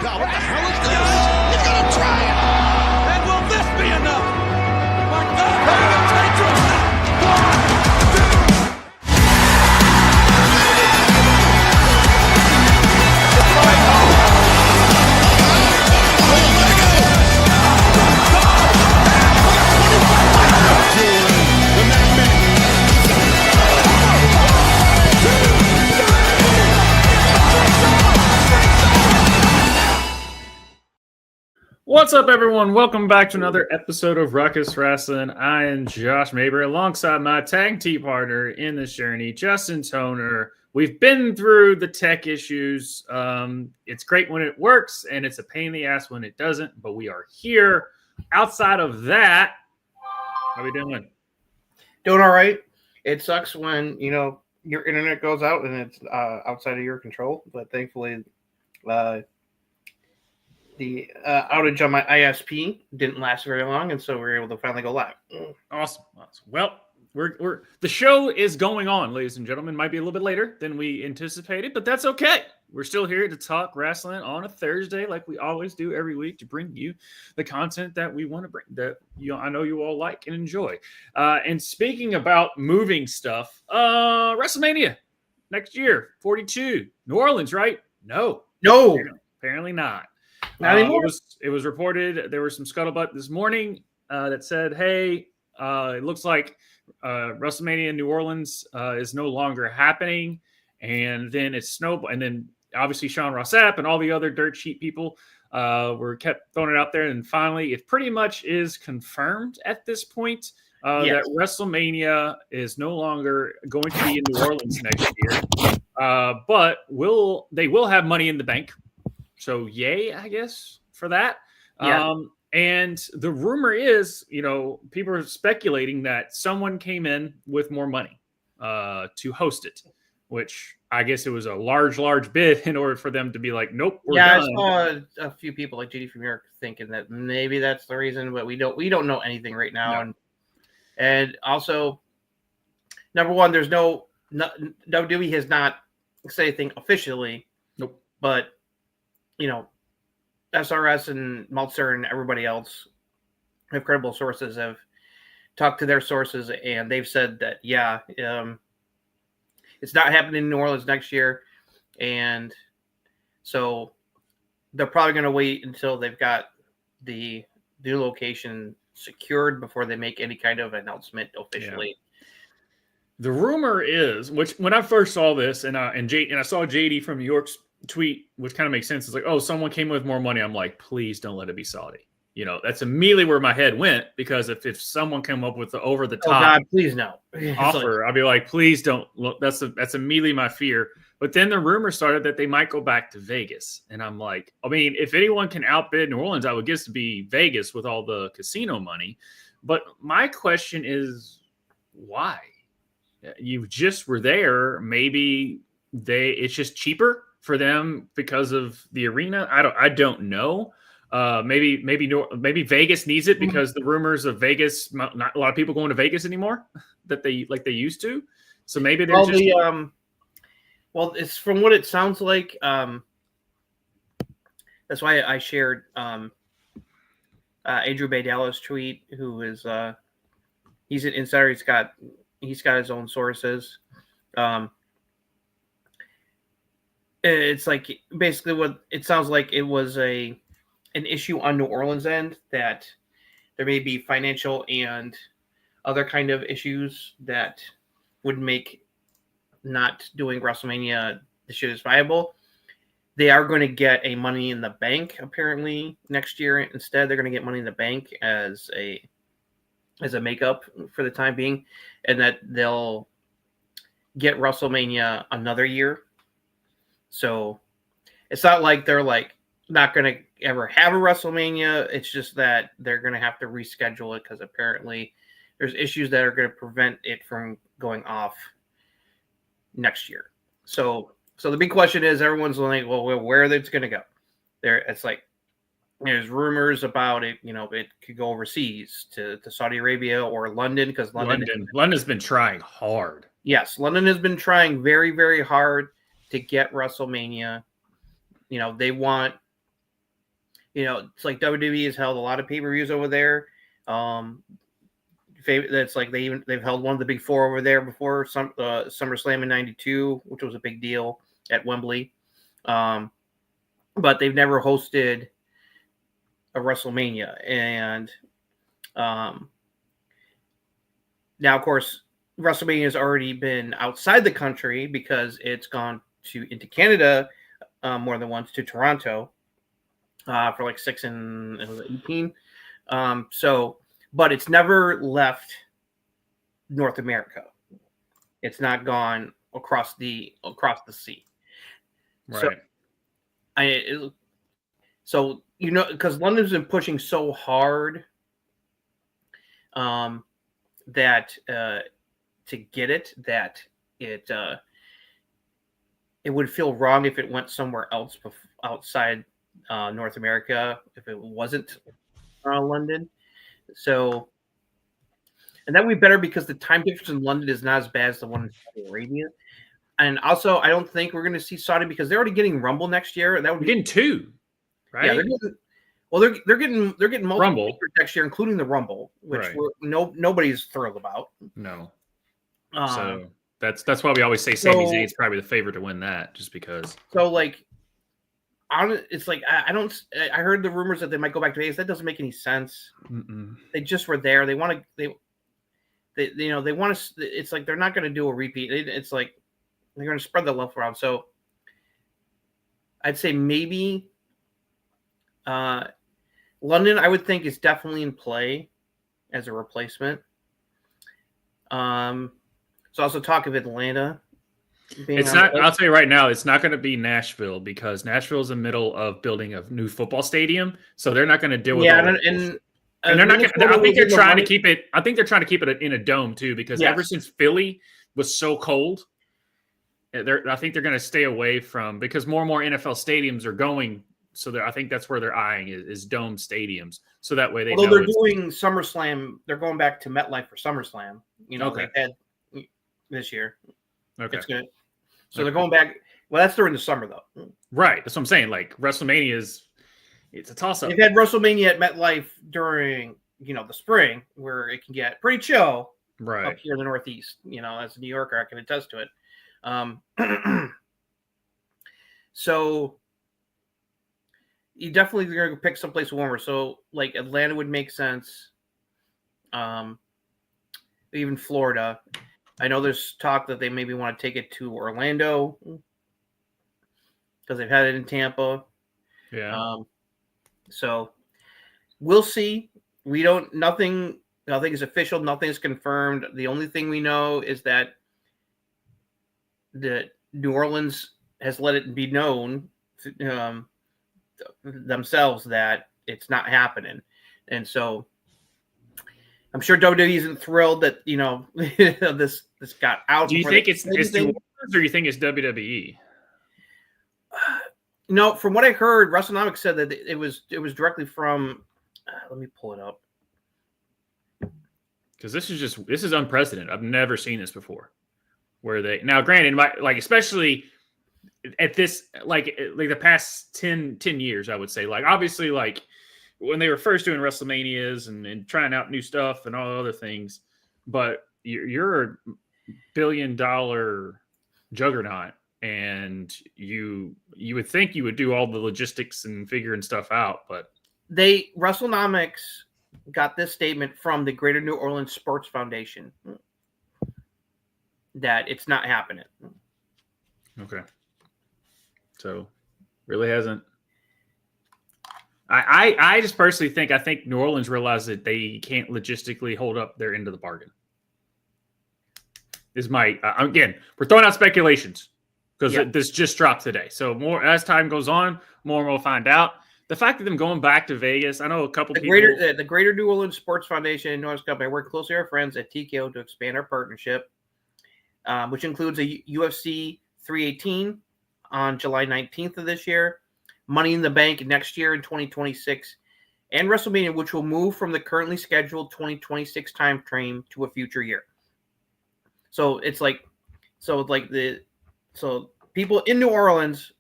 God, what the hell is this? He's gonna try it. And will this be enough? My God, how are you gonna take to him? 1, 2. What's up, everyone? Welcome back to another episode of Ruckus Wrastlin. I am Josh Mabry alongside my tag team partner in this journey, Justin Toner. We've been through the tech issues. It's great when it works, and it's a pain in the ass when it doesn't, but we are here. Outside of that, how are we doing? Doing all right. It sucks when, your internet goes out and it's outside of your control, but thankfully the outage on my ISP didn't last very long, and so we were able to finally go live. Awesome. Well, we're the show is going on, ladies and gentlemen. Might be a little bit later than we anticipated, but that's okay. We're still here to talk wrestling on a Thursday, like we always do every week, to bring you the content that we want to bring, that I know you all like and enjoy. And speaking about moving stuff, WrestleMania next year, 42, New Orleans, right? No, apparently not. Not anymore. It was reported there was some scuttlebutt this morning that said, "Hey, it looks like WrestleMania in New Orleans is no longer happening." And then it's snowball, and then obviously Sean Ross Sapp and all the other dirt sheet people were kept throwing it out there, and finally, it pretty much is confirmed at this point that WrestleMania is no longer going to be in New Orleans next year, but they will have Money in the Bank. So yay, I guess, for that. Yeah. And the rumor is, people are speculating that someone came in with more money to host it, which I guess it was a large bid in order for them to be like, nope, we're done. I saw a few people like JD from New York thinking that maybe that's the reason, but we don't know anything right now. No. And also, number one, there's WWE has not said anything officially. Nope. But SRS and Meltzer and everybody else have credible sources have talked to their sources, and they've said that, it's not happening in New Orleans next year. And so they're probably going to wait until they've got the new location secured before they make any kind of announcement officially. Yeah. The rumor is, which when I first saw this, and I saw JD from New York's tweet, which kind of makes sense. It's like, oh, someone came with more money. I'm like, please don't let it be Saudi. That's immediately where my head went, because if someone came up with the over the top, oh God, please no offer, I'd be like, please don't look. That's immediately my fear. But then the rumor started that they might go back to Vegas, and I'm like, I mean, if anyone can outbid New Orleans, I would guess to be Vegas with all the casino money. But my question is, why? You just were there. Maybe it's just cheaper for them because of the arena. I don't know. Maybe Vegas needs it because the rumors of Vegas, not a lot of people going to Vegas anymore that they used to. So maybe they're it's from what it sounds like. That's why I shared Andrew Baydala's tweet, who is he's an insider. He's got his own sources. It's like basically what it sounds like. It was an issue on New Orleans end that there may be financial and other kind of issues that would make not doing WrestleMania this year is viable. They are going to get a Money in the Bank apparently next year. Instead, they're going to get Money in the Bank as a makeup for the time being, and that they'll get WrestleMania another year. So it's not like they're like not going to ever have a WrestleMania. It's just that they're going to have to reschedule it because apparently there's issues that are going to prevent it from going off next year. So the big question is, everyone's like, well, where it's going to go? It's like there's rumors about it. It could go overseas to Saudi Arabia or London, because London's been trying hard. Yes, London has been trying very, very hard to get WrestleMania. They want it's like WWE has held a lot of pay-per-views over there. That's like they've held one of the big four over there before, SummerSlam in '92, which was a big deal at Wembley. But they've never hosted a WrestleMania. And now, of course, WrestleMania has already been outside the country because it's gone into Canada more than once, to Toronto for like 6 and 18. But it's never left North America. It's not gone across the sea. Right. So because London's been pushing so hard that to get it, that it would feel wrong if it went somewhere else outside North America if it wasn't London. So, and that would be better because the time difference in London is not as bad as the one in Saudi Arabia. And also, I don't think we're going to see Saudi because they're already getting Rumble next year. And that would be getting 2, right? Yeah, they're getting multiple Rumble next year, including the Rumble, which right. Nobody's thrilled about. No. So that's why we always say Sami Zayn is probably the favorite to win that, just because. So like, it's like I heard the rumors that they might go back to Vegas. That doesn't make any sense. Mm-mm. They just were there. They want to. They want to. It's like they're not going to do a repeat. It's like they're going to spread the love around. So I'd say maybe London, I would think, is definitely in play as a replacement. So also talk of Atlanta. It's not. I'll tell you right now, it's not going to be Nashville because Nashville is in the middle of building a new football stadium, so they're not going to deal with. Yeah, and they're not. I think they're trying to keep it. I think they're trying to keep it in a dome too, because ever since Philly was so cold, I think they're going to stay away from, because more and more NFL stadiums are going. So I think that's where they're eyeing is dome stadiums, so that way they. Although they're doing SummerSlam, they're going back to MetLife for SummerSlam. They've had this year. Okay, it's good. So they're going back. Well, that's during the summer, though. Right. That's what I'm saying. Like, WrestleMania it's a toss-up. They've had WrestleMania at MetLife during, the spring, where it can get pretty chill up here in the Northeast. As a New Yorker, I can attest to it. So you definitely are going to pick someplace warmer. So, like, Atlanta would make sense. Even Florida. I know there's talk that they maybe want to take it to Orlando because they've had it in Tampa. Yeah. So we'll see. Nothing is official. Nothing is confirmed. The only thing we know is that the New Orleans has let it be known themselves that it's not happening. And so I'm sure WWE isn't thrilled that, this got out. Do you think it's New Orleans, or you think it's WWE? No, from what I heard, WrestleNomics said that it was directly from. Let me pull it up. Because this is unprecedented. I've never seen this before. Where they now, granted, especially at this, like the past 10 years, I would say, like, obviously, like when they were first doing WrestleManias and trying out new stuff and all other things, but you're a billion-dollar juggernaut, and you would think you would do all the logistics and figuring stuff out, but WrestleNomics got this statement from the Greater New Orleans Sports Foundation that it's not happening. Okay. So really hasn't. I just personally think New Orleans realized that they can't logistically hold up their end of the bargain. Is my again, we're throwing out speculations because this just dropped today. So more as time goes on, more we'll find out. The fact that them going back to Vegas, I know a couple people. The Greater New Orleans Sports Foundation and Norris Company work closely with our friends at TKO to expand our partnership, which includes a UFC 318 on July 19th of this year, Money in the Bank next year in 2026, and WrestleMania, which will move from the currently scheduled 2026 time frame to a future year. So people in New Orleans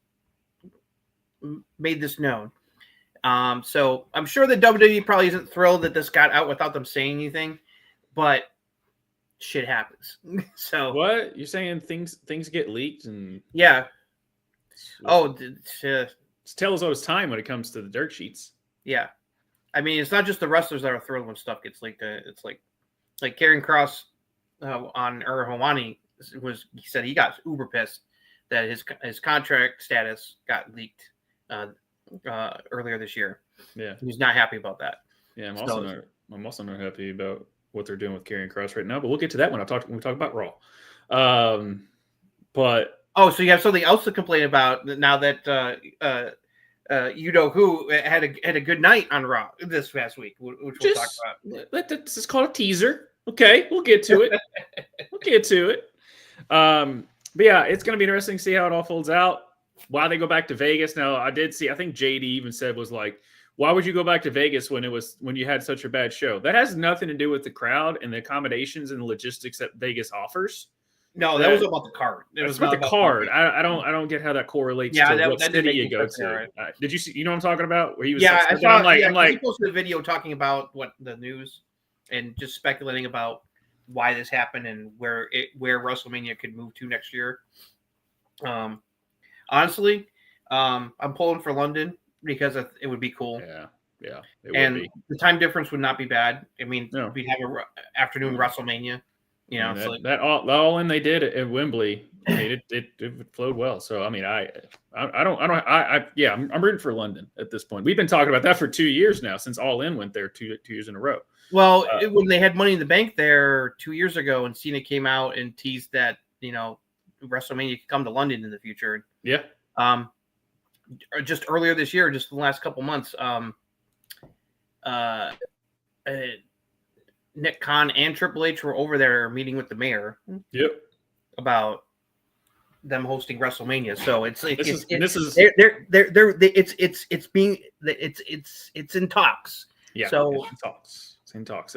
made this known. So I'm sure the WWE probably isn't thrilled that this got out without them saying anything, but shit happens. So What you're saying? Things get leaked and yeah. it's tell as old as time when it comes to the dirt sheets. Yeah. I mean, it's not just the wrestlers that are thrilled when stuff gets leaked. It's like Karrion Kross on Hawani he said he got uber pissed that his contract status got leaked earlier this year. Yeah, he's not happy about that. Yeah, I'm also not happy about what they're doing with Karrion Kross right now. But we'll get to that when we talk about Raw. But so you have something else to complain about now that you know who had a good night on Raw this past week, which we'll talk about. This is called a teaser. Okay, we'll get to it. But yeah, it's going to be interesting to see how it all folds out. Why they go back to Vegas now? I think JD even said was like, why would you go back to Vegas when you had such a bad show? That has nothing to do with the crowd and the accommodations and the logistics that Vegas offers. No, that was about the card. It was about the card. I don't get how that correlates to what city you go to. Right? Did you see? You know what I'm talking about? Where he was? Yeah, I saw. I'm like, he posted a video talking about what the news and just speculating about why this happened and where WrestleMania could move to next year. Honestly, I'm pulling for London because it would be cool. Yeah. The time difference would not be bad. I mean, we'd have an afternoon WrestleMania. You know, that all in they did at Wembley. I mean, it flowed well. So I mean, I'm rooting for London at this point. We've been talking about that for 2 years now since All In went there two years in a row. Well, when they had Money in the Bank there 2 years ago, and Cena came out and teased that WrestleMania could come to London in the future. Yeah. Just earlier this year, just the last couple months, Nick Khan and Triple H were over there meeting with the mayor. Yep. About them hosting WrestleMania. So it's in talks. Yeah. So it's in talks.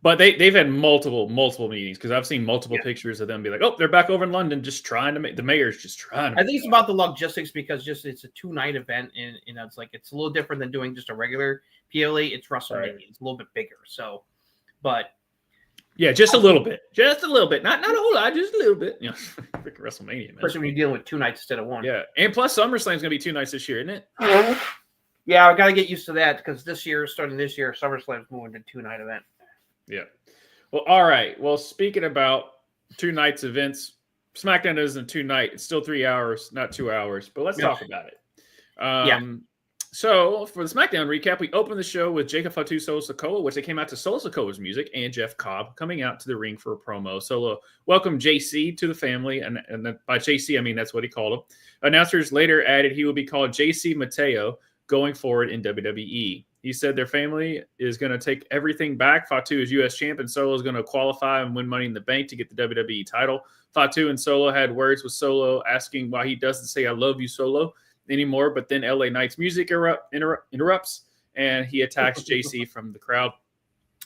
But they've had multiple meetings because I've seen multiple pictures of them be like, oh, they're back over in London, just trying to make the mayor's just trying to. I think it's about the logistics because it's a 2-night event and it's a little different than doing just a regular PLA. It's WrestleMania. Right. It's a little bit bigger. So, but yeah, just a little bit, not a whole lot, just a little bit. Freaking WrestleMania, man. Especially when you're dealing with 2 nights instead of one. Yeah, and plus SummerSlam's gonna be 2 nights this year, isn't it? Yeah, I got to get used to that because starting this year, SummerSlam's moving to 2-night event. Yeah. Well, all right. Well, speaking about 2 nights events, SmackDown isn't 2-night. It's still 3 hours, not 2 hours. But let's talk about it. So for the SmackDown recap, we opened the show with Jacob Fatu, Solo Sikoa, which they came out to Solo Sikoa's music, and Jeff Cobb coming out to the ring for a promo. Solo welcomed JC to the family, and by JC, I mean that's what he called him. Announcers later added he will be called JC Mateo going forward in WWE. He said their family is going to take everything back. Fatu is U.S. champ, and Solo is going to qualify and win Money in the Bank to get the WWE title. Fatu and Solo had words with Solo asking why he doesn't say "I love you, Solo" anymore. But then LA Knight's music interrupts, and he attacks JC from the crowd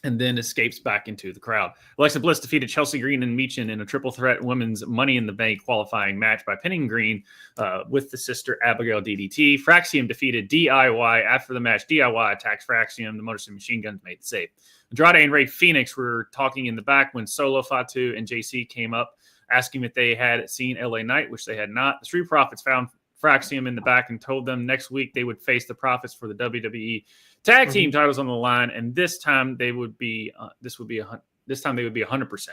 and then escapes back into the crowd. Alexa Bliss defeated Chelsea Green and Michin in a triple threat women's Money in the Bank qualifying match by pinning Green with the sister Abigail DDT. Fraxium defeated DIY. After the match, DIY attacks Fraxium. The Motor City Machine Guns made the save. Andrade and Rey Fenix were talking in the back when Solo, Fatu, and JC came up, asking if they had seen LA Knight, which they had not. The Street Profits found Fraxium in the back and told them next week they would face the Profits for the WWE tag team titles on the line, and this time they would be 100%.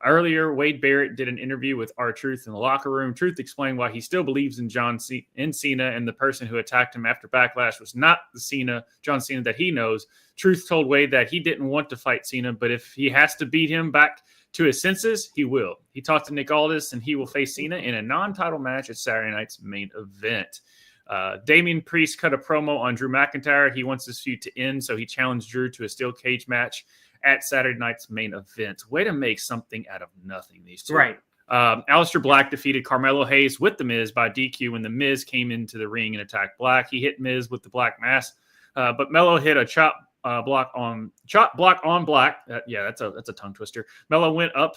Earlier, Wade Barrett did an interview with R-Truth in the locker room. Truth explained why he still believes in Cena, and the person who attacked him after Backlash was not the John Cena that he knows. Truth told Wade that he didn't want to fight Cena, but if he has to beat him back to his senses, he will. He talked to Nick Aldis, and he will face Cena in a non-title match at Saturday night's main event. Damian Priest cut a promo on Drew McIntyre. He wants this feud to end, so he challenged Drew to a steel cage match at Saturday night's main event. Way to make something out of nothing, these two. Right. Aleister Black defeated Carmelo Hayes with The Miz by DQ when The Miz came into the ring and attacked Black. He hit Miz with the Black Mass, but Melo hit a chop block on black. Yeah, that's a tongue twister. Mello went up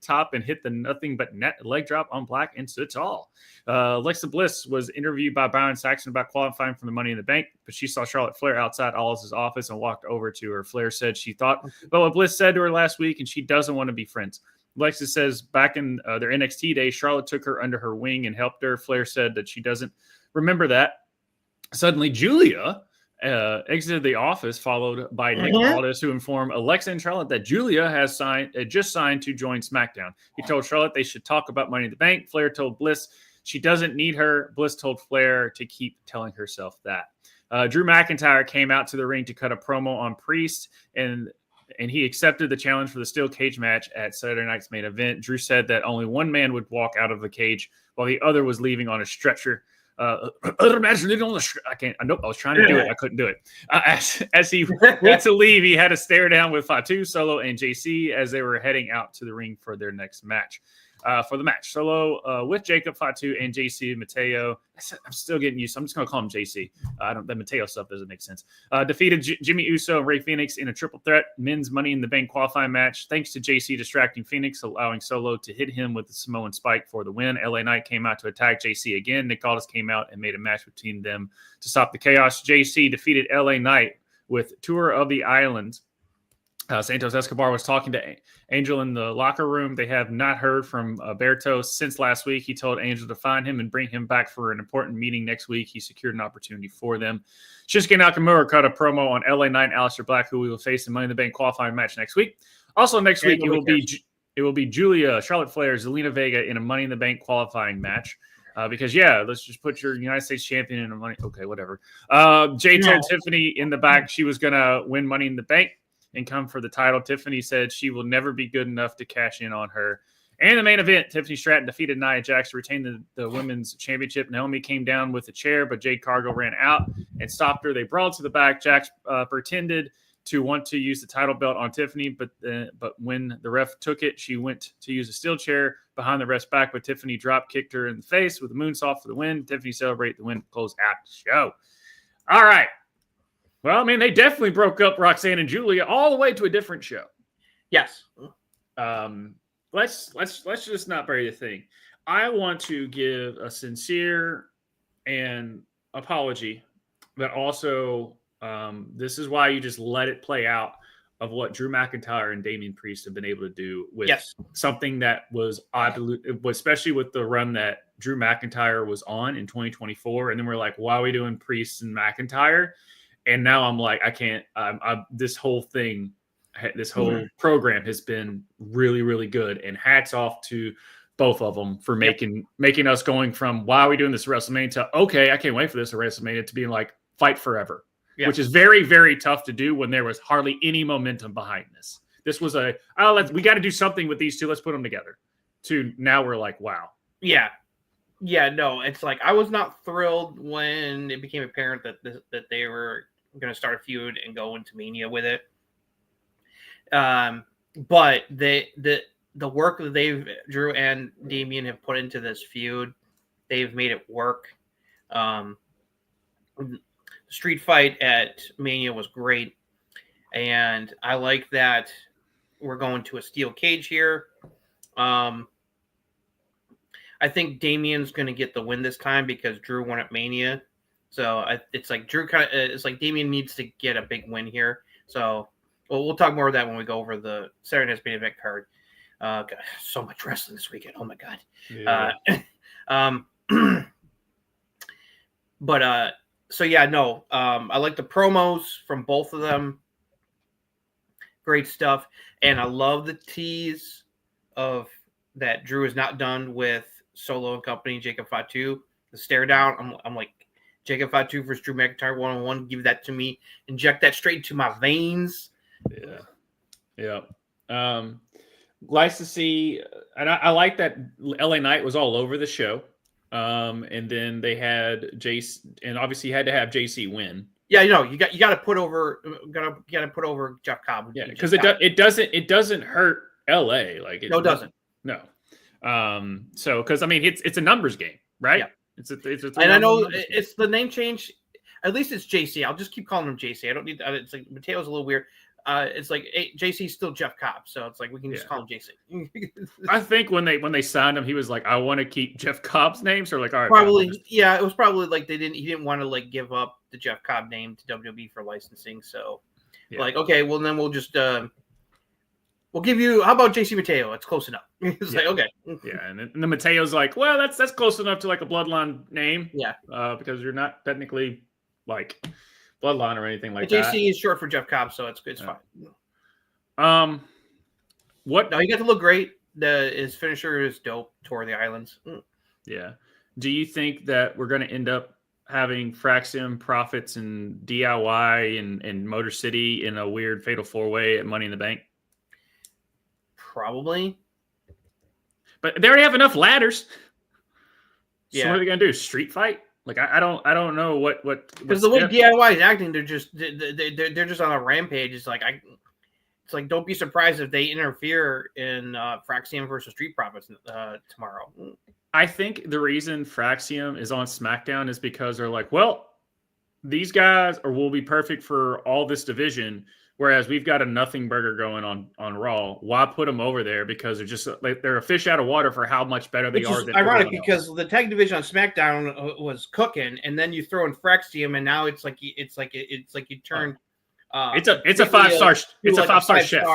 top and hit the nothing but net leg drop on black and stood tall. Alexa Bliss was interviewed by Byron Saxton about qualifying for the Money in the Bank, but she saw Charlotte Flair outside Aldis' office and walked over to her. Flair said she thought about what Bliss said to her last week and she doesn't want to be friends. Alexa says back in their NXT days, Charlotte took her under her wing and helped her. Flair said that she doesn't remember that. Suddenly, Julia exited the office, followed by Nick Aldis, who informed Alexa and Charlotte that Julia had just signed to join SmackDown. He told Charlotte they should talk about Money in the Bank. Flair told Bliss she doesn't need her. Bliss told Flair to keep telling herself that. Drew McIntyre came out to the ring to cut a promo on Priest, and he accepted the challenge for the steel cage match at Saturday night's main event. Drew said that only one man would walk out of the cage while the other was leaving on a stretcher. Other match living on the I can't. Nope. I was trying to do it. I couldn't do it. As he went to leave, he had to stare down with Fatu, Solo, and JC as they were heading out to the ring for their next match. For the match, Solo with Jacob, Fatu, and JC Mateo. I'm still getting used. I'm just going to call him JC. The Mateo stuff doesn't make sense. Defeated Jimmy Uso and Rey Fenix in a triple threat men's Money in the Bank qualifying match. Thanks to JC distracting Phoenix, allowing Solo to hit him with the Samoan Spike for the win. LA Knight came out to attack JC again. Nick Aldis came out and made a match between them to stop the chaos. JC defeated LA Knight with Tour of the Islands. Santos Escobar was talking to Angel in the locker room. They have not heard from Berto since last week. He told Angel to find him and bring him back for an important meeting next week. He secured an opportunity for them. Shinsuke Nakamura cut a promo on LA Knight and Aleister Black, who we will face in Money in the Bank qualifying match next week. Also next week, it will be Julia, Charlotte Flair, Zelina Vega in a Money in the Bank qualifying match. Because, let's just put your United States champion in a money. Okay, whatever. Jay told Tiffany in the back she was going to win Money in the Bank and come for the title. Tiffany said she will never be good enough to cash in on her. And the main event, Tiffany Stratton defeated Nia Jax to retain the women's championship. Naomi came down with a chair, but Jade Cargill ran out and stopped her. They brawled to the back. Jax pretended to want to use the title belt on Tiffany, but when the ref took it, she went to use a steel chair behind the ref's back, but Tiffany drop-kicked her in the face with a moonsault for the win. Tiffany celebrated the win, close out the show. All right. Well, I mean, they definitely broke up Roxanne and Julia all the way to a different show. Yes. Let's just not bury the thing. I want to give a sincere and apology, but also this is why you just let it play out of what Drew McIntyre and Damian Priest have been able to do with something that was especially with the run that Drew McIntyre was on in 2024. And then we're like, why are we doing Priest and McIntyre? And now I'm like, I can't. This whole thing, this whole program has been really, really good. And hats off to both of them for making us going from why are we doing this WrestleMania to okay, I can't wait for this WrestleMania to being like fight forever, which is very, very tough to do when there was hardly any momentum behind this. This was we got to do something with these two. Let's put them together. To now we're like, wow. Yeah. No, it's like I was not thrilled when it became apparent that they were going to start a feud and go into Mania with it. But the work that Drew and Damian have put into this feud, they've made it work. The street fight at Mania was great, and I like that we're going to a steel cage here. I think Damian's going to get the win this time because Drew won at Mania. So it's like Drew it's like Damian needs to get a big win here. So we'll talk more of that when we go over the Saturday night's main event card. God, so much wrestling this weekend. Oh my God. Yeah. I like the promos from both of them. Great stuff. And I love the tease of that Drew is not done with Solo and company, Jacob Fatu. The stare down. I'm like, Jacob Fatu versus Drew McIntyre 1-on-1. Give that to me. Inject that straight into my veins. Yeah. Nice to see. And I like that LA Knight was all over the show. And then they had Jace, and obviously you had to have JC win. Yeah, you got to put over put over Jeff Cobb. Yeah, because it doesn't hurt LA like it. No, it doesn't. No. So because I mean it's a numbers game, right? Yeah. It's a and I know it's the name change. At least it's JC. I'll just keep calling him JC. I don't need. It's like Mateo's a little weird. It's like JC's still Jeff Cobb, so it's like we can just call him JC. I think when they signed him, he was like, I want to keep Jeff Cobb's name. So like, all right, probably yeah. It was probably like he didn't want to like give up the Jeff Cobb name to WWE for licensing. So like, okay, well then we'll just we'll give you. How about JC Mateo? It's close enough. It's like okay. Yeah, and then Mateo's like, well, that's close enough to like a bloodline name. Yeah, because you're not technically like bloodline or anything like JC that. JC is short for Jeff Cobb, so it's fine. What? No, he got to look great. His finisher is dope. Tour of the Islands. Yeah. Do you think that we're going to end up having Fraxium, Profits, and DIY and Motor City in a weird Fatal 4-Way at Money in the Bank? Probably. But they already have enough ladders. Yeah. So what are they going to do? Street fight? Like I don't know what because the way DIY is acting, they're just on a rampage. It's like don't be surprised if they interfere in Fraxium versus Street Profits tomorrow. I think the reason Fraxium is on SmackDown is because they're like, well, these guys will be perfect for all this division, whereas we've got a nothing burger going on Raw. Why put them over there? Because they're just like they're a fish out of water for how much better they are. Than ironic because the tag division on SmackDown was cooking, and then you throw in Fraxium, and now it's like you turn. It's a 5-star. It's a 5-star chef.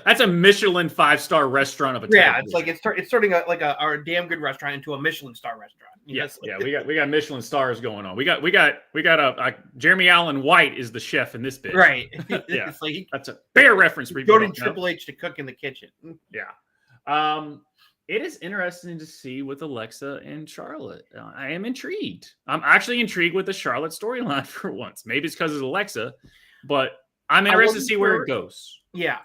That's a Michelin 5-star restaurant of a yeah. It's like it's turning a damn good restaurant into a Michelin star restaurant. Yes, we got Michelin stars going on. We got a Jeremy Allen White is the chef in this bitch. Right. Yeah, it's like, that's a fair reference. Go to Triple H to cook in the kitchen. Yeah. It is interesting to see with Alexa and Charlotte. I am intrigued. I'm actually intrigued with the Charlotte storyline for once. Maybe it's because it's Alexa, but I'm interested to see where it goes. Yeah.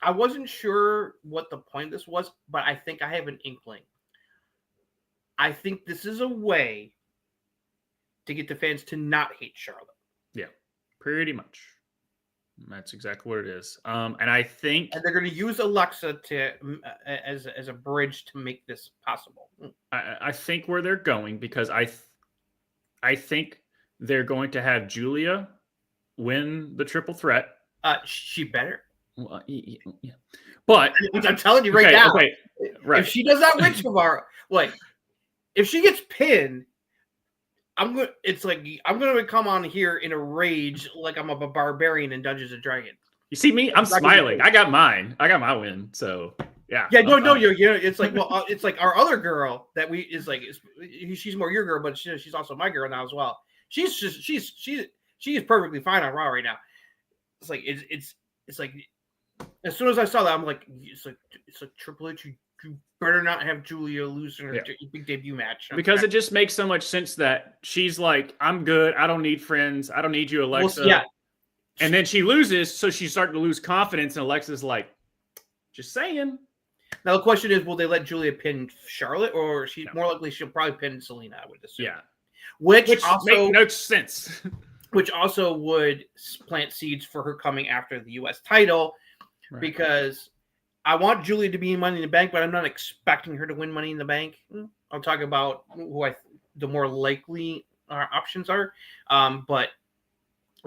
I wasn't sure what the point of this was, but I think I have an inkling. I think this is a way to get the fans to not hate Charlotte. Yeah, pretty much. That's exactly what it is. And I think they're going to use Alexa as a bridge to make this possible. I think where they're going, because I think they're going to have Julia win the triple threat. She better. Well, yeah. But I'm telling you right now, right. If she does not win tomorrow, if she gets pinned, I'm gonna come on here in a rage like I'm a barbarian in Dungeons and Dragons. You see me? I'm smiling. I got mine. I got my win. So yeah. Yeah. No. It's like it's like our other girl that she's more your girl, but she's also my girl now as well. She is perfectly fine on Raw right now. It's like it's like as soon as I saw that, I'm like it's like Triple H. You better not have Julia lose in her big debut match. Because it just makes so much sense that she's like, I'm good. I don't need friends. I don't need you, Alexa. Well, yeah. And then she loses, so she's starting to lose confidence, and Alexa's like, just saying. Now the question is, will they let Julia pin Charlotte, or more likely she'll probably pin Selena, I would assume. Yeah. Which also makes no sense. Which also would plant seeds for her coming after the U.S. title, because I want Julia to be in Money in the Bank, but I'm not expecting her to win Money in the Bank. I'll talk about who the more likely options are, but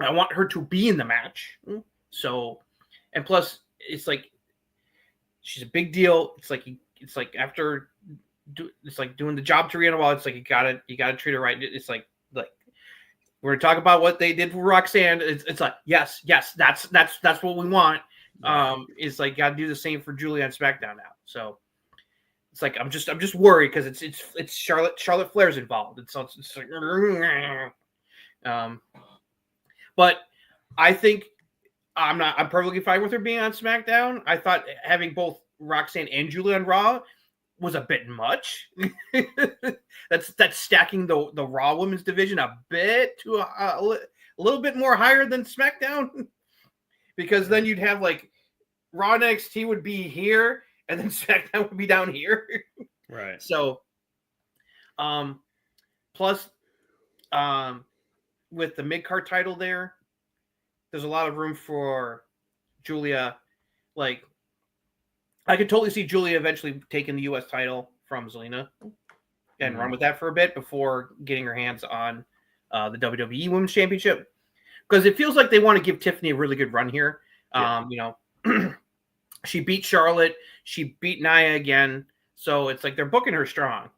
I want her to be in the match. So, and plus, it's like she's a big deal. It's like after it's like doing the job to Rhea While it's like you gotta treat her right. It's like we're gonna talk about what they did for Roxanne. It's like yes, that's what we want. Is like got to do the same for Julia on SmackDown now. So it's like I'm just worried because it's Charlotte Flair's involved. It's like, but I think I'm perfectly fine with her being on SmackDown. I thought having both Roxanne and Julia on Raw was a bit much. that's stacking the Raw women's division a bit to a little bit more higher than SmackDown. Because then you'd have like Raw and NXT would be here, and then SmackDown would be down here. Right. So, plus, with the mid-card title there's a lot of room for Julia. Like, I could totally see Julia eventually taking the U.S. title from Zelina. and run with that for a bit before getting her hands on the WWE Women's Championship, because it feels like they want to give Tiffany a really good run here. She beat Charlotte, she beat Nia again, so it's like they're booking her strong.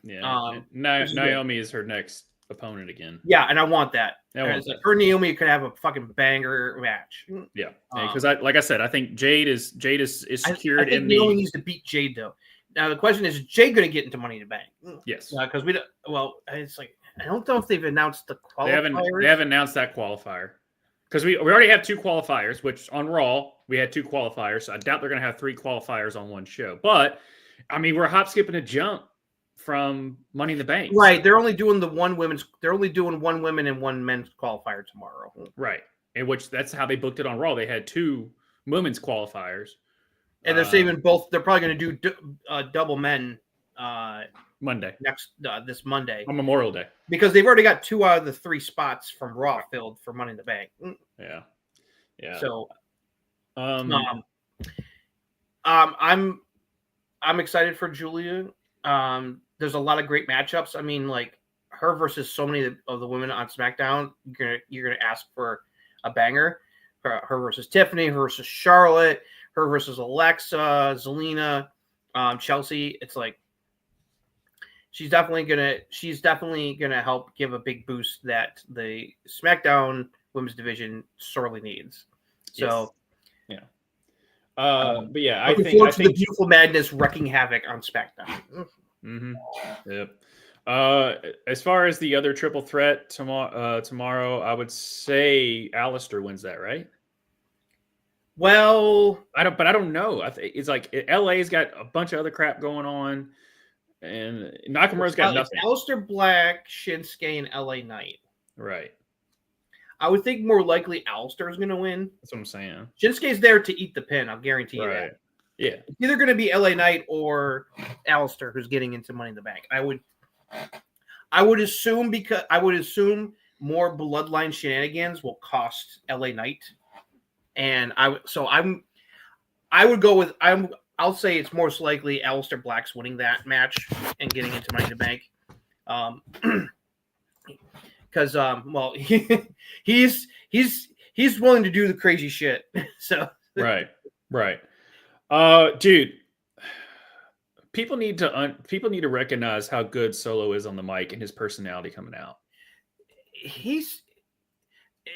Yeah, Naomi is her next opponent again. Yeah, and I want that. Like her Naomi could have a fucking banger match. Yeah, because like I said, I think Jade is secured. I think Naomi needs to beat Jade though. Now the question is Jade going to get into Money in the Bank? Yes, because we don't. Well, it's like I don't know if they've announced the qualifiers. They haven't announced that qualifier because we already have 2 qualifiers. Which on Raw we had 2 qualifiers. So I doubt they're going to have 3 qualifiers on one show. But I mean, we're hop, skipping a jump from Money in the Bank. Right. They're only doing one women and 1 men's qualifier tomorrow. Right. And which that's how they booked it on Raw. They had 2 women's qualifiers. And they're saving both. They're probably going to do double men Monday. This Monday. On Memorial Day. Because they've already got 2 out of the 3 spots from Raw filled for Money in the Bank. Yeah. Yeah. So I'm excited for Julia. There's a lot of great matchups. I mean, like her versus so many of the women on SmackDown, you're gonna ask for a banger. Her versus Tiffany, her versus Charlotte, her versus Alexa, Zelina, Chelsea. It's like she's definitely gonna help give a big boost that the SmackDown women's division sorely needs. So yes. Yeah. But yeah, I think the Beautiful Madness wrecking havoc on SmackDown. Mm-hmm. Yep. As far as the other triple threat tomorrow, I would say Alistair wins that, right? Well, I don't know. It's like LA's got a bunch of other crap going on, and Nakamura's got nothing. Alistair Black, Shinsuke, and LA Knight. Right. I would think more likely Alistair is going to win. That's what I'm saying. Shinsuke's there to eat the pin. I'll guarantee you that. Yeah. It's either going to be LA Knight or Alistair who's getting into Money in the Bank. I would assume more bloodline shenanigans will cost LA Knight. And I'll say it's most likely Alistair Black's winning that match and getting into Money in the Bank. Because he's willing to do the crazy shit. So right. Dude, people need to recognize how good Solo is on the mic and his personality coming out.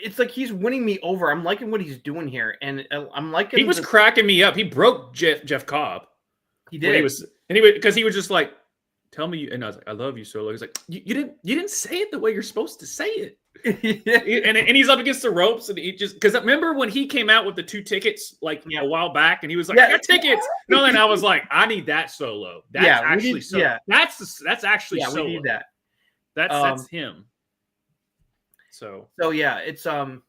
It's like he's winning me over. I'm liking what he's doing here, and I'm liking. He was cracking me up. He broke Jeff Cobb. He did. Because he was just like, "Tell me," and I was like, "I love you, Solo." He's like, "You didn't say it the way you're supposed to say it." and he's up against the ropes, and he just because remember when he came out with the 2 tickets like a while back, and he was like, "I got tickets." No, then I was like, "I need that Solo." That's actually Solo. Yeah. That's actually Solo. We need that. That's him. So yeah, it's I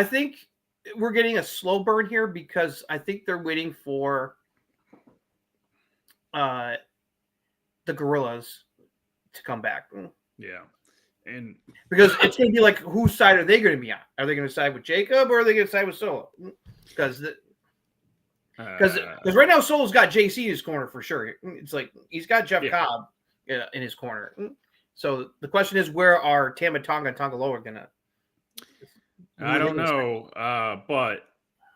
think we're getting a slow burn here because I think they're waiting for the Gorillas to come back. Yeah. And because it's going to be like, whose side are they going to be on? Are they going to side with Jacob or are they going to side with Solo? Because right now Solo's got JC in his corner for sure. It's like he's got Jeff Cobb in his corner. So the question is, where are Tama Tonga and Tonga Loa going to? I don't know, but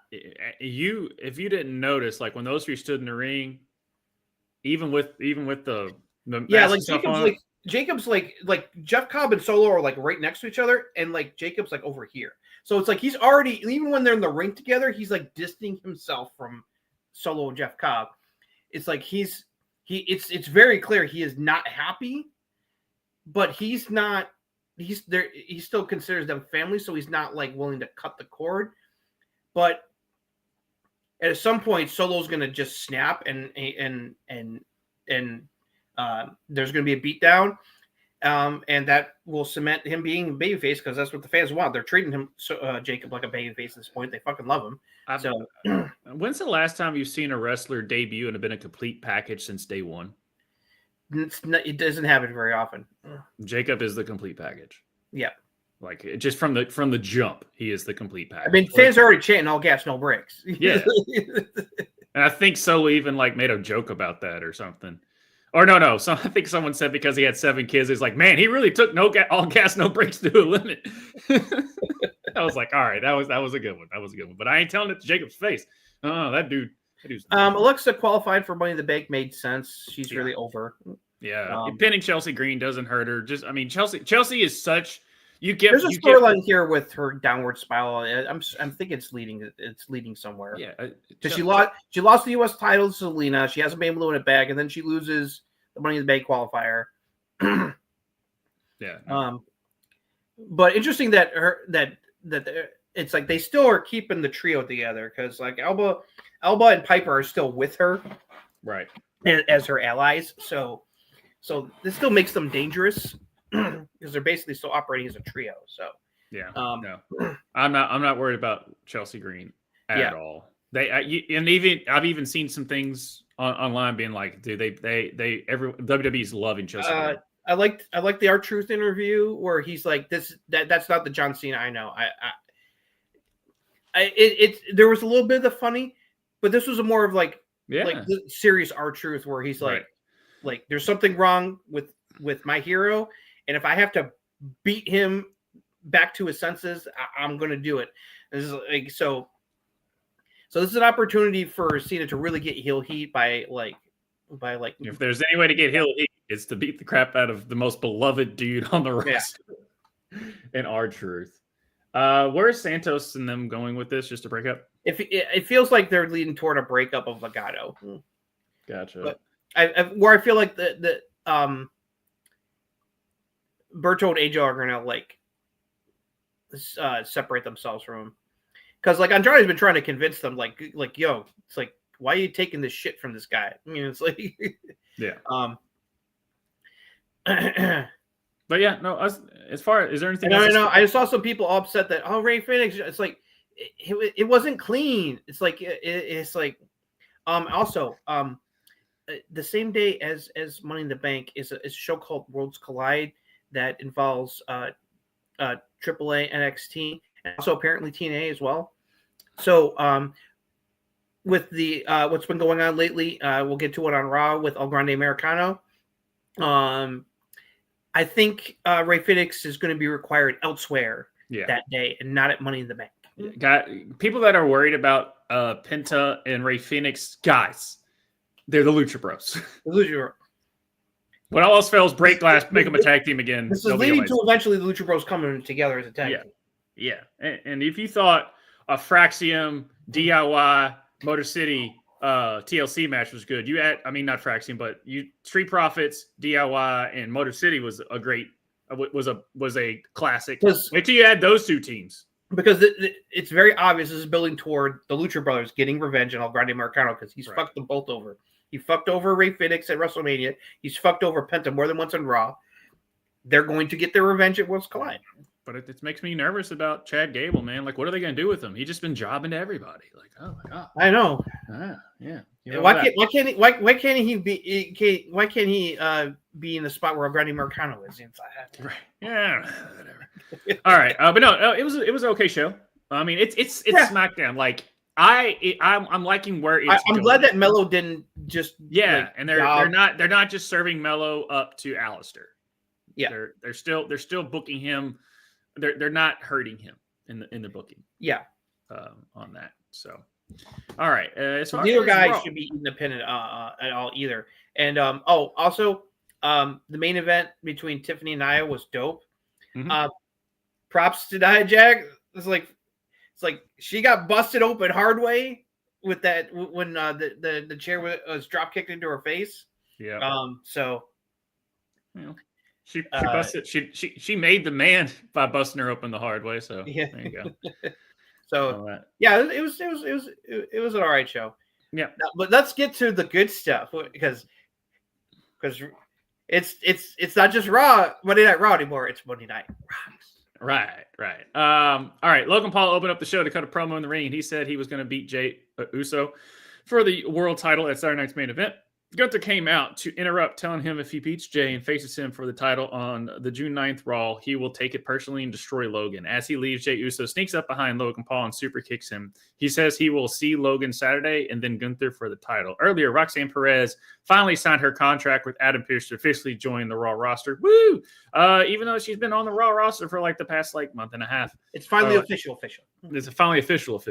if you didn't notice, like when those 3 stood in the ring, even with the like Jacob's like Jeff Cobb and Solo are like right next to each other, and like Jacob's like over here. So it's like he's already, even when they're in the ring together, he's like distancing himself from Solo and Jeff Cobb. It's like it's very clear he is not happy, but he's there. He still considers them family, so he's not like willing to cut the cord. But at some point, Solo's going to just snap, and there's going to be a beatdown, and that will cement him being a babyface because that's what the fans want. They're treating him Jacob like a babyface at this point. They fucking love him. When's the last time you've seen a wrestler debut and have been a complete package since day one? It doesn't happen very often. Jacob is the complete package. Yeah, like just from the jump, he is the complete package. I mean, fans are already chanting "all gas, no brakes." Yeah, and I think Solo even like made a joke about that or something. Or no. So I think someone said because he had 7 kids, it's like, man, he really took all gas, no brakes to a limit. I was like, all right, that was a good one. That was a good one. But I ain't telling it to Jacob's face. Oh, that dude's. Alexa qualified for Money in the Bank made sense. She's really over. Yeah, pinning Chelsea Green doesn't hurt her. Chelsea is such. There's a storyline here with her downward spiral. I'm thinking it's leading somewhere. Yeah, because she lost the U.S. title to Selena. She hasn't been able to win it back, and then she loses the Money in the Bank qualifier. Yeah. But interesting that it's like they still are keeping the trio together because like Alba and Piper are still with her, right, as her allies. So this still makes them dangerous. Because they're basically still operating as a trio. So no, I'm not worried about Chelsea Green at all. I've even seen some things online being like, dude, WWE's loving Chelsea Green. I like the R-Truth interview where he's like, that's not the John Cena I know. There was a little bit of the funny, but this was a more of like the serious R-Truth where he's like, like there's something wrong with my hero. And if I have to beat him back to his senses, I'm going to do it. This is like so this is an opportunity for Cena to really get heel heat by if there's any way to get heel heat, it's to beat the crap out of the most beloved dude on the roster. In R-Truth. Where's Santos and them going with this? Just to break up? It feels like they're leading toward a breakup of Legato. Gotcha. But where I feel like the Berto and Angel are gonna separate themselves from him because like Andrade's been trying to convince them like yo, it's like why are you taking this shit from this guy? I mean, it's like but yeah, no. As far as is there anything? No. I saw some people upset that Ray Phoenix. It's like it wasn't clean. It's like it's like also the same day as Money in the Bank is a show called Worlds Collide that involves AAA, NXT, and also apparently TNA as well. So with the what's been going on lately, we'll get to it on Raw with El Grande Americano. I think Ray Phoenix is going to be required elsewhere that day and not at Money in the Bank. Got people that are worried about Penta and Ray Phoenix, guys. They're the Lucha Bros. The Lucha Bros. When all else fails, break glass, make them a tag team again. This is leading to eventually the Lucha Bros coming together as a tag team. Yeah. And if you thought a Fraxium, DIY, Motor City TLC match was good, not Fraxium, but Street Profits, DIY, and Motor City was a great was a classic. Wait till you add those two teams. Because it's very obvious this is building toward the Lucha Brothers getting revenge on El Grande Americano because he's fucked them both over. He fucked over Ray Phoenix at WrestleMania. He's fucked over Penta more than once on Raw. They're going to get their revenge at Worlds Collide. But it makes me nervous about Chad Gable, man. Like, what are they going to do with him? He's just been jobbing to everybody. Like, oh my god. I know. Yeah. Why can't he be in the spot where El Grande Americano is inside? Right. Yeah. Whatever. All right. But no, it was an okay show. I mean, it's SmackDown. Like. I'm liking where it's I'm glad that Mello didn't just and they're not just serving Mello up to Alistair. Yeah, they're still booking him. They're not hurting him in the booking. Yeah, on that. So, all right. Neither guy should be independent at all either. And also the main event between Tiffany and Nia was dope. Mm-hmm. Props to Nia Jax. It's like she got busted open hard way with that when the chair was drop kicked into her face. Yeah. So she busted. She made the man by busting her open the hard way. So there you go. So it was an all right show. Yeah. Now, but let's get to the good stuff because it's not just Monday Night Raw anymore. It's Monday Night Raw. Right. All right. Logan Paul opened up the show to cut a promo in the ring, and he said he was going to beat Jey Uso for the world title at Saturday night's main event. Gunther came out to interrupt, telling him if he beats Jay and faces him for the title on the June 9th Raw, he will take it personally and destroy Logan. As he leaves, Jey Uso sneaks up behind Logan Paul and super kicks him. He says he will see Logan Saturday and then Gunther for the title. Earlier, Roxanne Perez finally signed her contract with Adam Pearce to officially join the Raw roster. Woo! Even though she's been on the Raw roster for like the past month and a half. It's finally official. It's finally official.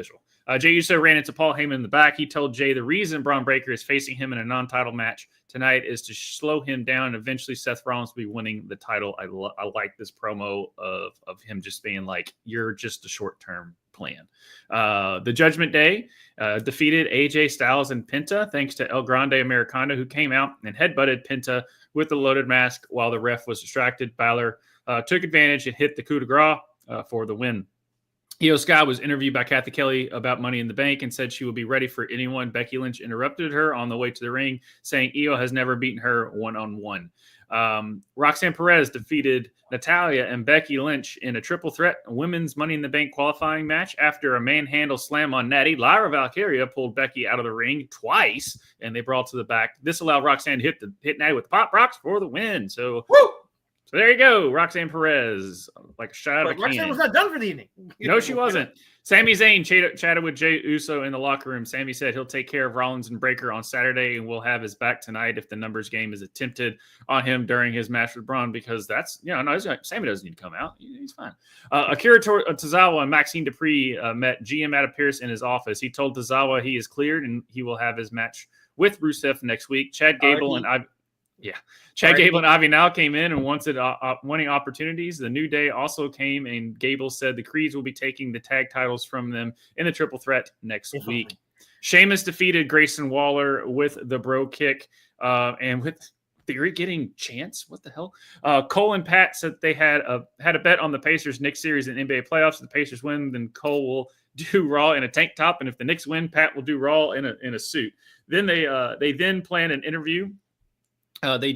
Jey Uso ran into Paul Heyman in the back. He told Jay the reason Braun Breaker is facing him in a non-title match tonight is to slow him down, and eventually Seth Rollins will be winning the title. I like this promo of him just being like, you're just a short-term plan. The Judgment Day defeated AJ Styles and Penta thanks to El Grande Americano, who came out and headbutted Penta with the loaded mask while the ref was distracted. Balor took advantage and hit the coup de grace for the win. Io Sky was interviewed by Kathy Kelly about Money in the Bank and said she would be ready for anyone. Becky Lynch interrupted her on the way to the ring, saying Io has never beaten her one-on-one. Roxanne Perez defeated Natalya and Becky Lynch in a triple threat women's Money in the Bank qualifying match. After a manhandle slam on Natty, Lyra Valkyria pulled Becky out of the ring twice, and they brawled to the back. This allowed Roxanne to hit Natty with the Pop Rocks for the win. So there you go, Roxanne Perez, like a shot out of a cannon. Roxanne was not done for the evening. No, she wasn't. Sami Zayn chatted with Jey Uso in the locker room. Sami said he'll take care of Rollins and Breaker on Saturday, and we'll have his back tonight if the numbers game is attempted on him during his match with Braun, because that's, Sami doesn't need to come out. He's fine. Akira Tozawa and Maxine Dupree met GM Adam Pearce in his office. He told Tozawa he is cleared and he will have his match with Rusev next week. Chad Gable and Ivy now came in and wanted winning opportunities. The New Day also came, and Gable said the Creeds will be taking the tag titles from them in the triple threat next week. Sheamus defeated Grayson Waller with the bro kick, and with Theory getting chance. What the hell? Cole and Pat said they had a bet on the Pacers Knicks series in NBA playoffs. If the Pacers win, then Cole will do Raw in a tank top, and if the Knicks win, Pat will do Raw in a suit. Then they then planned an interview. They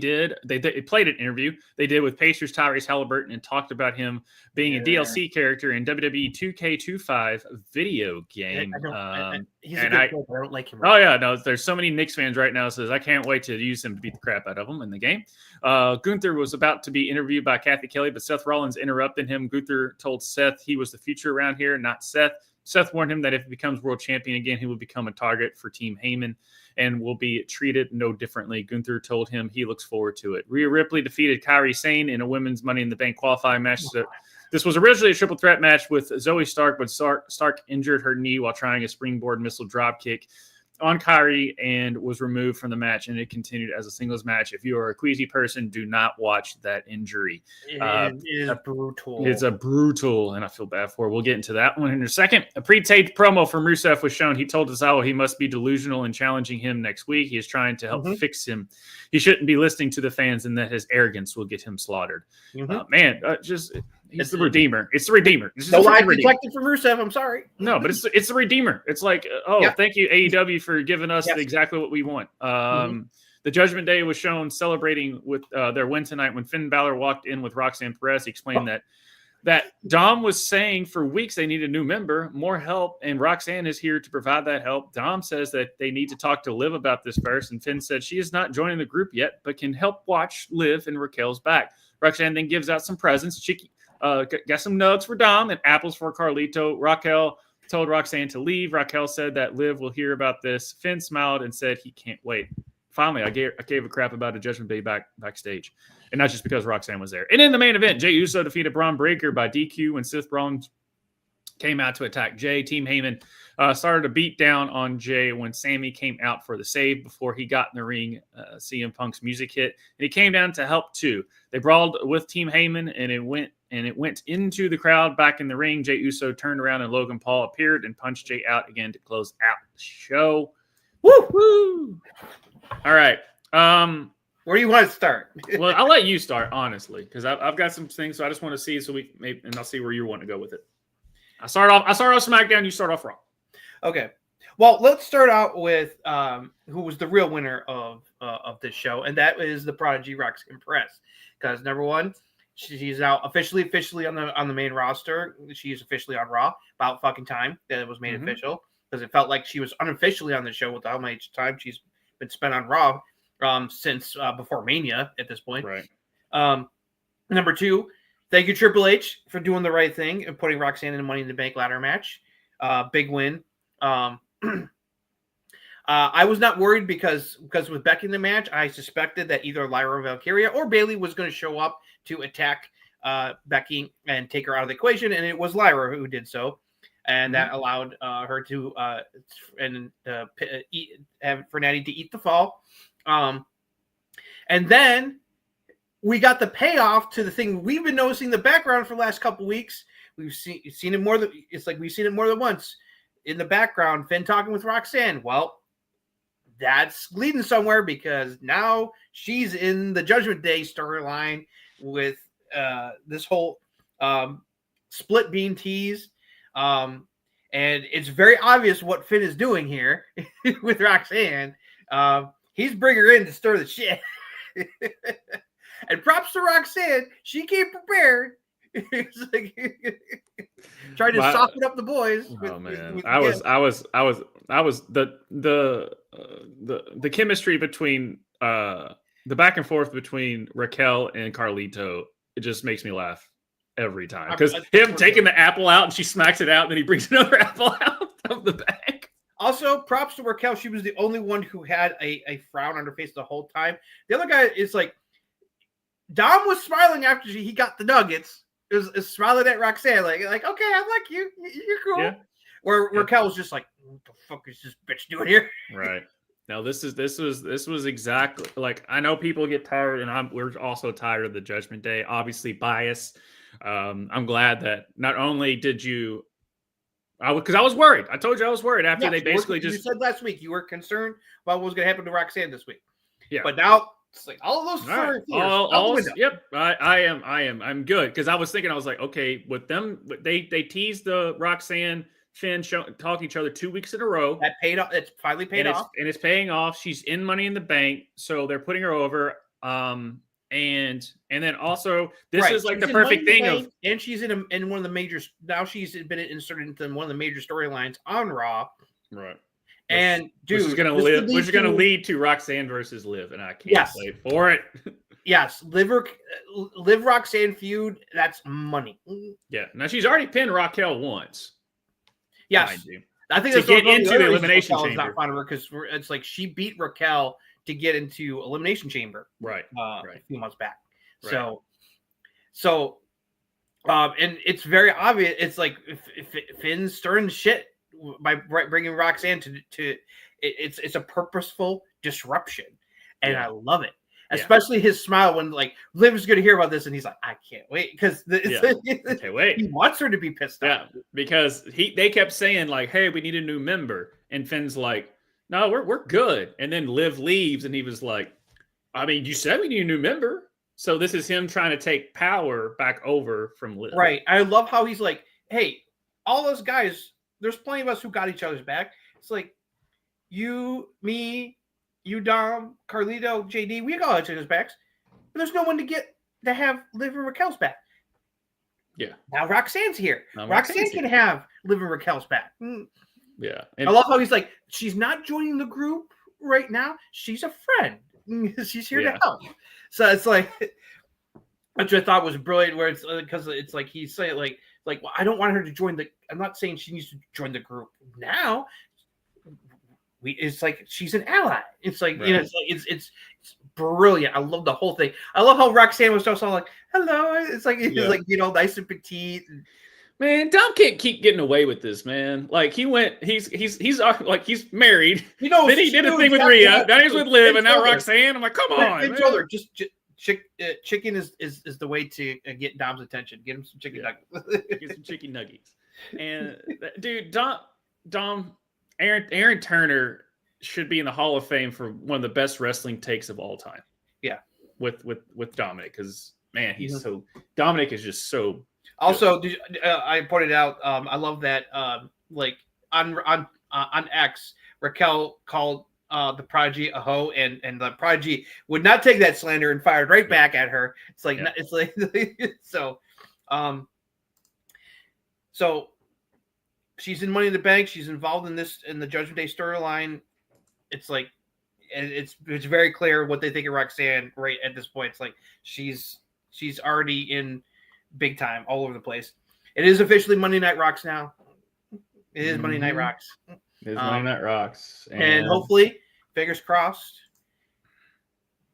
played an interview they did with Pacers Tyrese Halliburton and talked about him being a DLC character in WWE 2K25 video game. He's a good player, but I don't like him. Oh yeah, no, there's so many Knicks fans right now says I can't wait to use him to beat the crap out of him in the game. Gunther was about to be interviewed by Kathy Kelly, but Seth Rollins interrupted him. Gunther told Seth he was the future around here, not Seth. Seth warned him that if he becomes world champion again, he will become a target for Team Heyman and will be treated no differently. Gunther told him he looks forward to it. Rhea Ripley defeated Kairi Sane in a women's Money in the Bank qualifying match. This was originally a triple threat match with Zoe Stark, but Stark injured her knee while trying a springboard missile drop kick on Kairi and was removed from the match, and it continued as a singles match. If you are a queasy person, do not watch that injury. It is brutal. It's a brutal, and I feel bad for her. We'll get into that one in a second. A pre-taped promo from Rusev was shown. He told Tozawa he must be delusional in challenging him next week. He is trying to help fix him. He shouldn't be listening to the fans, and that his arrogance will get him slaughtered. He's the Redeemer. It's the Redeemer. No lie detected from Rusev. I'm sorry. No, but it's the Redeemer. It's like, thank you, AEW, for giving us exactly what we want. The Judgment Day was shown celebrating with their win tonight when Finn Balor walked in with Roxanne Perez. He explained that Dom was saying for weeks they need a new member, more help, and Roxanne is here to provide that help. Dom says that they need to talk to Liv about this first, and Finn said she is not joining the group yet, but can help watch Liv and Raquel's back. Roxanne then gives out some presents. She got some nugs for Dom and apples for Carlito. Raquel told Roxanne to leave. Raquel said that Liv will hear about this. Finn smiled and said he can't wait. Finally, I gave a crap about a Judgment Day backstage. And not just because Roxanne was there. And in the main event, Jey Uso defeated Braun Breaker by DQ when Seth Rollins came out to attack Jey. Team Heyman started a beat down on Jey when Sammy came out for the save. Before he got in the ring, CM Punk's music hit, and he came down to help too. They brawled with Team Heyman, and it went into the crowd back in the ring. Jey Uso turned around, and Logan Paul appeared and punched Jey out again to close out the show. Woo! Woo! All right. Where do you want to start? Well, I'll let you start, honestly, because I've got some things, so I just want to see, and I'll see where you want to go with it. I start off SmackDown. You start off Raw. Okay. Well, let's start out with who was the real winner of this show, and that is the Prodigy Roxanne Perez. Because number one, she's now officially on the main roster. She's officially on Raw. About fucking time that it was made official, because it felt like she was unofficially on the show with how much time she's been spent on Raw. since before Mania at this point. Right. Number 2, thank you Triple H for doing the right thing and putting Roxanne in a Money in the Bank ladder match. Big win. I was not worried because with Becky in the match, I suspected that either Lyra Valkyria or Bayley was going to show up to attack Becky and take her out of the equation, and it was Lyra who did so, and that allowed her to have for Natty to eat the fall. And then we got the payoff to the thing we've been noticing in the background for the last couple weeks. We've seen it more than we've seen it more than once in the background. Finn talking with Roxanne. Well, that's leading somewhere because now she's in the Judgment Day storyline with this whole split being teased. And it's very obvious what Finn is doing here with Roxanne. He's bringing her in to stir the shit. And props to Roxanne. She came prepared. Trying to soften up the boys. The chemistry between the back and forth between Raquel and Carlito, it just makes me laugh every time because him taking the apple out and she smacks it out and then he brings another apple out of the bag. Also, props to Raquel. She was the only one who had a frown on her face the whole time. The other guy is like, Dom was smiling after he got the nuggets. It was smiling at Roxanne, like, okay, I like you. You're cool. Yeah. Where Raquel was just like, what the fuck is this bitch doing here? Right. Now this was exactly like, I know people get tired, and we're also tired of the Judgment Day. Obviously, bias. I'm glad that not only did you, because I was worried. I told you I was worried after they basically you said last week you were concerned about what was going to happen to Roxanne this week. Yeah. But now it's like all of those yep. I'm good because I was thinking, I was like, okay, with them, they teased the Roxanne Finn talk each other 2 weeks in a row. That paid off. It's finally paid off, and it's paying off. She's in Money in the Bank, so they're putting her over. And then also this is like the perfect thing of, and she's in one of the major. Now she's been inserted into one of the major storylines on Raw. Right. And dude, which is going to lead to Roxanne versus Liv, and I can't wait for it. Yes, Liv Roxanne feud. That's money. Yeah. Now she's already pinned Raquel once. Yes, I think that's to get into the Elimination Chamber. Not fun of her because it's like she beat Raquel to get into Elimination Chamber. Right. A few months back. Right. So, and it's very obvious. It's like if Finn's stirring shit by bringing Roxanne to it's a purposeful disruption, and I love it. Especially his smile when like Liv's going to hear about this, and he's like, "I can't wait," because okay, wait. He wants her to be pissed off. Yeah, because they kept saying like, "Hey, we need a new member," and Finn's like, "No, we're good." And then Liv leaves, and he was like, "I mean, you said we need a new member." So this is him trying to take power back over from Liv. Right. I love how he's like, "Hey, all those guys. There's plenty of us who got each other's back. It's like you, me, you, Dom, Carlito, JD. We got each other's backs, but there's no one to have Liv and Raquel's back. Yeah. Now Roxanne's here. Roxanne can have Liv and Raquel's back. Yeah. And I love how he's like, she's not joining the group right now. She's a friend. She's here to help. So it's like, which I thought was brilliant. Where it's because it's like he's saying like, well, I don't want her to join I'm not saying she needs to join the group now. It's like she's an ally. It's like it's brilliant. I love the whole thing. I love how Roxanne was just all like, "Hello." It's like like nice and petite. Man, Dom can't keep getting away with this, man. Like he's like he's married. Then he did a thing with Rhea. Now he's with Liv, and now Roxanne. I'm like, come on, man. Told her, chicken is the way to get Dom's attention. Get him some chicken nuggets. Get some chicken nuggets. And dude, Dom. Aaron Turner should be in the Hall of Fame for one of the best wrestling takes of all time. Yeah, with Dominic, because man, he's so Dominic is just so. Also, I pointed out, I love that like on X, Raquel called the Prodigy a hoe, and the Prodigy would not take that slander and fired right back at her. It's like it's like so. She's in Money in the Bank. She's involved in the Judgment Day storyline. It's like it's very clear what they think of Roxanne right at this point. It's like she's already in big time all over the place. It is officially Monday Night Rocks now. It is Monday Night Rocks. It is Monday Night Rocks. And hopefully, fingers crossed,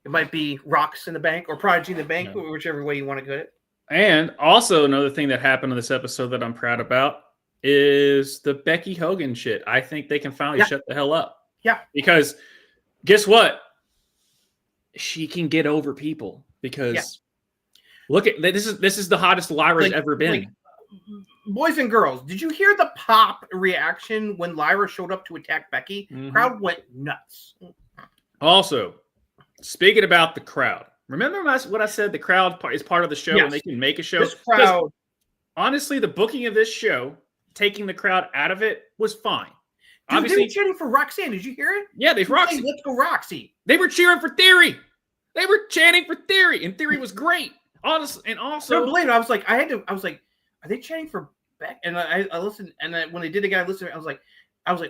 it might be Rocks in the Bank or Prodigy in the Bank, whichever way you want to get it. And also another thing that happened in this episode that I'm proud about is the Becky Hogan shit. I think they can finally shut the hell up. Yeah. Because guess what? She can get over people because look at this is the hottest Lyra's ever been. Boys and girls, did you hear the pop reaction when Lyra showed up to attack Becky? Crowd went nuts. Also, speaking about the crowd, remember what I said? The crowd is part of the show and they can make a show. This crowd, honestly, the booking of this show, taking the crowd out of it, was fine. Dude, obviously, they were cheering for Roxanne. Did you hear it? Yeah, they Roxy. Hey, let's go, Roxy. They were cheering for Theory. They were chanting for Theory, and Theory was great. Honestly, and also, don't believe it. I was like, are they chanting for Beck? And I listened, and then when they did, the guy listened. I was like,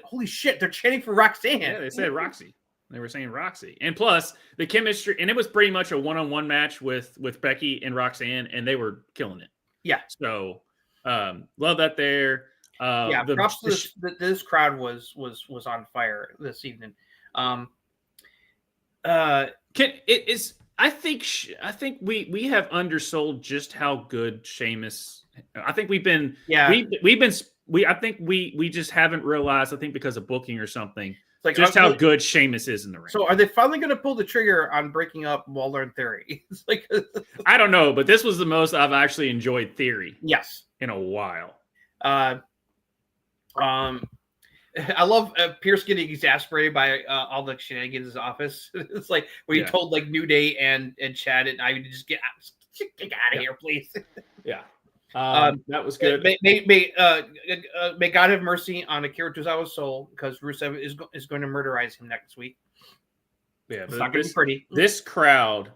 holy shit, they're chanting for Roxanne. Yeah, they said Roxy. They were saying Roxy, and plus the chemistry, and it was pretty much a one-on-one match with Becky and Roxanne, and they were killing it. Yeah. So, love that there. Props to this crowd was on fire this evening. I think we have undersold just how good Sheamus. I think we just haven't realized. I think because of booking or something, like just how good Sheamus is in the ring. So are they finally going to pull the trigger on breaking up Waller and Theory? It's like I don't know, but this was the most I've actually enjoyed Theory. Yes, in a while. I love Pierce getting exasperated by all the shenanigans in his office. It's like when he told like New Day and Chad and I would just get out of here, please. Yeah, that was good. May God have mercy on Akira Tozawa's soul because Rusev is going to murderize him next week. Yeah, it's not going to be pretty. This crowd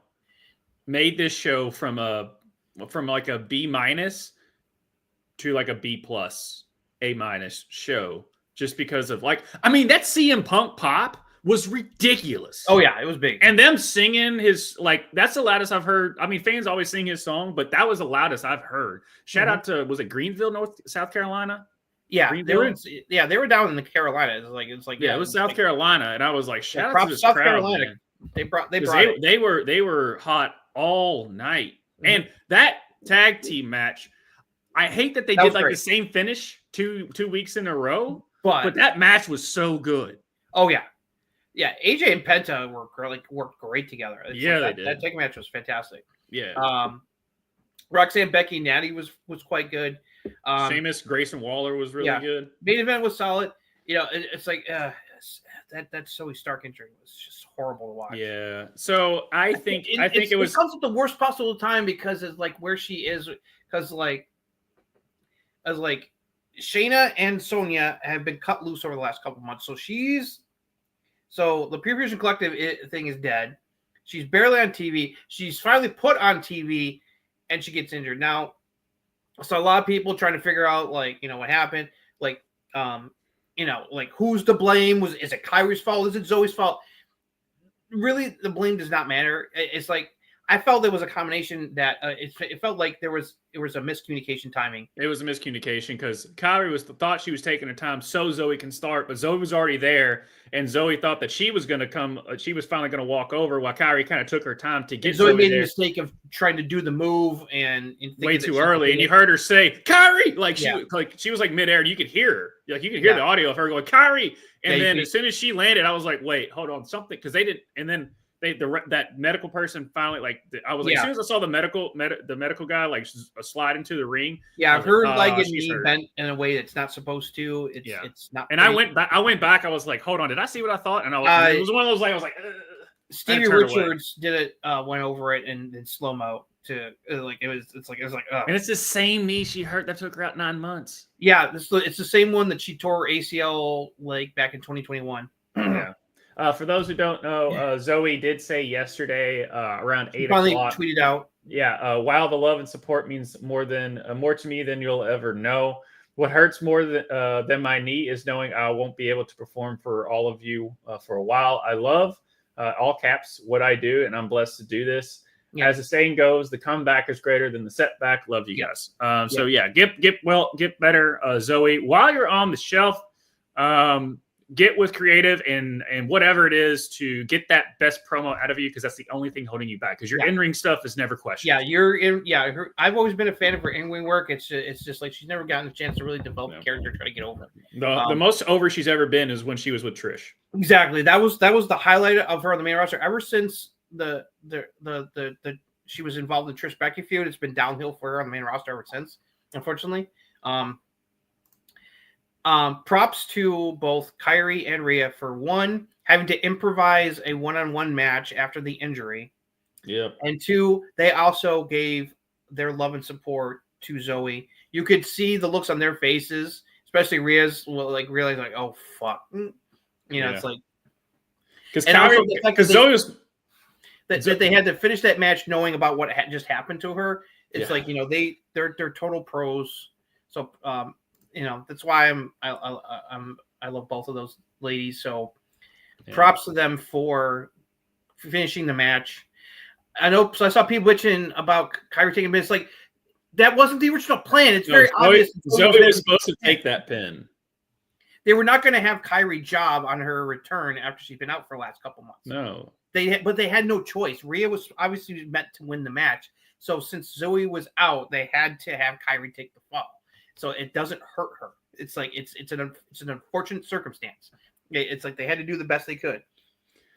made this show from like a B- to like a B+, A- show. Just because of that CM Punk pop was ridiculous. Oh yeah, it was big. And them singing his that's the loudest I've heard. I mean, fans always sing his song, but that was the loudest I've heard. Shout out to was it Greenville, South Carolina? Yeah, they were down in the Carolinas. It was South Carolina, and I was like, shout out to this South crowd, Carolina. Man. They were hot all night, and that tag team match. I hate that they did the same finish two weeks in a row. But that match was so good. Oh yeah, AJ and Penta worked great together. They did. That tag match was fantastic. Yeah. Roxanne, Becky, Natty was quite good. Sheamus, Grayson Waller was really good. Main event was solid. It's like that Zoe Stark injury was just horrible to watch. Yeah. So I think it comes at the worst possible time because it's like where she is because as Shayna and Sonya have been cut loose over the last couple months. So the Pure Fusion Collective thing is dead. She's barely on TV. She's finally put on TV and she gets injured. Now, so a lot of people trying to figure out what happened. Who's to blame? Is it Kyrie's fault? Is it Zoe's fault? Really, the blame does not matter. It's like, I felt there was a combination that it felt like there was a miscommunication timing. It was a miscommunication because Kyrie thought she was taking her time so Zoe can start, but Zoe was already there, and Zoe thought that she was going to come. She was finally going to walk over while Kyrie kind of took her time to get. Zoe made there. The mistake of trying to do the move and way too early, and you heard her say Kyrie she was like midair, and you could hear her. You could hear the audio of her going Kyrie, and then as soon as she landed, I was like, wait, hold on, something because they didn't, and then. That medical person finally I was like as soon as I saw the medical guy slide into the ring. Yeah, her leg and knee bent in a way that's not supposed to. It's not. And I went back. I was like, hold on, did I see what I thought? And it was one of those I was like, Stevie Richards did it, went over it in slow mo to it was like. And it's the same knee she hurt that took her out 9 months. Yeah, it's the same one that she tore ACL back in 2021. Yeah. For those who don't know, Zoe did say yesterday around 8 finally o'clock. Tweeted out. Yeah, while the love and support means more to me than you'll ever know. What hurts more than my knee is knowing I won't be able to perform for all of you for a while. I love all caps, what I do, and I'm blessed to do this. Yeah. As the saying goes, the comeback is greater than the setback. Love you guys. So yeah, get better, Zoe. While you're on the shelf, get with creative and whatever it is to get that best promo out of you, because that's the only thing holding you back. Because your in-ring stuff is never questioned. Yeah, you're in. Yeah, I've always been a fan of her in-ring work. It's just like she's never gotten a chance to really develop a character, try to get over. The most over she's ever been is when she was with Trish. Exactly. That was the highlight of her on the main roster. Ever since the she was involved in the Trish Becky feud, it's been downhill for her on the main roster ever since, unfortunately. Props to both Kairi and Rhea for one, having to improvise a one-on-one match after the injury. Yeah. And two, they also gave their love and support to Zoe. You could see the looks on their faces, especially Rhea's, like realizing like, oh fuck. It's like, because Zoe was that they had to finish that match knowing about what just happened to her. It's like, they're total pros. So that's why I love both of those ladies. So props to them for finishing the match. I know. So I saw people bitching about Kairi taking minutes. Like, that wasn't the original plan. It's very obvious. Zoe was supposed to take that pin. They were not going to have Kairi job on her return after she's been out for the last couple months. No. But they had no choice. Rhea was obviously meant to win the match. So since Zoe was out, they had to have Kairi take the fall. So it doesn't hurt her. It's like it's an unfortunate circumstance. It's like they had to do the best they could.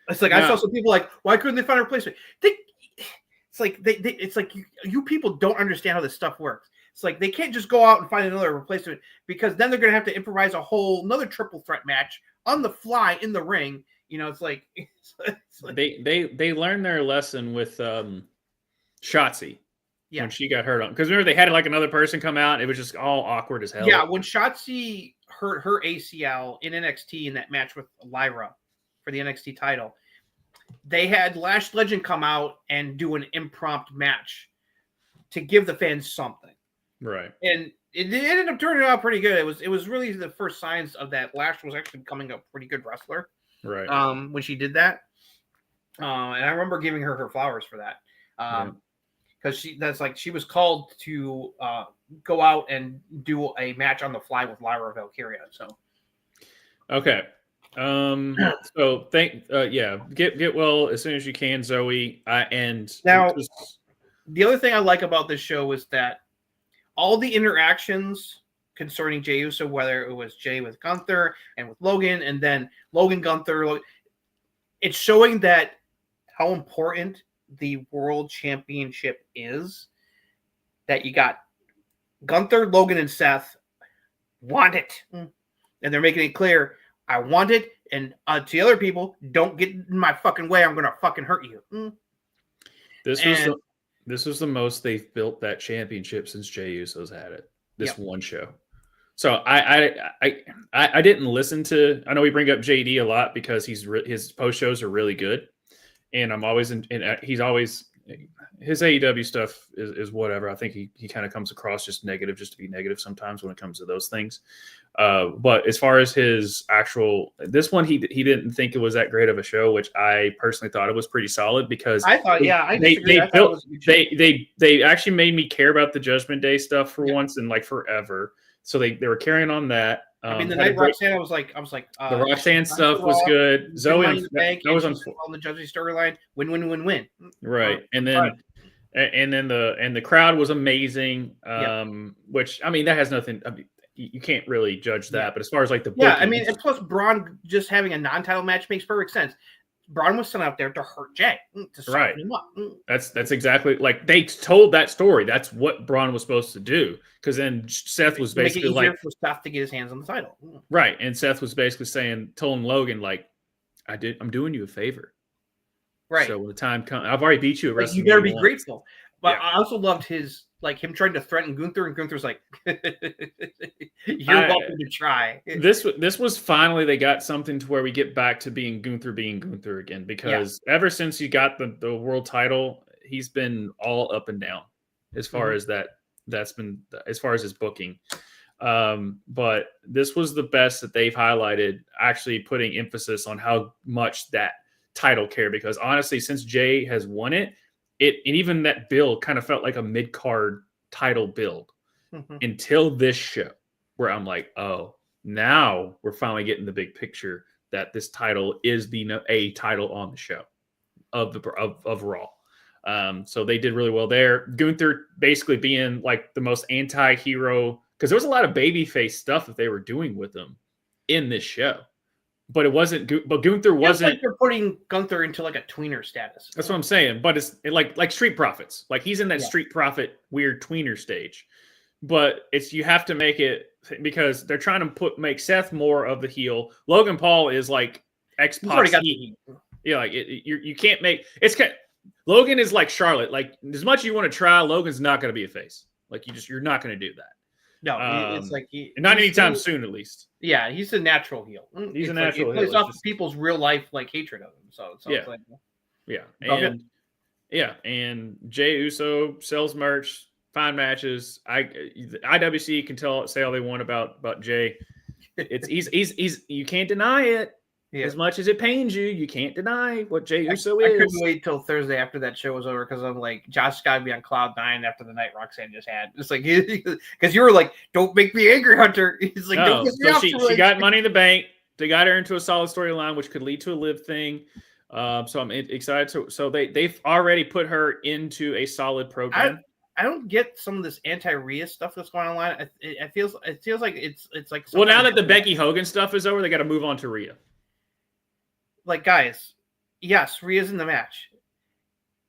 It's like I saw some people like, why couldn't they find a replacement? It's like you people don't understand how this stuff works. It's like they can't just go out and find another replacement, because then they're going to have to improvise another triple threat match on the fly in the ring. It's like they learned their lesson with Shotzi. Yeah. When she got hurt on, because remember they had like another person come out. It was just all awkward as hell. Yeah, when Shotzi hurt her ACL in NXT in that match with Lyra for the NXT title, they had Lash Legend come out and do an impromptu match to give the fans something. Right. And it ended up turning out pretty good. It was really the first signs of that Lash was actually becoming a pretty good wrestler. Right. When she did that. And I remember giving her flowers for that. Because she was called to go out and do a match on the fly with Lyra Valkyria. So, okay, so get well as soon as you can, Zoe. And now, the other thing I like about this show is that all the interactions concerning Jey Uso, whether it was Jey with Gunther and with Logan, and then Logan Gunther, it's showing that how important the world championship is. That you got Gunther, Logan, and Seth want it, and they're making it clear, I want it, and to the other people, don't get in my fucking way, I'm gonna fucking hurt you. This was the most they've built that championship since Jey Uso's had it. This one show. So I didn't listen to. I know we bring up JD a lot because his post shows are really good. And I'm always he's always, his AEW stuff is whatever. I think he kind of comes across just negative, just to be negative sometimes when it comes to those things. But as far as his actual, this one, he didn't think it was that great of a show, which I personally thought it was pretty solid, because I thought, they actually made me care about the Judgment Day stuff for once in like forever. So they were carrying on that. The night Roxanne, I was like, the Roxanne stuff was good. Zoe was on the Judgment storyline. Win. Right, and then the crowd was amazing. Which I mean, that has nothing. I mean, you can't really judge that. But as far as like the booking, and plus Braun just having a non-title match makes perfect sense. Braun was sent out there to hurt Jey, to right. him up. That's exactly, like, they told that story. That's what Braun was supposed to do. Because then Seth was basically make it easier for Seth to get his hands on the title. Right, and Seth was basically telling Logan, like, I'm doing you a favor. Right. So when the time comes, I've already beat you at WrestleMania. You better be grateful. But I also loved his, like, him trying to threaten Gunther, and Gunther's like, "You're welcome to try." This was finally, they got something to where we get back to being Gunther again, because ever since he got the world title, he's been all up and down as far as that's been, as far as his booking. But this was the best that they've highlighted, actually putting emphasis on how much that title care, because honestly, since Jay has won it, and even that build kind of felt like a mid-card title build until this show, where I'm like, oh, now we're finally getting the big picture that this title is a title on the show of Raw. So they did really well there. Gunther basically being like the most anti-hero, because there was a lot of babyface stuff that they were doing with him in this show, but it wasn't. But Gunther wasn't. Like they're putting Gunther into like a tweener status. That's what I'm saying. But it's like Street Profits. Like he's in that Street Profit weird tweener stage. But you have to make it, because they're trying to make Seth more of the heel. Logan Paul is like X-Pac. Yeah, like you can't make it's. Logan is like Charlotte. Like as much as you want to try, Logan's not going to be a face. Like you're not going to do that. No, it's like not anytime soon, at least. Yeah, he's a natural heel. He's a natural heel. He plays off people's real life like hatred of him. So yeah, it's like, and Jey Uso sells merch, fine matches. The IWC can say all they want about Jay. He's you can't deny it. Yeah. As much as it pains you, you can't deny what Jey Uso is. I couldn't wait till Thursday after that show was over, because I'm like, Josh got to be on cloud 9 after the night Roxanne just had. It's like, because you were like, don't make me angry, Hunter. He's like, don't get me off. She got Money in the Bank. They got her into a solid storyline, which could lead to a live thing. So I'm excited. So they've already put her into a solid program. I don't get some of this anti-Rhea stuff that's going on. It feels like it's like. Well, now that the Becky Hogan stuff is over, they got to move on to Rhea. Like, guys, yes, Rhea's in the match.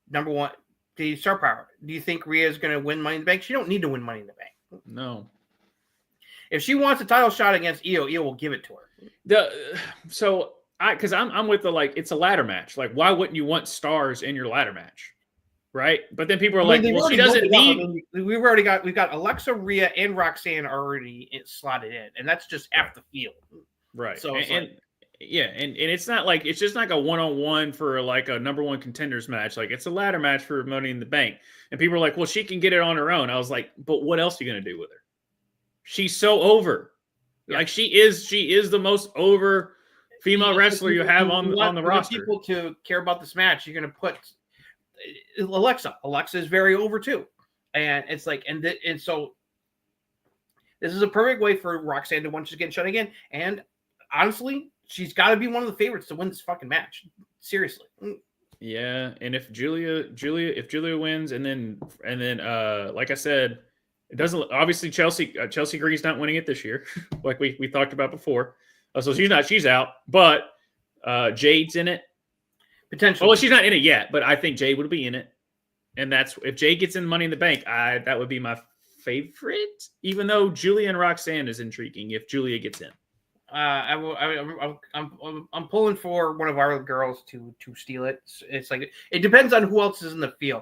Number one, the star power. Do you think Rhea is going to win Money in the Bank? She don't need to win Money in the Bank. No. If she wants a title shot against Io will give it to her. Because I'm with it's a ladder match. Like, why wouldn't you want stars in your ladder match? Right? But then people are like, well, she doesn't need. We've got Alexa, Rhea, and Roxanne already slotted in, and that's just half the field. Right. So and it's not like it's just like a one-on-one for like a number one contenders match. Like it's a ladder match for Money in the Bank. And people are like, well, she can get it on her own. I was like, but what else are you going to do with her? She's so over. Yeah. Like she is the most over female wrestler you have on the roster. People to care about this match, you're going to put Alexa. Alexa is very over too. And it's like, and so this is a perfect way for Roxanne to once again shut again. And honestly, she's got to be one of the favorites to win this fucking match. Seriously. Yeah, and if Julia wins, and then like I said, it doesn't obviously Chelsea Green's not winning it this year, like we talked about before. So she's out, but Jade's in it potentially. Well, she's not in it yet, but I think Jade would be in it, and that's if Jade gets in Money in the Bank, that would be my favorite. Even though Julia and Roxanne is intriguing, if Julia gets in. I'm pulling for one of our girls to steal it. It's like it depends on who else is in the field.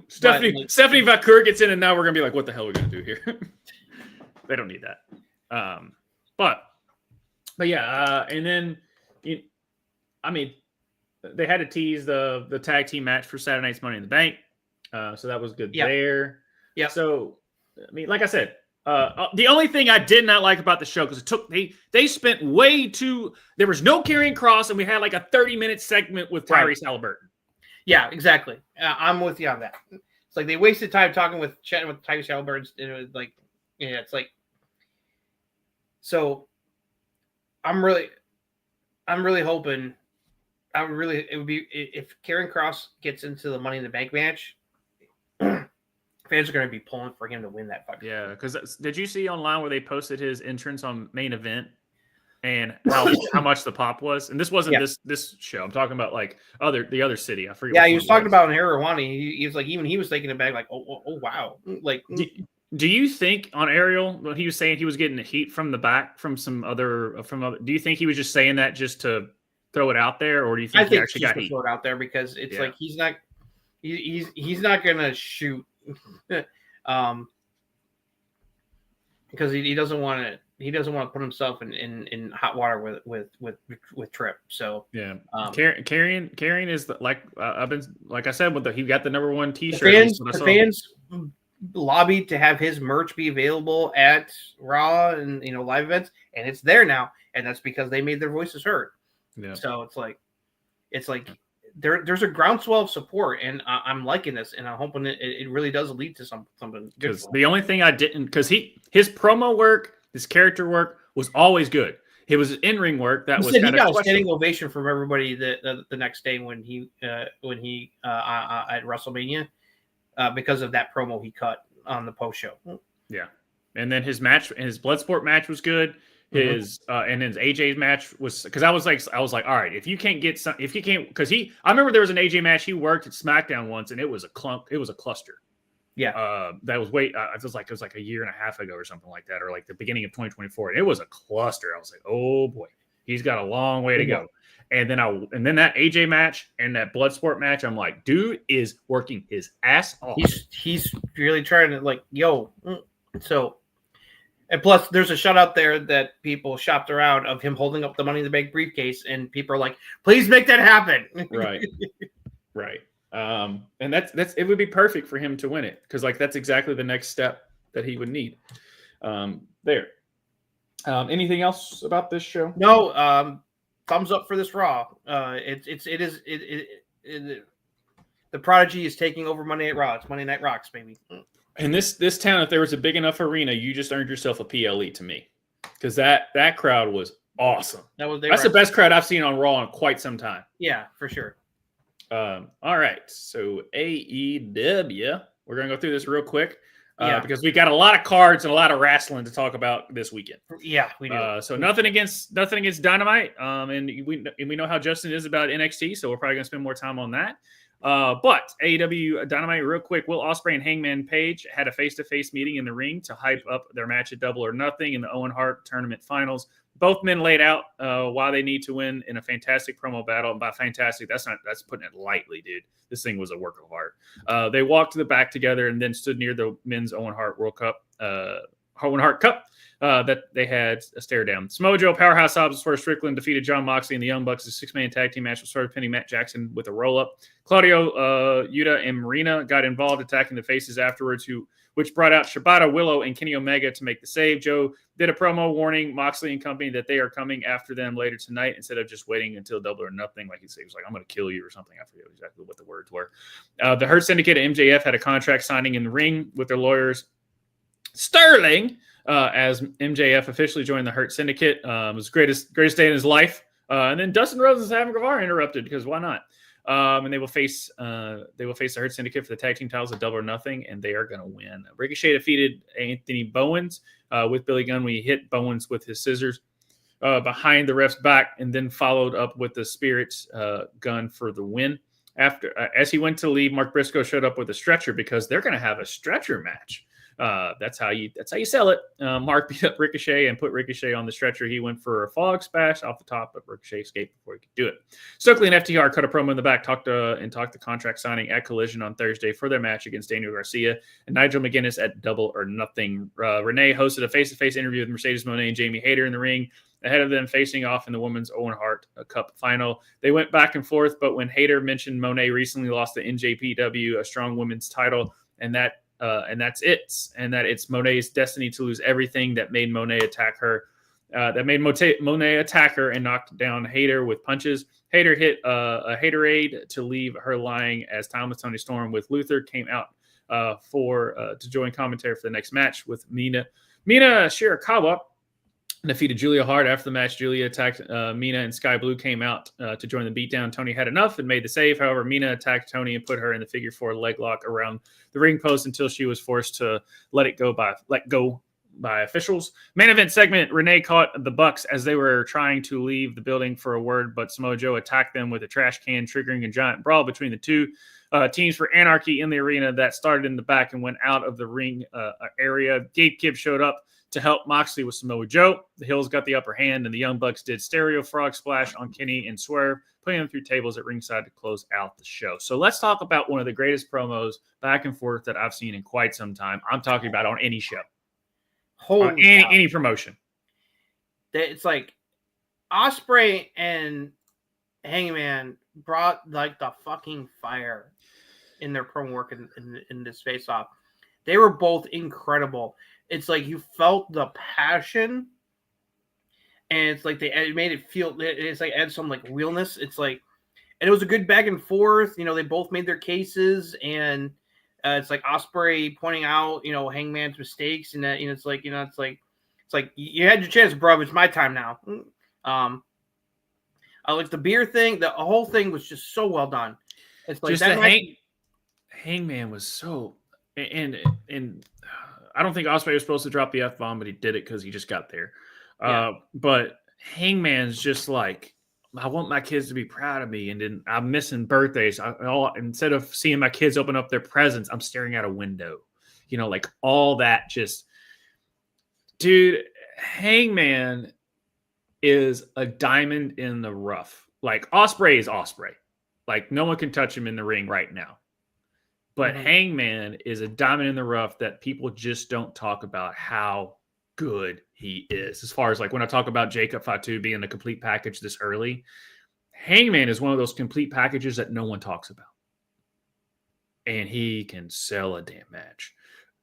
Stephanie Vakur gets in, and now we're gonna be like, what the hell are we gonna do here? They don't need that. But yeah, and then they had to tease the tag team match for Saturday night's Money in the Bank, so that was good there. Yeah. So like I said. The only thing I did not like about the show, because they spent way too. There was no Karrion Kross, and we had like a 30-minute segment with Tyrese Halliburton. Yeah, exactly. I'm with you on that. It's like they wasted time chatting with Tyrese Halliburton. It was like, it's like. So, I'm really hoping. It would be if Karrion Kross gets into the Money in the Bank match. Fans are going to be pulling for him to win that fucking. Yeah, because did you see online where they posted his entrance on Main Event and how much the pop was? And this wasn't this show. I'm talking about like the other city. I forget. Yeah, he was talking about in Harawani. He was like, even he was taking it back like, oh wow, like. Do you think on Ariel when he was saying he was getting the heat from the back from other? Do you think he was just saying that just to throw it out there, or do you think he actually got heat? Throw it out there because it's like he's not going to shoot. Because he doesn't want to put himself in hot water with Tripp. So yeah, Karrion is like I said he got the number one T-shirt. The fans lobbied to have his merch be available at Raw and live events, and it's there now, and that's because they made their voices heard. Yeah. So it's like it's like there's a groundswell of support, and I'm liking this, and I'm hoping it really does lead to something good. Because the only thing I didn't, because his promo work, his character work was always good. It was in-ring work that was he kind got of a standing ovation from everybody the next day when he at WrestleMania because of that promo he cut on the post show. Yeah, and then his Bloodsport match was good. His and his AJ match was, because I was like, all right, if you can't, because I remember there was an AJ match he worked at SmackDown once, and it was a cluster. Yeah, that was it was like a year and a half ago or something like that, or like the beginning of 2024. And it was a cluster. I was like, oh boy, he's got a long way to go. And then that AJ match and that Bloodsport match, I'm like, dude is working his ass off. He's really trying to like, yo. So, and plus, there's a shot out there that people shopped around of him holding up the Money in the Bank briefcase, and people are like, please make that happen. Right. And that's it would be perfect for him to win it, because like that's exactly the next step that he would need. There. Anything else about this show? No. Thumbs up for this Raw. The Prodigy is taking over Monday Night Raw. It's Monday Night Rocks, baby. And this town, if there was a big enough arena, you just earned yourself a PLE to me, because that crowd was awesome. That's the best crowd I've seen on Raw in quite some time. Yeah, for sure. All right, so AEW, we're gonna go through this real quick because we got a lot of cards and a lot of wrestling to talk about this weekend. Yeah, we do. So nothing against Dynamite, and we know how Justin is about NXT, so we're probably gonna spend more time on that. But AEW Dynamite, real quick, Will Ospreay and Hangman Page had a face-to-face meeting in the ring to hype up their match at Double or Nothing in the Owen Hart Tournament Finals. Both men laid out why they need to win in a fantastic promo battle. And by fantastic, that's putting it lightly, dude. This thing was a work of art. They walked to the back together and then stood near the men's Owen Hart World Cup, Owen Hart Cup that they had a stare down. Smojo, Powerhouse Hobbs, where Strickland defeated John Moxley and the Young Bucks. A 6-man tag team match was started pinning Matt Jackson with a roll-up. Claudio, Yuta, and Marina got involved, attacking the faces afterwards, which brought out Shibata, Willow, and Kenny Omega to make the save. Joe did a promo warning Moxley and company that they are coming after them later tonight instead of just waiting until Double or Nothing. Like he said, he was like, I'm going to kill you or something. I forget exactly what the words were. The Hurt Syndicate and MJF had a contract signing in the ring with their lawyers. Sterling, as MJF officially joined the Hurt Syndicate. It was the greatest day in his life. And then Dustin Rhodes and Sammy Guevara interrupted, because why not? And they will face the Hurt Syndicate for the tag team titles at Double or Nothing, and they are going to win. Ricochet defeated Anthony Bowens with Billy Gunn when he hit Bowens with his scissors behind the ref's back, and then followed up with the Spirit Gun for the win. After as he went to leave, Mark Briscoe showed up with a stretcher, because they're going to have a stretcher match. That's how you sell it. Mark beat up Ricochet and put Ricochet on the stretcher. He went for a fog splash off the top, but Ricochet escaped before he could do it. Stokely and FTR cut a promo in the back, talked the contract signing at Collision on Thursday for their match against Daniel Garcia and Nigel McGuinness at Double or Nothing. Renee hosted a face-to-face interview with Mercedes Moné and Jamie Hayter in the ring, ahead of them facing off in the Women's Owen Hart Cup final. They went back and forth, but when Hayter mentioned Moné recently lost the NJPW, a strong women's title, and that's it. And that it's Monet's destiny to lose everything, that made Moné attack her. Moné attack her and knocked down Hayter with punches. Hayter hit a Haterade to leave her lying as Timeless Tony Storm with Luther came out to join commentary for the next match with Mina Shirakawa. Defeated Julia Hart. After the match, Julia attacked Mina, and Sky Blue came out to join the beatdown. Tony had enough and made the save. However, Mina attacked Tony and put her in the figure 4 leg lock around the ring post until she was forced to let go by officials. Main event segment, Renee caught the Bucks as they were trying to leave the building for a word, but Samoa attacked them with a trash can, triggering a giant brawl between the two teams for Anarchy in the arena that started in the back and went out of the ring area. Gabe Kidd showed up to help Moxley with Samoa Joe. The Hills got the upper hand, and the Young Bucks did stereo frog splash on Kenny and Swerve, putting them through tables at ringside to close out the show. So let's talk about one of the greatest promos back and forth that I've seen in quite some time. I'm talking about on any show. Any promotion. It's like Ospreay and Hangman brought like the fucking fire in their promo work in this face-off. They were both incredible. It's like you felt the passion, and it's like it made it feel. It's like add some like realness. It's like it was a good back and forth. You know, they both made their cases, and it's like Ospreay pointing out, you know, Hangman's mistakes, and that, you know, it's like you had your chance, bro. It's my time now. I like the beer thing. The whole thing was just so well done. It's like just that Hangman was so, and I don't think Ospreay was supposed to drop the F-bomb, but he did it because he just got there. But Hangman's just like, I want my kids to be proud of me, and then I'm missing birthdays. Instead of seeing my kids open up their presents, I'm staring out a window. You know, like all that. Just, dude, Hangman is a diamond in the rough. Like Ospreay is Ospreay. Like no one can touch him in the ring right now. But Hangman is a diamond in the rough that people just don't talk about how good he is. As far as like when I talk about Jacob Fatu being the complete package this early, Hangman is one of those complete packages that no one talks about. And he can sell a damn match.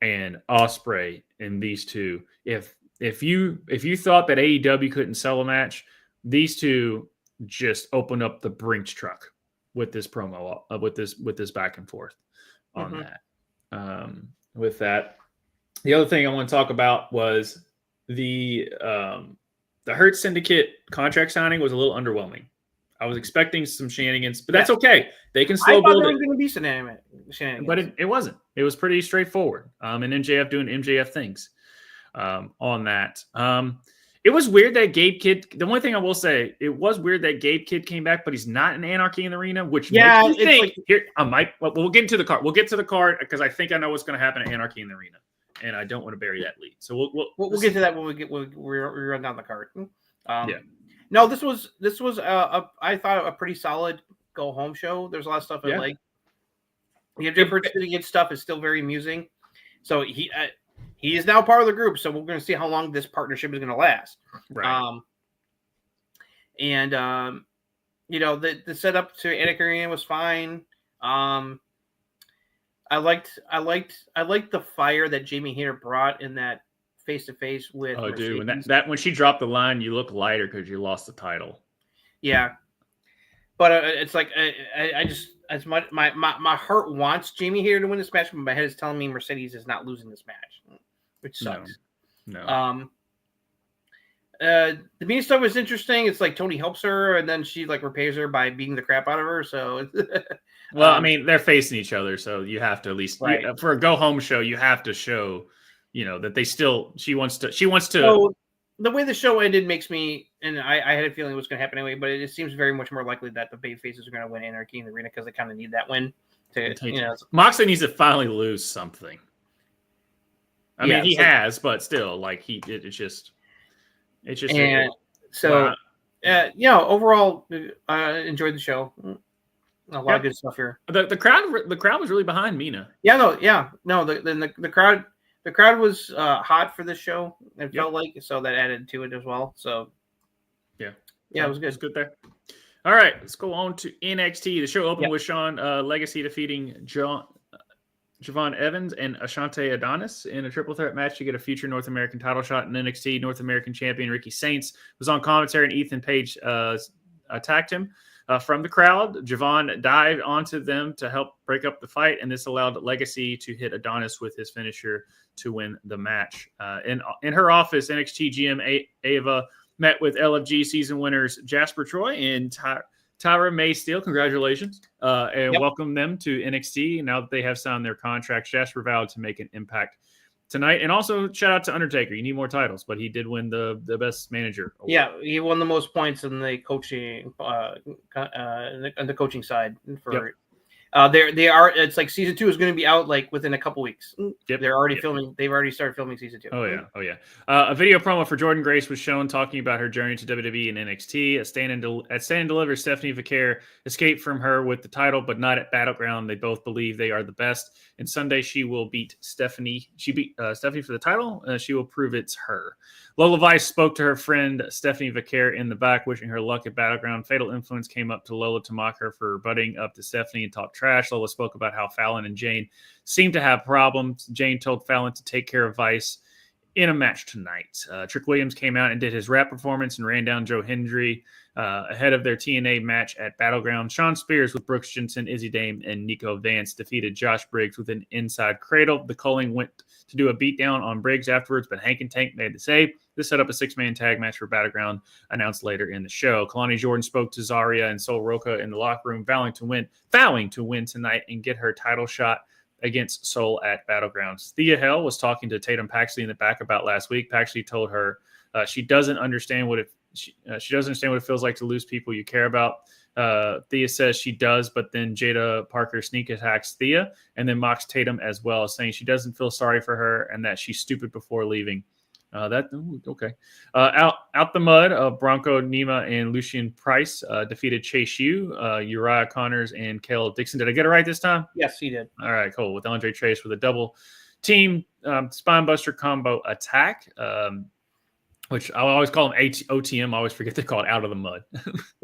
And Ospreay and these two, if you thought that AEW couldn't sell a match, these two just opened up the Brinks truck with this promo, with this back and forth on that. With that, the other thing I want to talk about was the Hurt Syndicate contract signing was a little underwhelming. I was expecting some shenanigans, but that's okay. They can still build it. There was going to be shenanigans, but it wasn't. It was pretty straightforward. And MJF doing MJF things on that. It was weird that Gabe Kidd. The only thing I will say, it was weird that Gabe Kidd came back, but he's not in Anarchy in the Arena, which makes me think. Like, here, I might. Well, we'll get into the card. We'll get to the card because I think I know what's going to happen at Anarchy in the Arena, and I don't want to bury that lead. So we'll get to that when we run down the card. No, this was I thought a pretty solid go home show. There's a lot of stuff I like. The different stuff is still very amusing. So he is now part of the group. So we're going to see how long this partnership is going to last. Right. You know, the setup to Anarchy Arena was fine. I liked the fire that Jamie Hayter brought in that face to face with. Oh, Mercedes. Dude, when she dropped the line, you look lighter because you lost the title. Yeah, but it's like I just as much my heart wants Jamie Hayter to win this match, but my head is telling me Mercedes is not losing this match, which sucks. No. The mean stuff was interesting. It's like Tony helps her, and then she like repays her by beating the crap out of her. So, well, I mean, they're facing each other, so you have to at least for a go home show, you have to show, you know, that they still. She wants to. So the way the show ended makes me, and I had a feeling it was going to happen anyway, but it seems very much more likely that the baby faces are going to win Anarchy in the Arena because they kind of need that win. Moxley needs to finally lose something. I mean, he has, but still, like it's just. And so, overall, enjoyed the show. A lot of good stuff here. The crowd was really behind Mina. The crowd was hot for this show. It felt like, so that added to it as well. So, it was good. It's good there. All right, let's go on to NXT. The show opened with Sean Legacy defeating Javon Evans and Ashante Adonis in a triple threat match to get a future North American title shot. And NXT North American champion Ricky Saints was on commentary, and Ethan Page attacked him from the crowd. Javon dived onto them to help break up the fight, and this allowed Legacy to hit Adonis with his finisher to win the match. In her office, NXT GM Ava met with LFG season winners Jasper Troy and Tyra May Steele, congratulations, and welcome them to NXT. Now that they have signed their contracts, Jasper vowed to make an impact tonight. And also, shout out to Undertaker. You need more titles, but he did win the best manager award. Yeah, he won the most points in the coaching, on the coaching side for. They are. It's like season 2 is going to be out like within a couple weeks. They're already filming. They've already started filming season 2. Oh yeah. A video promo for Jordan Grace was shown talking about her journey to WWE and NXT. At Stand and Deliver, Stephanie Vaquer escaped from her with the title, but not at Battleground. They both believe they are the best. And Sunday she will beat Stephanie. She beat Stephanie for the title. She will prove it's her. Lola Vice spoke to her friend Stephanie Vaquer in the back, wishing her luck at Battleground. Fatal Influence came up to Lola to mock her for butting up to Stephanie and talk trash. Lola spoke about how Fallon and Jane seem to have problems. Jane told Fallon to take care of Vice in a match tonight. Trick Williams came out and did his rap performance and ran down Joe Hendry ahead of their TNA match at Battleground. Sean Spears with Brooks Jensen, Izzy Dame, and Nico Vance defeated Josh Briggs with an inside cradle. The Culling went to do a beatdown on Briggs afterwards, but Hank and Tank made the save. This set up a 6-man tag match for Battleground, announced later in the show. Kalani Jordan spoke to Zarya and Sol Roca in the locker room, vowing to win tonight and get her title shot against Sol at Battlegrounds. Thea Hell was talking to Tatum Paxley in the back about last week. Paxley told her she doesn't understand what it feels like to lose people you care about. Thea says she does, but then Jada Parker sneak attacks Thea and then mocks Tatum as well, saying she doesn't feel sorry for her and that she's stupid before leaving. Okay. Out the mud, Bronco Nima and Lucian Price defeated Chase Yu, Uriah Connors, and Caleb Dixon. Did I get it right this time? Yes, he did. All right, cool. With Andre Chase with a double team spinebuster combo attack, which I always call them OTM. I always forget they call it Out of the Mud.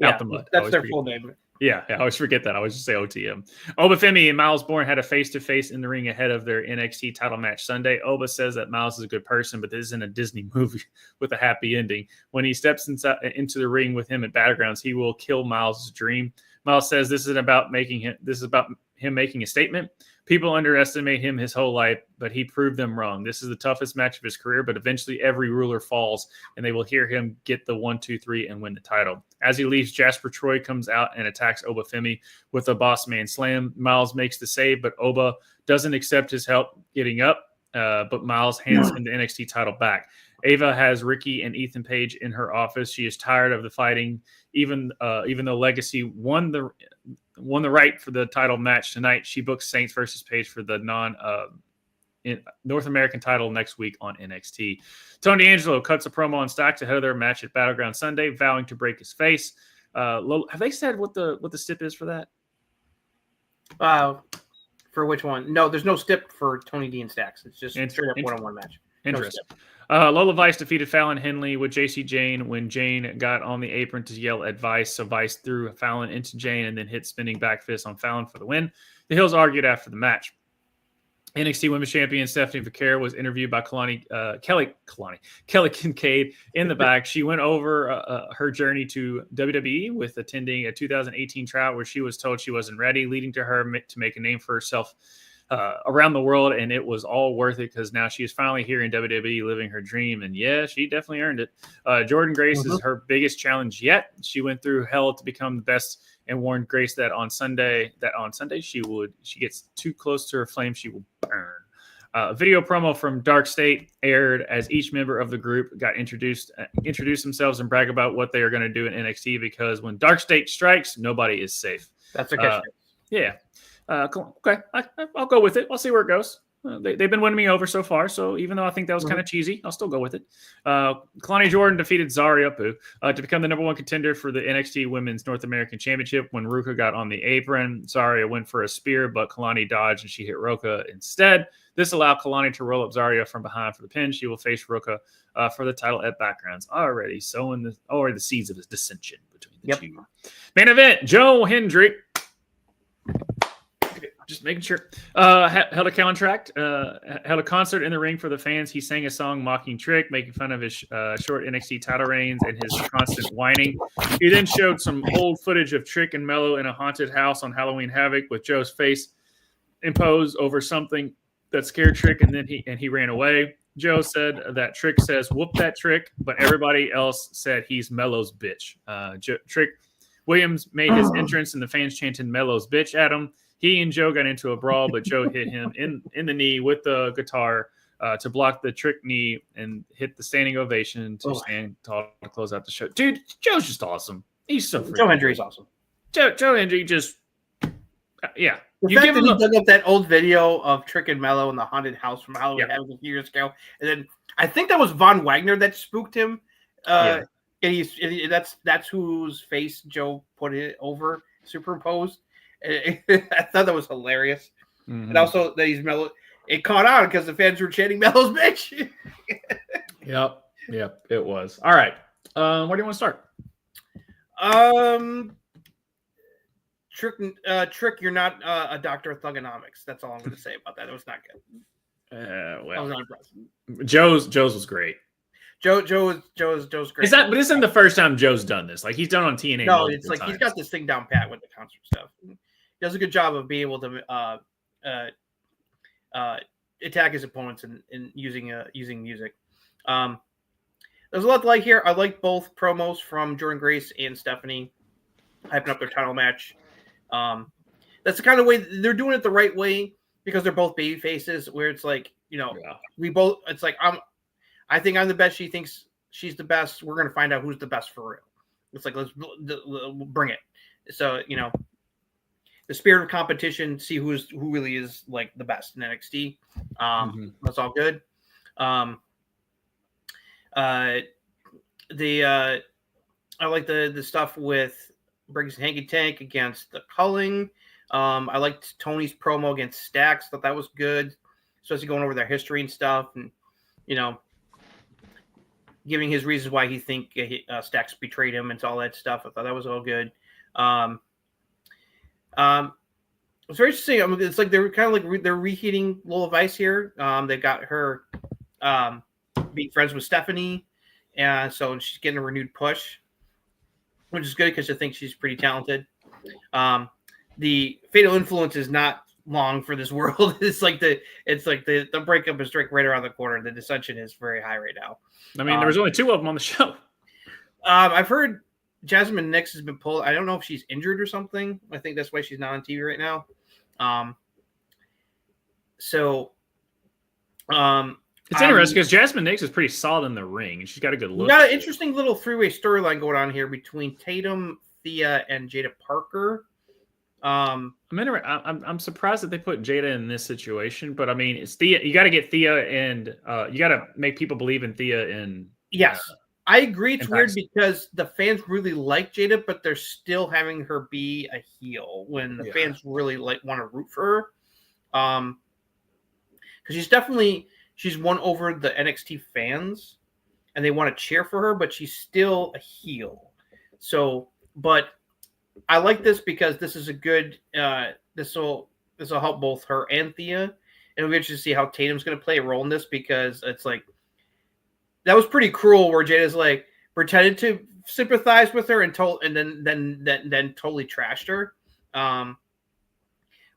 Out the Mud. That's their full name. Yeah, I always forget that. I always just say OTM. Oba Femi and Miles Bourne had a face-to-face in the ring ahead of their NXT title match Sunday. Oba says that Miles is a good person, but this isn't a Disney movie with a happy ending. When he steps into the ring with him at Battlegrounds, he will kill Miles' dream. Miles says this is about him making a statement. People underestimate him his whole life, but he proved them wrong. This is the toughest match of his career, but eventually every ruler falls, and they will hear him get the 1, 2, 3 and win the title. As he leaves, Jasper Troy comes out and attacks Oba Femi with a boss man slam. Miles makes the save, but Oba doesn't accept his help getting up, but Miles hands him the NXT title back. Ava has Ricky and Ethan Page in her office. She is tired of the fighting, even though Legacy won the right for the title match tonight. She books Saints versus Page for the North American title next week on NXT. Tony D'Angelo cuts a promo on Stacks ahead of their match at Battleground Sunday, vowing to break his face. Have they said what the stip is for that? For which one? No, there's no stip for Tony D and Stacks. It's just straight up one-on-one match. Interesting. Lola Vice defeated Fallon Henley with JC Jane when Jane got on the apron to yell at Vice. So Vice threw Fallon into Jane and then hit spinning back fist on Fallon for the win. The Hills argued after the match. NXT Women's Champion Stephanie Vaquer was interviewed by Kelly Kincaid in the back. She went over her journey to WWE with attending a 2018 tryout where she was told she wasn't ready, leading to her to make a name for herself around the world, and it was all worth it because now she is finally here in WWE living her dream, and yeah, she definitely earned it. Jordan Grace is her biggest challenge yet. She went through hell to become the best and warned Grace that on Sunday she gets too close to her flame, she will burn. A video promo from Dark State aired as each member of the group got introduce themselves and brag about what they are going to do in NXT, because when Dark State strikes, nobody is safe. That's a catchphrase. Yeah. Okay, I'll go with it. I'll see where it goes. They've been winning me over so far, so even though I think that was kind of cheesy, I'll still go with it. Kalani Jordan defeated Zarya to become the number one contender for the NXT Women's North American Championship. When Ruka got on the apron, Zarya went for a spear, but Kalani dodged and she hit Ruka instead. This allowed Kalani to roll up Zarya from behind for the pin. She will face Ruka for the title at Backgrounds. Already sowing the seeds of this dissension between the two. Main event: Joe Hendry. Just making sure. Held a concert in the ring for the fans. He sang a song mocking Trick, making fun of his short NXT title reigns and his constant whining. He then showed some old footage of Trick and Mello in a haunted house on Halloween Havoc with Joe's face imposed over something that scared Trick, and then he ran away. Joe said that Trick says, "Whoop that Trick," but everybody else said he's Mello's bitch. Trick Williams made his entrance, and the fans chanted Mello's bitch at him. He and Joe got into a brawl, but Joe hit him in the knee with the guitar to block the Trick knee and hit the standing ovation to stand tall to close out the show. Dude, Joe's just awesome. He's so freaking Joe Hendry's awesome. Joe Hendry just, yeah. The fact that he dug up that old video of Trick and Mello in the haunted house from Halloween Havoc a few years ago, and then I think that was Von Wagner that spooked him. And that's whose face Joe put it over, superimposed. I thought that was hilarious. And also that he's Mello. It caught on because the fans were chanting Mello's bitch. Yep, it was. All right. Where do you want to start? Trick, you're not a doctor of thugonomics. That's all I'm going to say about that. It was not good. I Well, was not impressed. Joe's was great. Joe's great. Is that? But this isn't the first time Joe's done this. Like he's done on TNA. No, it's like times. he's got this thing down pat with the concert stuff. He does a good job of being able to attack his opponents and using music. There's a lot to like here. I like both promos from Jordan Grace and Stephanie hyping up their title match. That's the kind of way they're doing it the right way because they're both baby faces. Where it's like we both. It's like I think I'm the best. She thinks she's the best. We're gonna find out who's the best for real. It's like let's bring it. So the spirit of competition. See who really is like the best in NXT. That's all good. I like the stuff with Briggs and Hanky Tank against the Culling. I liked Tony's promo against Stacks. Thought that was good, especially going over their history and stuff, and giving his reasons why he think Stacks betrayed him and all that stuff. I thought that was all good. It's very interesting. I mean, it's like they're kind of like they're reheating Lola Vice here. They got her being friends with Stephanie, and so she's getting a renewed push, which is good because I think she's pretty talented. The fatal influence is not long for this world. It's like the breakup is right around the corner. The dissension is very high right now. I mean, there was only 2 of them on the show. I've heard Jasmine Nix has been pulled. I don't know if she's injured or something. I think that's why she's not on TV right now. It's interesting because Jasmine Nix is pretty solid in the ring, and she's got a good look. We got an interesting little 3-way storyline going on here between Tatum, Thea, and Jada Parker. I'm surprised that they put Jada in this situation, but I mean, it's Thea. You got to get Thea, and you got to make people believe in Thea. And yes, I agree. It's weird because the fans really like Jada, but they're still having her be a heel when the fans really want to root for her. Because she's won over the NXT fans, and they want to cheer for her, but she's still a heel. So, but I like this because this is a good. This will help both her and Thea, and it'll be interesting to see how Tatum's going to play a role in this because it's like that was pretty cruel where Jada's like pretended to sympathize with her and then totally trashed her.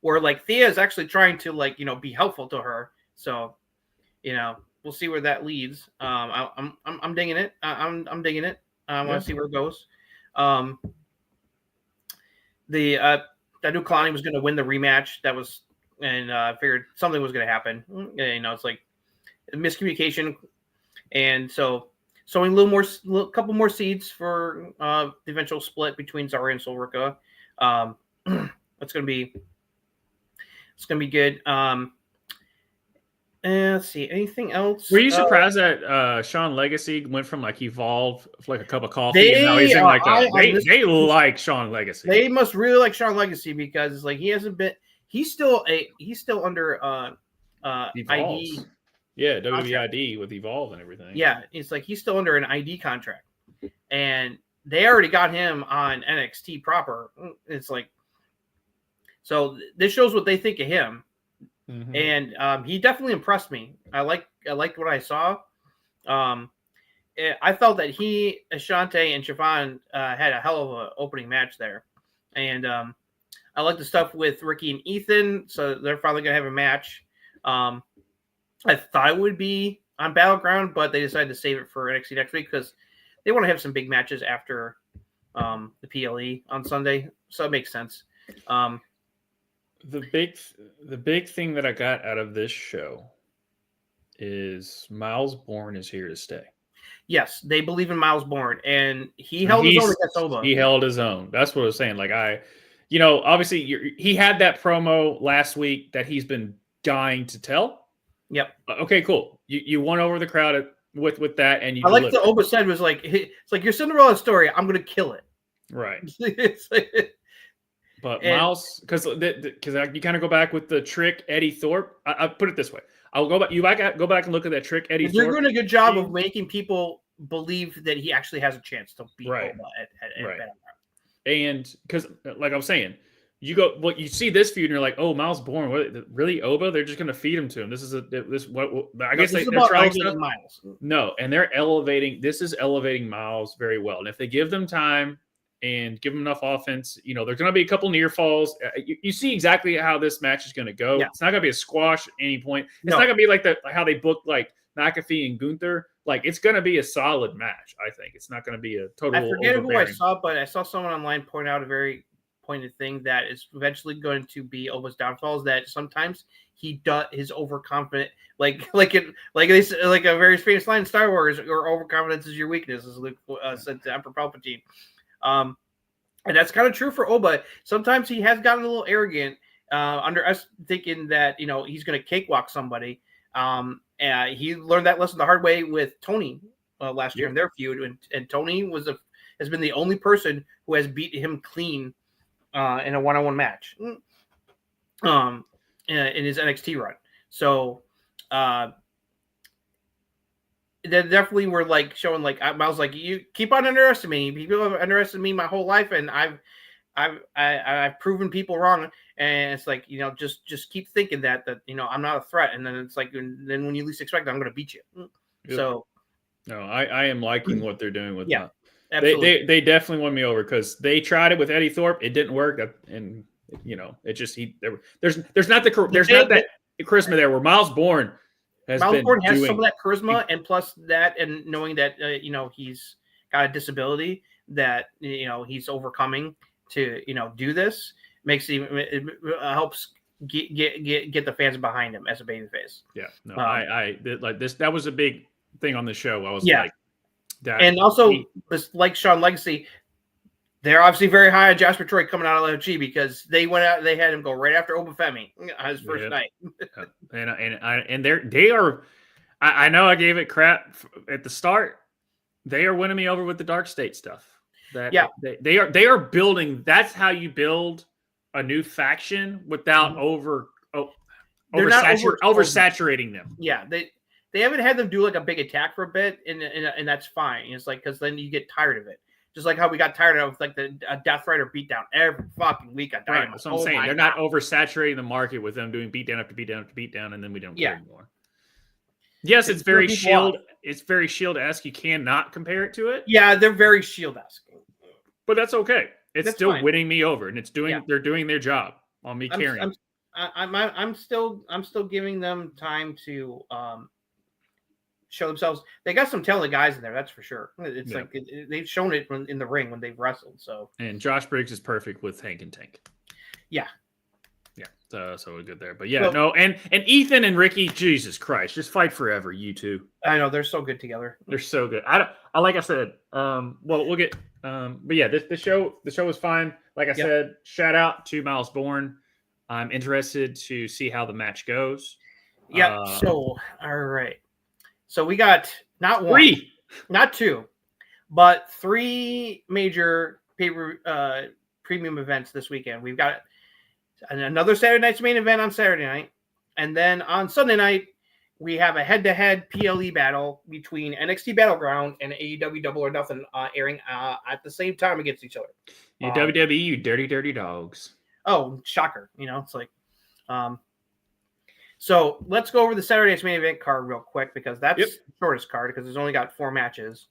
Where like Thea is actually trying to be helpful to her. So we'll see where that leads. I'm digging it. I'm digging it. I want to see where it goes. I knew Kalani was going to win the rematch. That was, and figured something was going to happen. It's like miscommunication, and so sowing a couple more seeds for the eventual split between Zara and Sol Ruka. It's going to be good. And let's see, anything else? Were you surprised that Sean Legacy went from Evolve for a cup of coffee and now he's in they like Sean Legacy. They must really like Sean Legacy because it's like he hasn't been. He's still under ID. Yeah, WWID with Evolve and everything. Yeah, it's like he's still under an ID contract, and they already got him on NXT proper. It's like, so this shows what they think of him. Mm-hmm. And he definitely impressed me. I liked what I saw. I felt that he, Ashante, and Siobhan had a hell of an opening match there. And I like the stuff with Ricky and Ethan. So they're finally going to have a match. I thought it would be on Battleground, but they decided to save it for NXT next week because they want to have some big matches after the PLE on Sunday. So it makes sense. The big thing that I got out of this show is Miles Bourne is here to stay. Yes, they believe in Miles Bourne, and he held his own against Oba. He held his own. That's what I was saying. Obviously he had that promo last week that he's been dying to tell. Yep. Okay, cool. You won over the crowd with that, and you. I like the Oba said was like it's like your Cinderella story. I'm going to kill it. Right. It's like, but Miles, because you kind of go back with the trick Eddie Thorpe. I put it this way: I'll go back. Go back and look at that trick Eddie Thorpe. You're doing a good job of making people believe that he actually has a chance to beat Oba at right. And because, like I was saying, you see this feud and you're like, oh, Miles Bourne, what, really Oba? They're just going to feed him to him. This is I guess they're trying to Miles. No, and they're elevating. This is elevating Miles very well. And if they give them time and give them enough offense, there's going to be a couple near falls. You see exactly how this match is going to go. Yeah. It's not going to be a squash at any point. It's not going to be like how they booked like McAfee and Gunther. Like, it's going to be a solid match, I think. It's not going to be a total. I forget who I saw, but I saw someone online point out a very pointed thing that is eventually going to be Oba's downfall, is that sometimes he does his overconfident, like a very famous line in Star Wars, or overconfidence is your weakness, as Luke said to Emperor Palpatine. And that's kind of true for Oba. Sometimes he has gotten a little arrogant under us, thinking that he's going to cakewalk somebody. And he learned that lesson the hard way with Tony last year in their feud, and Tony has been the only person who has beat him clean in a one-on-one match in his NXT run. So they definitely were like showing, like, I was like, you keep on underestimating me. People have underestimated me my whole life, and I've proven people wrong. And it's like, just keep thinking that I'm not a threat. And then it's like, then when you least expect it, I'm going to beat you. Yep. So no, I am liking what they're doing with that. Absolutely. They definitely won me over, because they tried it with Eddie Thorpe. It didn't work. And it just, there's not that charisma there where Miles Bourne has some of that charisma, and plus that, and knowing that, he's got a disability that, he's overcoming to, do this, makes it helps get the fans behind him as a babyface. Yeah, no, I like this. That was a big thing on the show. I was like, that. And also, like Sean Legacy, they're obviously very high on Jasper Troy coming out of LFG, because they went out, they had him go right after Obafemi on his first night. and they are. I know I gave it crap at the start. They are winning me over with the Dark State stuff. They are building. That's how you build a new faction without oversaturating them. Yeah, they haven't had them do like a big attack for a bit, and that's fine. It's like, because then you get tired of it. Just like how we got tired of like the Death Rider beatdown every fucking week on Dynamite. Right, that's what I'm saying. They're not oversaturating the market with them doing beatdown after beatdown after beatdown, and then we don't care anymore. Yes, it's very Shield. It's very Shield-esque. You cannot compare it to it. Yeah, they're very Shield-esque. But that's okay. That's still fine. Winning me over, and it's doing. They're doing their job on me carrying. I'm still giving them time to show themselves. They got some talented guys in there, that's for sure. It's like they've shown it in the ring when they've wrestled. So, and Josh Briggs is perfect with Hank and Tank. Yeah. So we're good there. But and Ethan and Ricky, Jesus Christ, just fight forever, you two. I know, they're so good together. They're so good. I like I said, we'll get but yeah, the show was fine. Like I said, shout out to Miles Bourne. I'm interested to see how the match goes. Yeah. So all right. So we got not one, three, not two, but three major premium events this weekend. We've got another Saturday night's main event on Saturday night. And then on Sunday night, we have a head-to-head PLE battle between NXT Battleground and AEW Double or Nothing airing at the same time against each other. WWE, you dirty, dirty dogs. Oh, shocker. It's like... So let's go over the Saturday night's main event card real quick, because that's the shortest card, because it's only got 4 matches.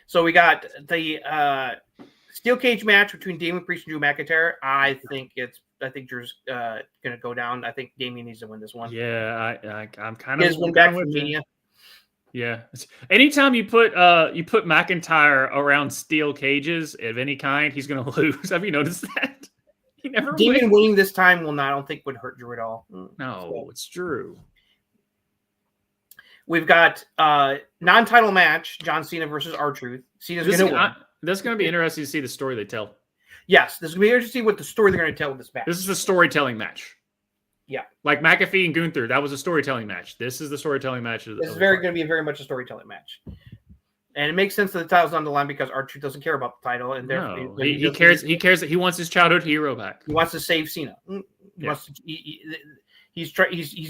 So we got the... Steel cage match between Damian Priest and Drew McIntyre. I think Drew's going to go down. I think Damian needs to win this one. Yeah, I'm kind of win back from Mania. Yeah. Anytime you put McIntyre around steel cages of any kind, he's going to lose. Have you noticed that? He never Damian winning this time I don't think would hurt Drew at all. No, it's Drew. We've got non-title match: John Cena versus R-Truth. Cena's going to win. That's going to be interesting to see the story they tell. Yes, this is going to be interesting to see what the story they're going to tell with this match. This is a storytelling match. Yeah. Like McAfee and Gunther, that was a storytelling match. This is the storytelling match. This is going to be very much a storytelling match. And it makes sense that the title's on the line, because R-Truth doesn't care about the title. And no, he cares. He cares that he wants his childhood hero back. He wants to save Cena. He's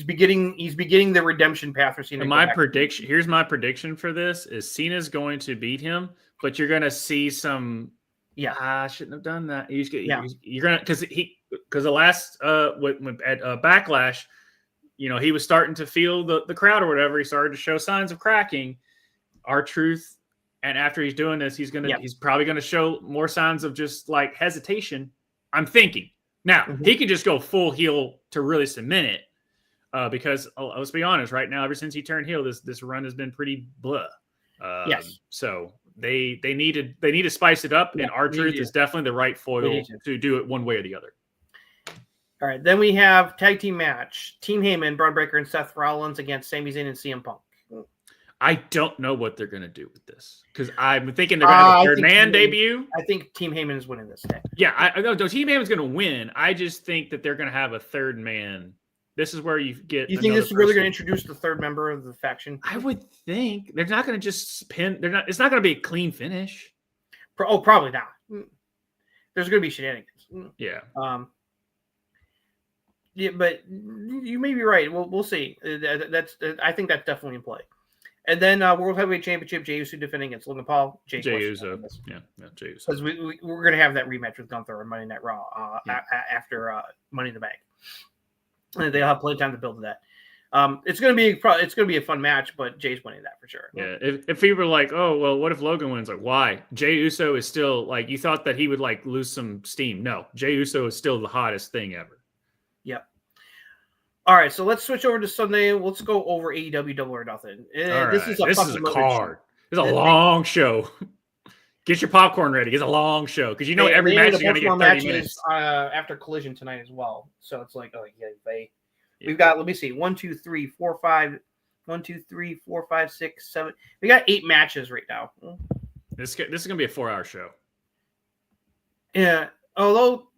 beginning the redemption path for Cena. And here's my prediction for this is Cena's going to beat him, but you're going to see some Yeah. I shouldn't have done that. Yeah. You're gonna because the last when at Backlash, he was starting to feel the crowd or whatever. He started to show signs of cracking. R-Truth, and after he's doing this, he's probably gonna show more signs of just like hesitation. I'm thinking now he can just go full heel to really cement it. Because let's be honest, right now, ever since he turned heel, this run has been pretty blah. Yes. So they need to spice it up, and R-Truth is definitely the right foil to do it one way or the other. All right, then we have tag team match: Team Heyman, Braun Breaker, and Seth Rollins against Sami Zayn and CM Punk. I don't know what they're gonna do with this because I'm thinking they're gonna have a third man debut. I think Team Heyman is winning this day. Yeah, I know Team Heyman's gonna win. I just think that they're gonna have a third man. This is where you get. You think this is where they're going to introduce the third member of the faction? I would think they're not going to just pin. They're not. It's not going to be a clean finish. Probably not. There's going to be shenanigans. Yeah. Yeah, but you may be right. We'll see. I think that's definitely in play. And then World Heavyweight Championship: Jey Uso defending against Logan Paul. Jey Uso. Yeah, Jey Uso. Because we're going to have that rematch with Gunther on Monday Night Raw after Money in the Bank. And they'll have plenty of time to build to that. It's going to be a fun match, but Jay's winning that for sure. Yeah. If people are like, oh well, what if Logan wins? Like, why? Jey Uso is still like you thought that he would like lose some steam. No, Jey Uso is still the hottest thing ever. Yep. All right, so let's switch over to Sunday. Let's go over AEW Double or Nothing. This is a card. It's a long show. Get your popcorn ready. It's a long show because every match is going to get 30 minutes. After Collision tonight as well. So it's like, we've got, let me see, 1, 2, 3, 4, 5, 6, 7. We got 8 matches right now. This is going to be a 4-hour show. Yeah. Although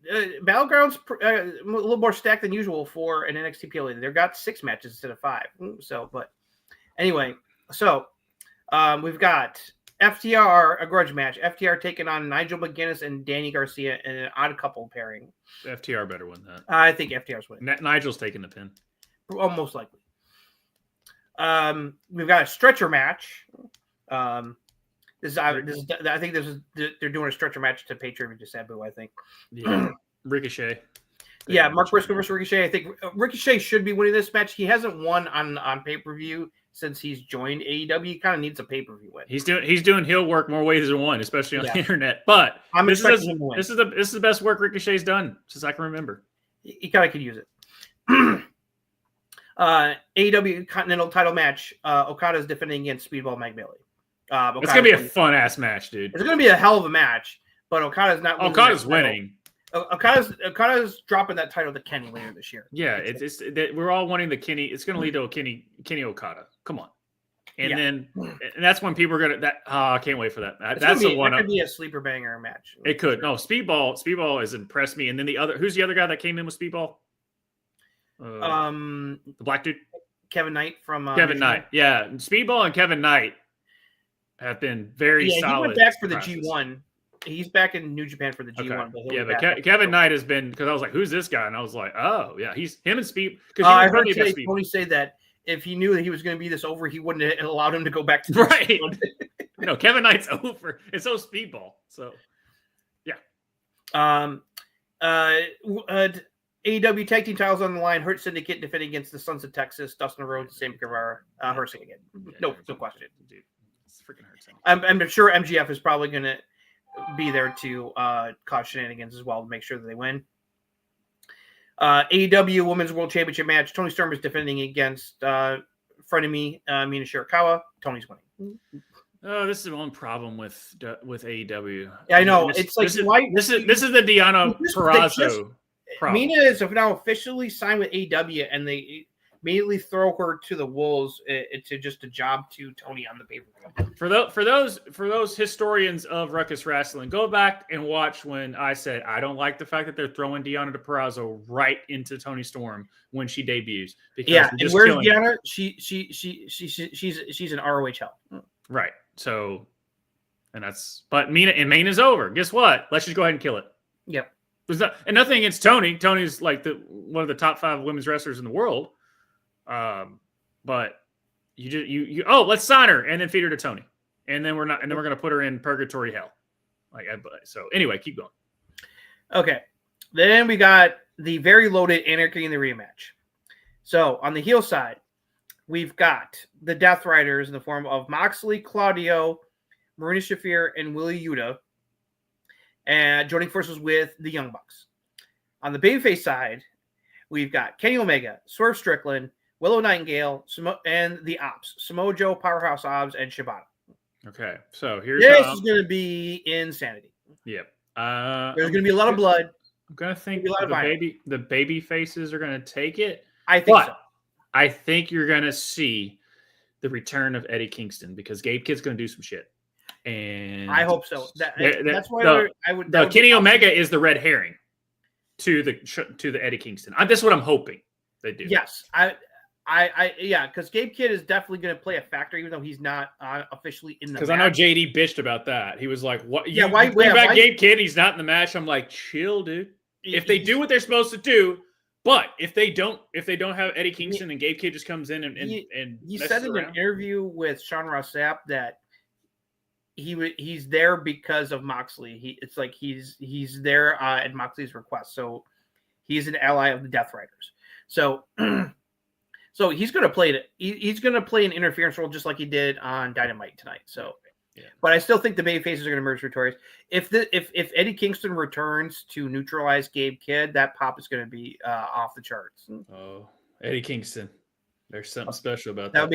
Battleground's a little more stacked than usual for an NXT PLA. They've got 6 matches instead of 5. So, but anyway, we've got FTR, a grudge match. FTR taking on Nigel McGuinness and Danny Garcia in an odd couple pairing. FTR better win that. I think FTR's winning. Nigel's taking the pin. Almost likely. We've got a stretcher match. I think they're doing a stretcher match to pay tribute to Sabu, I think. Yeah. Ricochet. Yeah, Mark Briscoe versus Ricochet. I think Ricochet should be winning this match. He hasn't won on pay-per-view since he's joined AEW. He kind of needs a pay-per-view win. He's doing heel work more ways than one, especially on the internet. But this is the best work Ricochet's done since I can remember. He kind of could use it. AEW Continental title match. Okada's defending against Speedball Mike Bailey. It's gonna be a fun ass match, dude. It's gonna be a hell of a match, but Okada's not. Okada's winning. Okada's dropping that title to Kenny later this year. Yeah, it's we're all wanting the Kenny. It's going to lead to a Kenny Okada. Come on, and that's when people are going to I can't wait for that. That's the one. That could be a sleeper banger match. It could. No, Speedball has impressed me. And then who's the other guy that came in with Speedball? The black dude, Kevin Knight from Kevin Knight. Yeah, Speedball and Kevin Knight have been very solid. He went back for the G1. He's back in New Japan for the G1. Okay. But Kevin Knight has been, because I was like, who's this guy? And I was like, oh, yeah, he's him and Speed. I heard Tony say that if he knew that he was going to be this over, he wouldn't have allowed him to go back to the Right. Kevin Knight's over. It's so Speedball. So, yeah. AEW Tag Team titles on the line. Hurt Syndicate defending against the Sons of Texas. Dustin Rhodes, Sam Guevara, Hurt Syndicate. No question. Dude, it's freaking Hurt Syndicate. I'm sure MGF is probably going to be there to cause shenanigans as well to make sure that they win. AEW Women's World Championship match. Toni Storm is defending against frenemy Mina Shirakawa. Tony's winning. Oh, this is one problem with AEW. Yeah, I know. It's like this is the Deonna Purrazzo problem. Mina is now officially signed with AEW, and they immediately throw her to the wolves to just a job to Tony on the pay-per-view. For those historians of Ruckus Wrestling, go back and watch when I said I don't like the fact that they're throwing Deonna Purrazzo right into Toni Storm when she debuts. Because and where's Deonna? She's an ROH hell. Right. So, but Mina's over. Guess what? Let's just go ahead and kill it. Yep. And nothing against Tony. Tony's like one of the top 5 women's wrestlers in the world. But let's sign her and then feed her to Tony, and then we're going to put her in purgatory hell. So anyway, keep going. Okay. Then we got the very loaded Anarchy in the rematch. So on the heel side, we've got the Death Riders in the form of Moxley, Claudio, Marina Shafir, and Willie Yuta, and joining forces with the Young Bucks. On the babyface side, we've got Kenny Omega, Swerve Strickland, Willow Nightingale, and the Ops, Samoa Joe, Powerhouse Hobbs, and Shibata. Okay, so here's this is going to be insanity. Yep. There's going to be a lot of blood. I'm going to think the baby faces are going to take it. I think so. I think you're going to see the return of Eddie Kingston because Gabe Kidd's going to do some shit. And I hope so. That's why I would. Kenny Omega is the red herring to the Eddie Kingston. That's what I'm hoping they do. Yes, yeah, because Gabe Kidd is definitely going to play a factor, even though he's not officially in the match. Because I know JD bitched about that. He was like, "What? Yeah, why bring back Gabe Kidd? He's not in the match." I'm like, "Chill, dude. If they do what they're supposed to do, but if they don't have Eddie Kingston and Gabe Kidd just comes in and he said in an interview with Sean Ross Sapp that he's there because of Moxley. It's like he's there at Moxley's request, so he's an ally of the Death Riders. So he's going to play it. He's going to play an interference role just like he did on Dynamite tonight. So, yeah. But I still think the baby faces are going to emerge victorious. If Eddie Kingston returns to neutralize Gabe Kidd, that pop is going to be off the charts. Oh, Eddie Kingston, there's something special about that.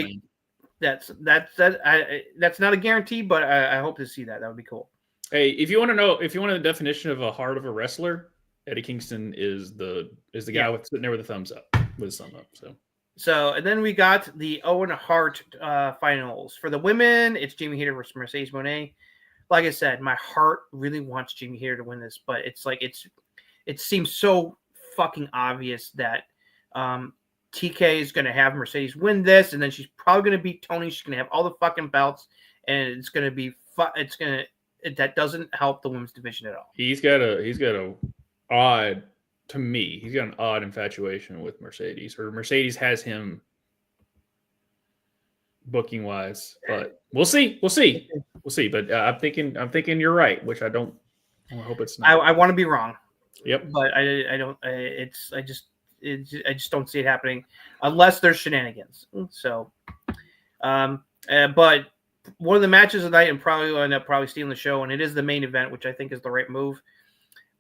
That's not a guarantee, but I hope to see that. That would be cool. Hey, if you want the definition of a heart of a wrestler, Eddie Kingston is the guy sitting there with a thumbs up, with his thumb up. So, and then we got the Owen Hart finals. For the women, it's Jamie Hayter versus Mercedes Moné. Like I said, my heart really wants Jamie Hayter to win this, but it's like it seems so fucking obvious that TK is going to have Mercedes win this, and then she's probably going to beat Tony. She's going to have all the fucking belts, and it's going to be that doesn't help the women's division at all. He's got an odd infatuation with Mercedes, or Mercedes has him booking wise, but we'll see. But I'm thinking you're right, which I hope it's not. I want to be wrong. Yep. But I don't. I just don't see it happening unless there's shenanigans. So, but one of the matches of the night, and probably will end up stealing the show, and it is the main event, which I think is the right move.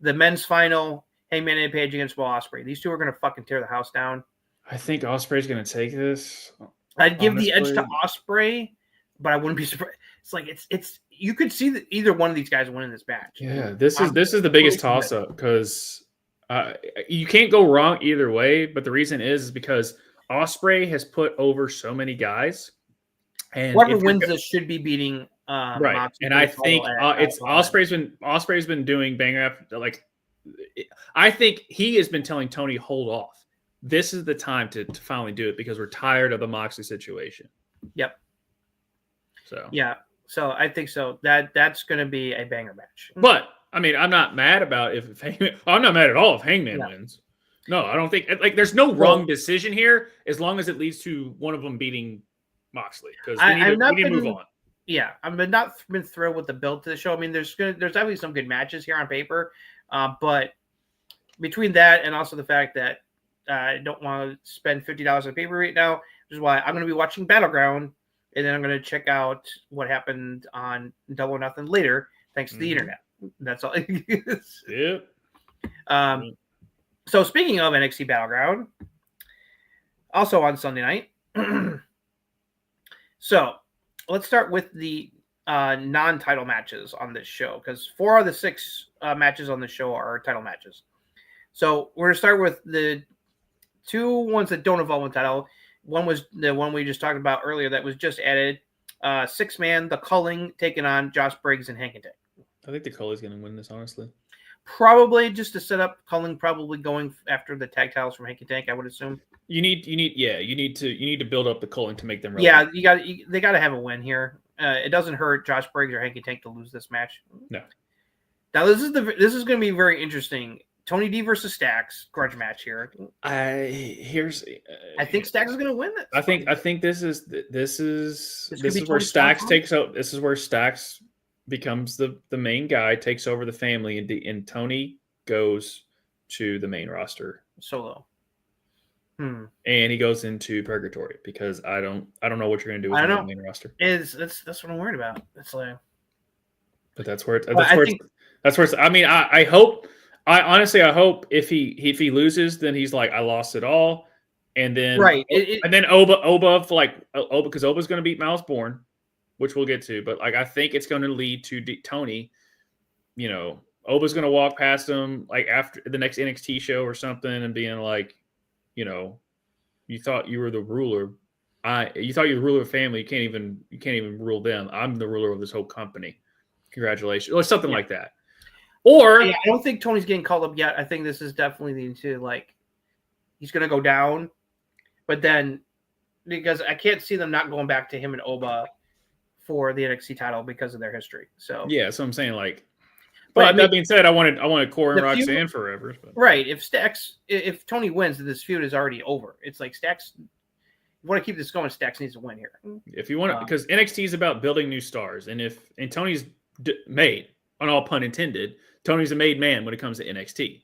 The men's final, Hangman and Page against Will Ospreay. These two are going to fucking tear the house down. I think Ospreay's going to take this. I'd give the edge to Ospreay, but I wouldn't be surprised. It's like it's you could see that either one of these guys winning this match. Yeah, this is the biggest toss up because you can't go wrong either way. But the reason is because Ospreay has put over so many guys, and whoever wins this should be beating right. Moxley, and I think it's Ospreay's been doing banger after like. I think he has been telling Tony, hold off. This is the time to finally do it because we're tired of the Moxley situation. Yep. So yeah. So I think so. That's going to be a banger match. But I mean, I'm not mad about I'm not mad at all if Hangman wins. No, I don't think there's no wrong decision here as long as it leads to one of them beating Moxley because we need to move on. Yeah, I've not been thrilled with the build to the show. I mean, there's definitely some good matches here on paper, but between that and also the fact that I don't want to spend $50 on paper right now, which is why I'm going to be watching Battleground, and then I'm going to check out what happened on Double or Nothing later, thanks to the internet. That's all. Yep. So speaking of NXT Battleground, also on Sunday night. So let's start with the non-title matches on this show because 4 of the 6 matches on the show are title matches. So we're going to start with the 2 ones that don't involve one title. One was the one we just talked about earlier that was just added. 6-man, the Culling taking on Josh Briggs and Hank and Tank. I think the Culling's going to win this, honestly. Probably just to set up Culling probably going after the tag titles from Hank and Tank, I would assume. You need to build up the Culling to make them relevant. Yeah, they got to have a win here. It doesn't hurt Josh Briggs or Hank and Tank to lose this match. No. Now this is going to be very interesting. Tony D versus Stax grudge match here. I think Stax is going to win this. I think this is where Stax takes out. This is where Stax becomes the main guy, takes over the family, and Tony goes to the main roster solo. And he goes into purgatory because I don't know what you're gonna do with him on the main roster. That's what I'm worried about. It's like, but that's where it's. I mean, I hope. I honestly hope if he loses, then he's like, I lost it all, and then and then Oba because Oba's going to beat Miles Bourne, which we'll get to. But like, I think it's going to lead to Tony. Oba's going to walk past him like after the next NXT show or something, and being like, you thought you were the ruler. You thought you were the ruler of family. You can't even rule them. I'm the ruler of this whole company. Congratulations, or something like that. Or I don't think Tony's getting called up yet. I think this is definitely he's going to go down, but then because I can't see them not going back to him and Oba for the NXT title because of their history. So yeah, so I'm saying like, but that being said, I wanted Corey and Roxanne forever. But. Right. If Tony wins, this feud is already over. It's like Stacks. You want to keep this going, Stacks needs to win here. If you want to, because NXT is about building new stars, and Tony's made, on all pun intended, Tony's a made man when it comes to NXT.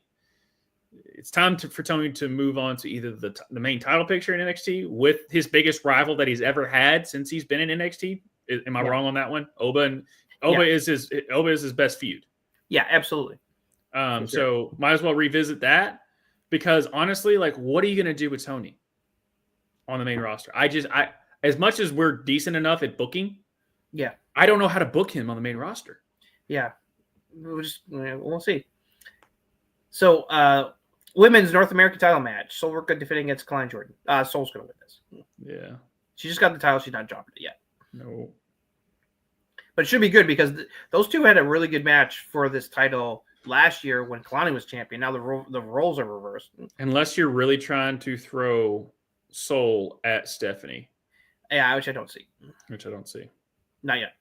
It's time for Tony to move on to either the main title picture in NXT with his biggest rival that he's ever had since he's been in NXT. Am I wrong on that one? Oba is his best feud. Yeah, absolutely. So might as well revisit that because honestly, like, what are you going to do with Tony on the main roster? I as much as we're decent enough at booking, I don't know how to book him on the main roster. Yeah. We'll see. So, women's North American title match. Soul Worker defending against Klein Jordan. Soul's going to win this. Yeah. She just got the title. She's not dropping it yet. No. But it should be good because those two had a really good match for this title last year when Kalani was champion. Now the roles are reversed. Unless you're really trying to throw Soul at Stephanie. Yeah, which I don't see. Not yet.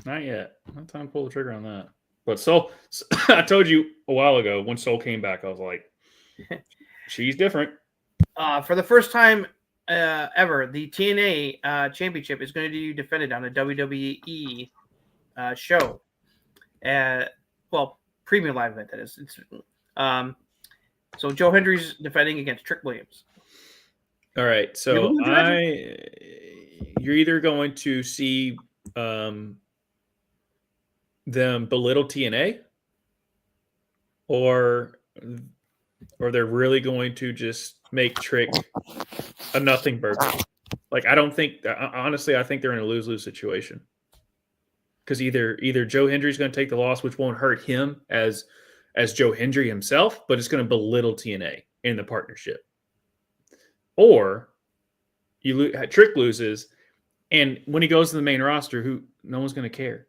Not time to pull the trigger on that. But Soul, I told you a while ago when Soul came back, I was like, she's different. For the first time ever, the TNA championship is going to be defended on a WWE show. Premium live event, that is. So Joe Hendry's defending against Trick Williams. All right. So you're either going to see them belittle TNA, or they're really going to just make Trick a nothing burger. Like, I don't think, honestly, I think they're in a lose-lose situation. Because either Joe Hendry's going to take the loss, which won't hurt him as Joe Hendry himself, but it's going to belittle TNA in the partnership. Or Trick loses, and when he goes to the main roster, no one's going to care.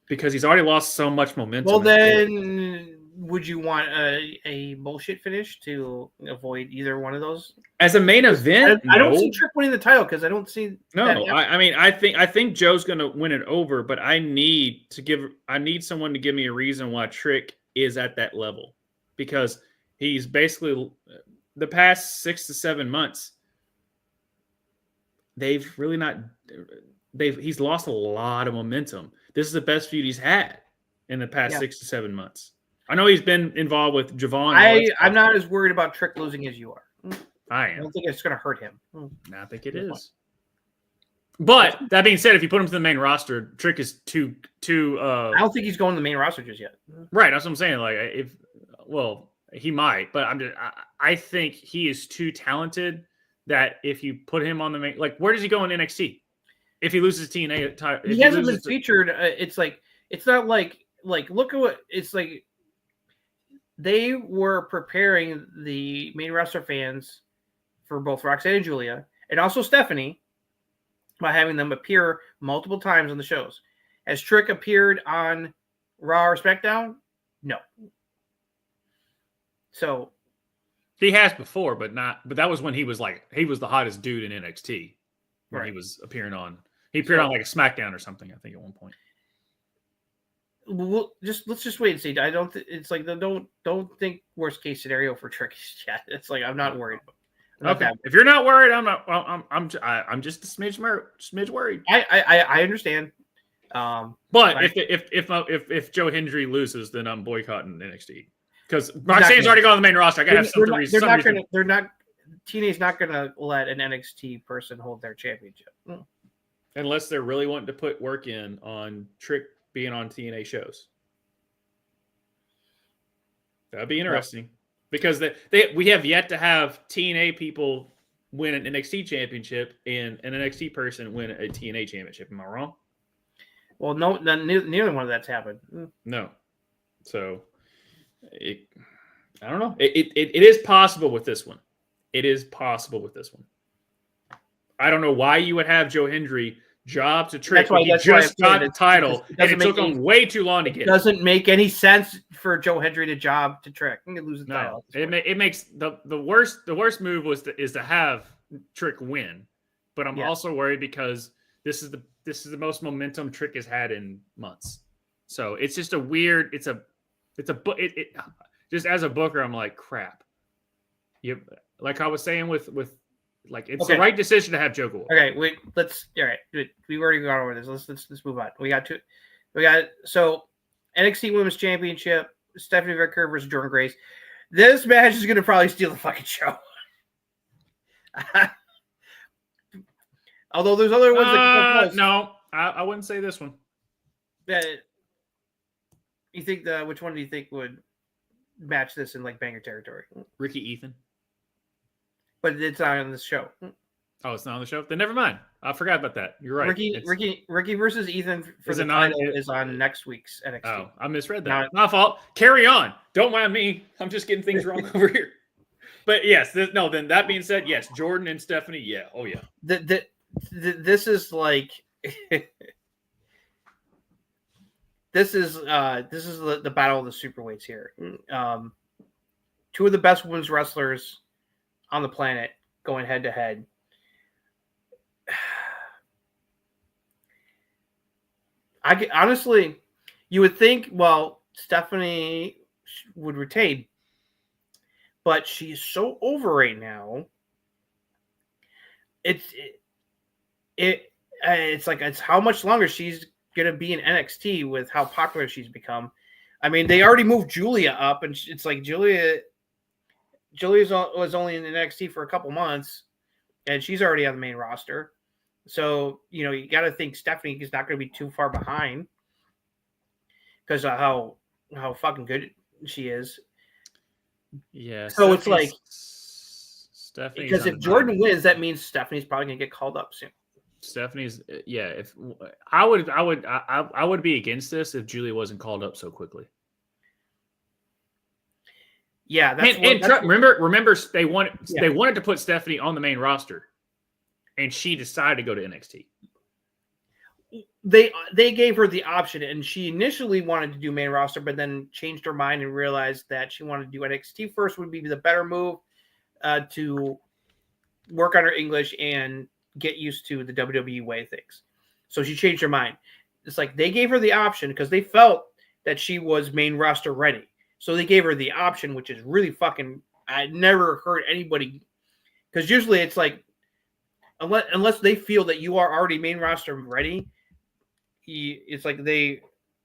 Because he's already lost so much momentum. Well, then, would you want a bullshit finish to avoid either one of those? As a main event, I don't see Trick winning the title because I don't see. No, I think Joe's going to win it over, but I need someone to give me a reason why Trick is at that level, because he's basically the past 6 to 7 months. They've really not. He's lost a lot of momentum. This is the best feud he's had in the past 6 to 7 months. I know he's been involved with Javon. I'm not as worried about Trick losing as you are. I am. I don't think it's going to hurt him. I think it is. But that being said, if you put him to the main roster, Trick is too. I don't think he's going to the main roster just yet. Right, that's what I'm saying. Like, he might, but I think he is too talented that if you put him on the main, like, where does he go in NXT? If he loses TNA title, he hasn't been featured. It's not like look at what it's like. They were preparing the main roster fans for both Roxanne and Julia, and also Stephanie, by having them appear multiple times on the shows. Has Trick appeared on Raw or SmackDown? No. So he has before, but that was when he was the hottest dude in NXT. Where he was appearing on. He appeared on like a SmackDown or something, I think, at one point. Let's just wait and see. I don't. It's like don't think worst case scenario for Trick yet. It's like I'm not worried. Okay. If you're not worried, I'm not. I'm just a smidge worried. I understand. But if Joe Hendry loses, then I'm boycotting NXT because Roxanne's already gone on the main roster. I gotta have something. TNA's not gonna let an NXT person hold their championship unless they're really wanting to put work in on Trick being on TNA shows. That'd be interesting because we have yet to have TNA people win an NXT championship and an NXT person win a TNA championship. Am I wrong? Well, no, neither one of that's happened. No. So, I don't know. It is possible with this one. It is possible with this one. I don't know why you would have Joe Hendry job to Trick. He just got the title, and it took him way too long to get. It doesn't make any sense for Joe Hendry to job to Trick. I'm gonna lose the title. It makes the worst move is to have Trick win, but I'm also worried because this is the most momentum Trick has had in months. So it's just a weird. It just as a booker, I'm like crap. Like I was saying with like it's the right decision to have Joe go. Okay, we've already gone over this. Let's move on. We got so NXT Women's Championship, Stephanie Vicker versus Jordan Grace. This match is gonna probably steal the fucking show. Although there's other ones that no, I wouldn't say this one. You think which one do you think would match this in like banger territory? Ricky Ethan. But it's not on this show. Oh, it's not on the show? Then never mind. I forgot about that. You're right. Ricky versus Ethan for the title is on next week's NXT. Oh, I misread that. My fault. Carry on. Don't mind me. I'm just getting things wrong over here. But yes, then that being said, yes, Jordan and Stephanie, yeah. Oh, yeah. This is like... This is the battle of the superweights here. Two of the best women's wrestlers on the planet going head to head. Honestly, you would think, well, Stephanie would retain, but she's so over right now. It's how much longer she's going to be in NXT with how popular she's become. I mean, they already moved Julia up, and it's like Julia was only in NXT for a couple months, and she's already on the main roster. So, you got to think Stephanie is not going to be too far behind because of how fucking good she is. Yeah. So it's like, because if Jordan wins, that means Stephanie's probably going to get called up soon. Stephanie if I would be against this if Julia wasn't called up so quickly. Yeah, remember they wanted to put Stephanie on the main roster, and she decided to go to NXT. They gave her the option, and she initially wanted to do main roster, but then changed her mind and realized that she wanted to do NXT first would be the better move to work on her English and get used to the WWE way of things. So she changed her mind. It's like they gave her the option because they felt that she was main roster ready. So they gave her the option, which is really fucking... I never heard anybody... Because usually it's like, unless they feel that you are already main roster ready, it's like they're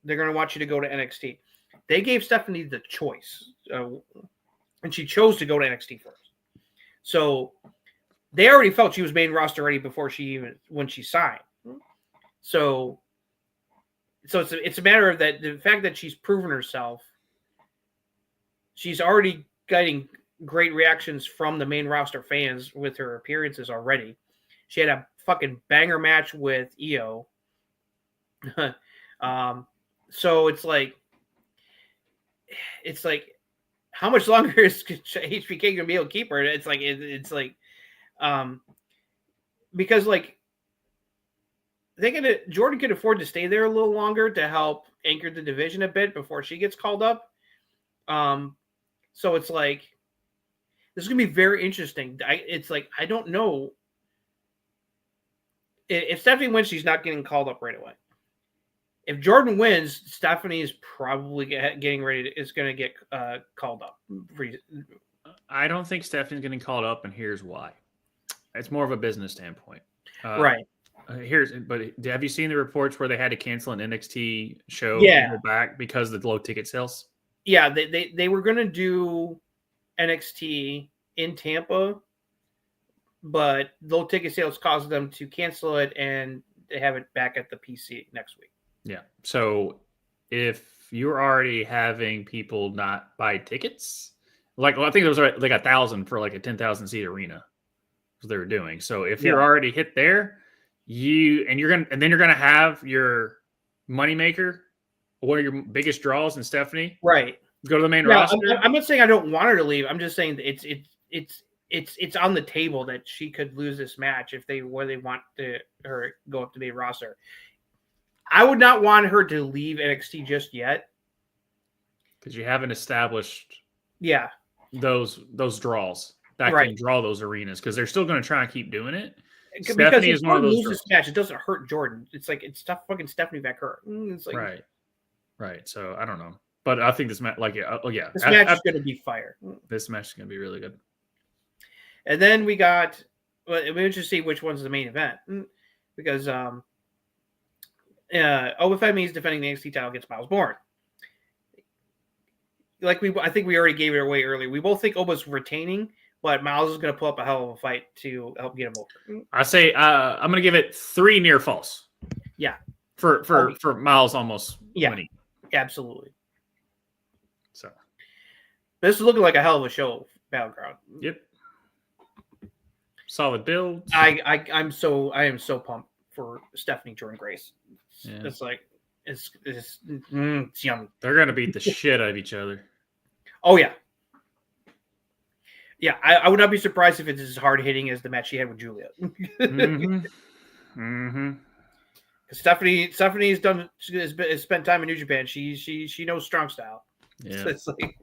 going to want you to go to NXT. They gave Stephanie the choice. And she chose to go to NXT first. So they already felt she was main roster ready before when she signed. So it's a matter of that the fact that she's proven herself. She's already getting great reactions from the main roster fans with her appearances already. She had a fucking banger match with Io. So it's like, how much longer is HBK gonna be able to keep her? It's like, because like Jordan could afford to stay there a little longer to help anchor the division a bit before she gets called up. So it's like, this is gonna be very interesting. I don't know if Stephanie wins, she's not getting called up right away. If Jordan wins, Stephanie is probably getting ready is going to get called up. I don't think Stephanie's getting called up, and here's why. It's more of a business standpoint. Right. But have you seen the reports where they had to cancel an NXT show Yeah. and go back because of the low ticket sales? Yeah, they were going to do NXT in Tampa, but low ticket sales caused them to cancel it, and they have it back at the PC next week. Yeah. So if you're already having people not buy tickets, I think there was like 1,000 for like a 10,000 seat arena, what they were doing. So if you're already hit there, then you're gonna have your moneymaker, one of your biggest draws, in Stephanie, right? Go to the main roster. I'm not saying I don't want her to leave. I'm just saying that it's on the table that she could lose this match if they want her go up to the main roster. I would not want her to leave NXT just yet because you haven't established those draws that can draw those arenas, because they're still going to try and keep doing it. Stephanie is one of those. This match, it doesn't hurt Jordan. It's like it's tough. Fucking Stephanie back hurt. It's like right. So I don't know, but I think this match, this match is going to be fire. This match is going to be really good. And then we got. Well, we should see which one's the main event, because Obafemi is defending the NXT title against Miles Bourne. I think we already gave it away earlier. We both think Oba's retaining, but Miles is going to pull up a hell of a fight to help get him over. I say I'm going to give it 3 near falls. Yeah, for Miles almost winning. Absolutely. So this is looking like a hell of a show, Battleground. Yep. Solid build. I am so pumped for Stephanie Jordan Grace. Yeah. It's like it's yummy. They're gonna beat the shit out of each other. Oh yeah. Yeah, I would not be surprised if it's as hard hitting as the match she had with Julia. Stephanie's done. Has spent time in New Japan. She knows strong style. Yeah. So it's like,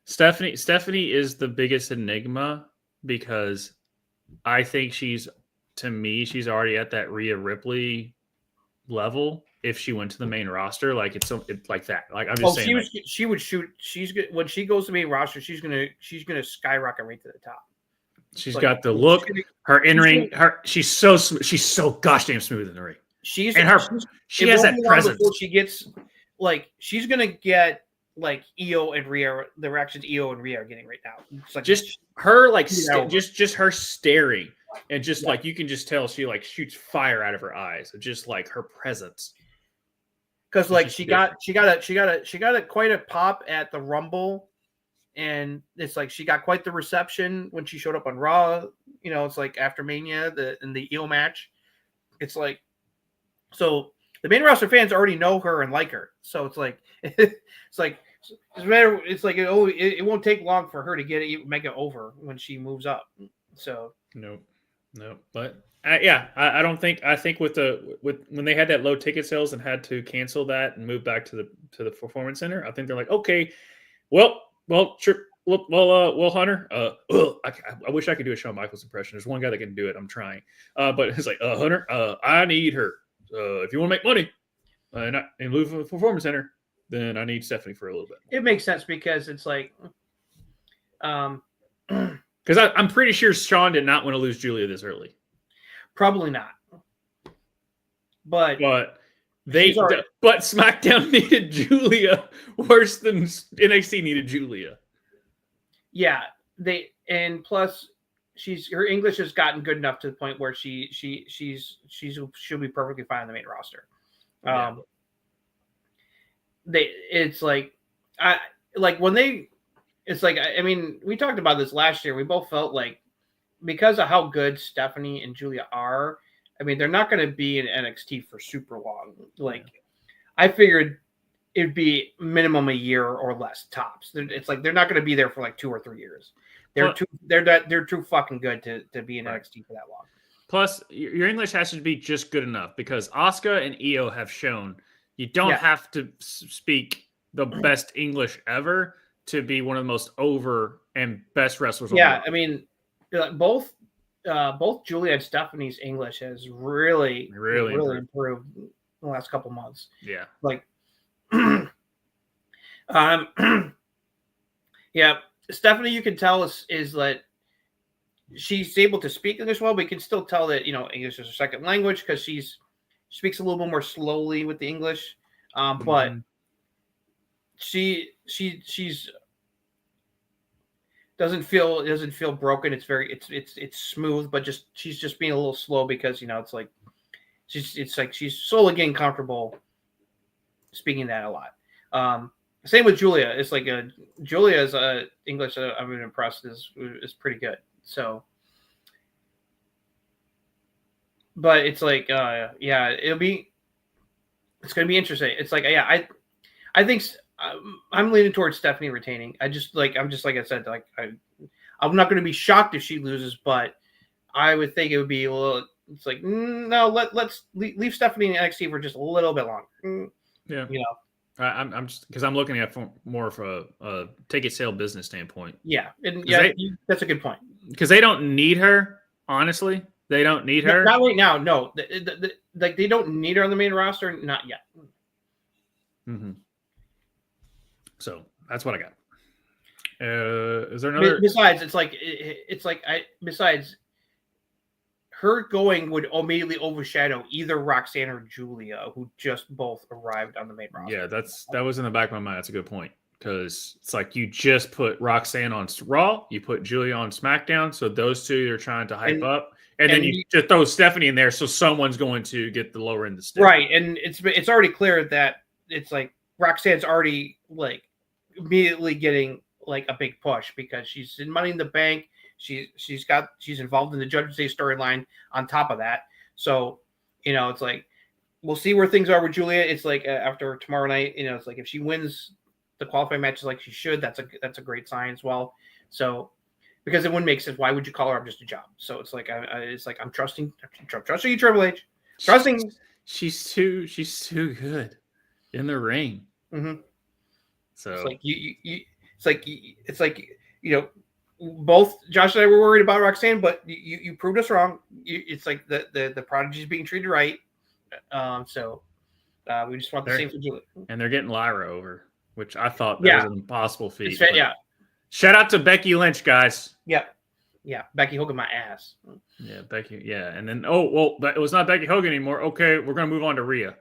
Stephanie is the biggest enigma, because I think she's already at that Rhea Ripley level. If she went to the main roster, like it's like that. Like I'm just saying, she would shoot. When she goes to the main roster, she's gonna skyrocket right to the top. She's got the look. Her in ring. She's so gosh damn smooth in the ring. She has that presence. She gets she's gonna get like Io and Rhea, the reactions Io and Rhea are getting right now. It's like just her just her staring, and just like you can just tell she like shoots fire out of her eyes. Just like her presence. Because like she got quite a pop at the Rumble, and it's like she got quite the reception when she showed up on Raw. You know, it's like after Mania, in the Io match. It's like, so the main roster fans already know her and like her. So it's like it won't take long for her to make it over when she moves up. So no, but. I don't think. I think with when they had that low ticket sales and had to cancel that and move back to the Performance Center, I think they're like, okay, well, Hunter. I wish I could do a Shawn Michaels impression. There's one guy that can do it. I'm trying, but it's like, Hunter, I need her. If you want to make money, and move from the Performance Center, then I need Stephanie for a little bit. It makes sense because it's like, because I'm pretty sure Shawn did not want to lose Julia this early. Probably not. But SmackDown needed Julia worse than NXT needed Julia. Yeah, plus her English has gotten good enough to the point where she'll be perfectly fine on the main roster. We talked about this last year. We both felt like, because of how good Stephanie and Julia are, I mean, they're not going to be in NXT for super long. I figured it'd be minimum a year or less tops. It's like they're not going to be there for like 2 or 3 years. They're too fucking good to be in NXT for that long. Plus, your English has to be just good enough, because Asuka and Io have shown you don't have to speak the best English ever to be one of the most over and best wrestlers. I mean. Both Julia and Stephanie's English has really improved in the last couple months. Yeah. Yeah. Stephanie, you can tell is that she's able to speak English well, but you can still tell that English is her second language because she speaks a little bit more slowly with the English. But she's doesn't feel broken. It's very it's smooth, but she's just being a little slow because it's like she's slowly getting comfortable speaking that a lot. Same with Julia. It's like Julia's English. I'm impressed is pretty good. So, but it's like it's gonna be interesting. It's like I think I'm leaning towards Stephanie retaining. I'm just like I said, like I'm not going to be shocked if she loses, but I would think it would be a little. It's like no, let's leave Stephanie in NXT for just a little bit longer. Yeah, I'm just because I'm looking at it from more of a ticket sale business standpoint. Yeah, and that's a good point. Because they don't need her, honestly. They don't need her. Not right now. No, like they don't need her on the main roster. Not yet. Mm-hmm. So that's what I got. Is there another? Besides, besides her going would immediately overshadow either Roxanne or Julia, who just both arrived on the main roster. Yeah, that was in the back of my mind. That's a good point because it's like you just put Roxanne on Raw, you put Julia on SmackDown, so those two you're trying to hype up, and then you just throw Stephanie in there, so someone's going to get the lower end of the stick. Right, and it's already clear that it's like Roxanne's already like immediately getting like a big push because she's in Money in the Bank. She's involved in the Judgment Day storyline on top of that. So, it's like we'll see where things are with Julia. It's like after tomorrow night, it's like if she wins the qualifying matches like she should, that's a great sign as well. So because it wouldn't make sense. Why would you call her up just a job? So it's like I'm trusting you, Triple H. Trusting. She's too good in the ring. Mm-hmm. So it's like both Josh and I were worried about Roxanne, but you proved us wrong. It's like the prodigy is being treated right. So we just want the same for Julia. And they're getting Lyra over, which I thought that was an impossible feat. Yeah. Shout out to Becky Lynch, guys. Yeah. Yeah. Becky Hogan, my ass. Yeah, Becky. Yeah. And then, it was not Becky Hogan anymore. Okay, we're going to move on to Rhea.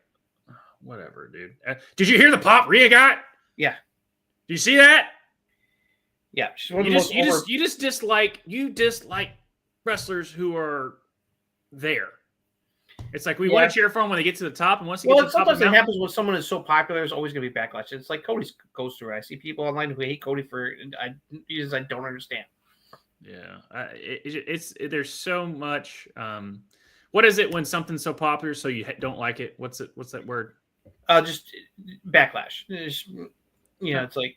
Whatever, dude. Did you hear the pop Rhea got? Yeah. Did you see that? Yeah. She's one of the most you just dislike wrestlers who are there. It's like we want to cheer for them when they get to the top, and once they get to the top, sometimes it happens when someone is so popular. There's always going to be backlash. It's like Cody goes through it. I see people online who hate Cody for reasons I don't understand. Yeah, there's so much. What is it when something's so popular so you don't like it? What's that word? Just backlash. It's like,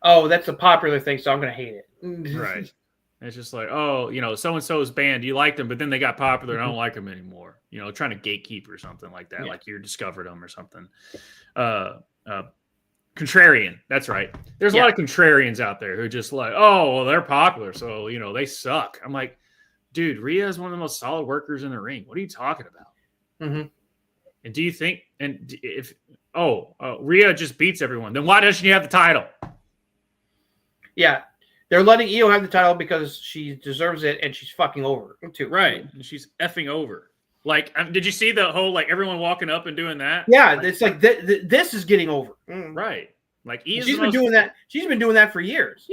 oh, that's a popular thing, so I'm going to hate it. Right. It's just like, so-and-so's band, you liked them, but then they got popular and I don't like them anymore. Trying to gatekeep or something like that, like you discovered them or something. Contrarian, that's right. There's a lot of contrarians out there who just like, oh, well, they're popular, so, they suck. I'm like, dude, Rhea is one of the most solid workers in the ring. What are you talking about? Mm-hmm. And do you think, Rhea just beats everyone, then why doesn't she have the title? Yeah. They're letting Io have the title because she deserves it and she's fucking over too. Right. She's effing over. Like, did you see the whole, like, everyone walking up and doing that? Yeah. It's like this is getting over. Right. Like, she's been doing that. She's been doing that for years.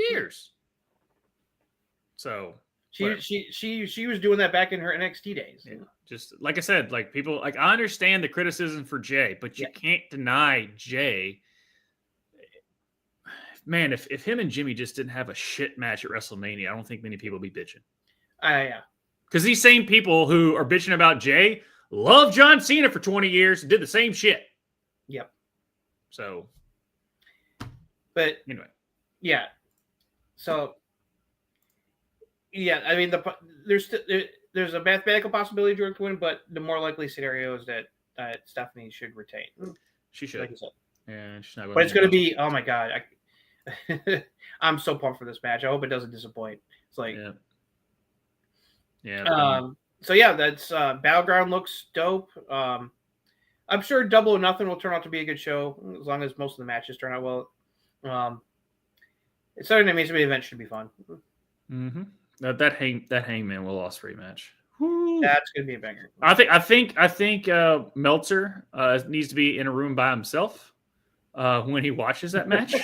So she was doing that back in her NXT days. Yeah. Just like I said, like people, like I understand the criticism for Jay, but you can't deny Jay. Man, if him and Jimmy just didn't have a shit match at WrestleMania, I don't think many people would be bitching. Yeah. Because these same people who are bitching about Jay love John Cena for 20 years and did the same shit. Yep. So, but anyway, yeah. So, yeah, I mean, there's a mathematical possibility Jordan can win, but the more likely scenario is that Stephanie should retain. She should. Like you said. Yeah, she's not. But it's going to be. Oh my god. I'm so pumped for this match. I hope it doesn't disappoint. It's like, So yeah, that's Battleground looks dope. I'm sure Double or Nothing will turn out to be a good show as long as most of the matches turn out well. It's Saturday Night Main Event should be fun. Mm-hmm. That Hangman Will Ospreay match. That's gonna be a banger. I think Meltzer needs to be in a room by himself when he watches that match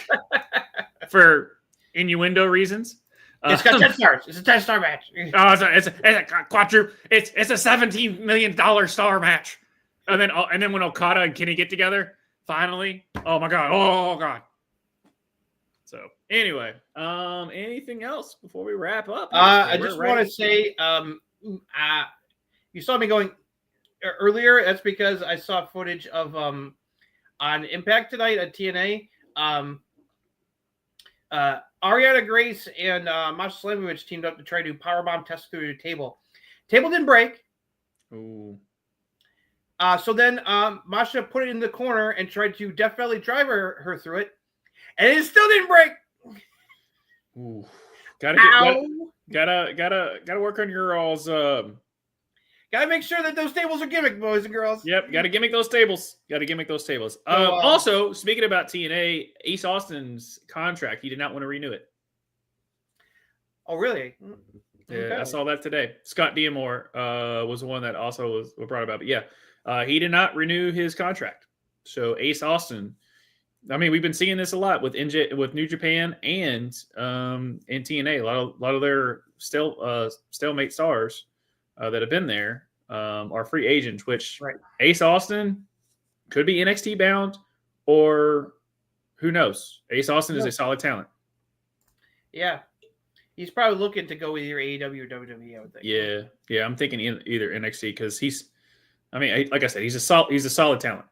for innuendo reasons. It's got 10 stars. It's a 10-star match. Oh, it's a quadruple. It's a $17 million star match. And then when Okada and Kenny get together, finally, oh my god. So anyway, anything else before we wrap up? I just want to say, you saw me going earlier. That's because I saw footage of on Impact tonight at TNA. Ariana Grace and Masha Slamovich teamed up to try to powerbomb test through the table. Table didn't break. Ooh. So then Masha put it in the corner and tried to Death Valley drive her through it, and it still didn't break. Ooh. Gotta work on your all's. Gotta make sure that those tables are gimmick, boys and girls. Yep, gotta gimmick those tables. Also, speaking about TNA, Ace Austin's contract, he did not want to renew it. Oh, really? Yeah, Okay. I saw that today. Scott Diamore was the one that also was brought about. But yeah, he did not renew his contract. So Ace Austin, I mean, we've been seeing this a lot with New Japan and in TNA. A lot of their stalemate stars that have been there are free agents, which Right. Ace Austin could be NXT bound, or who knows? Ace Austin is a solid talent. Yeah. He's probably looking to go with either AEW or WWE, I would think. Yeah. I'm thinking either NXT because like I said, he's a solid talent.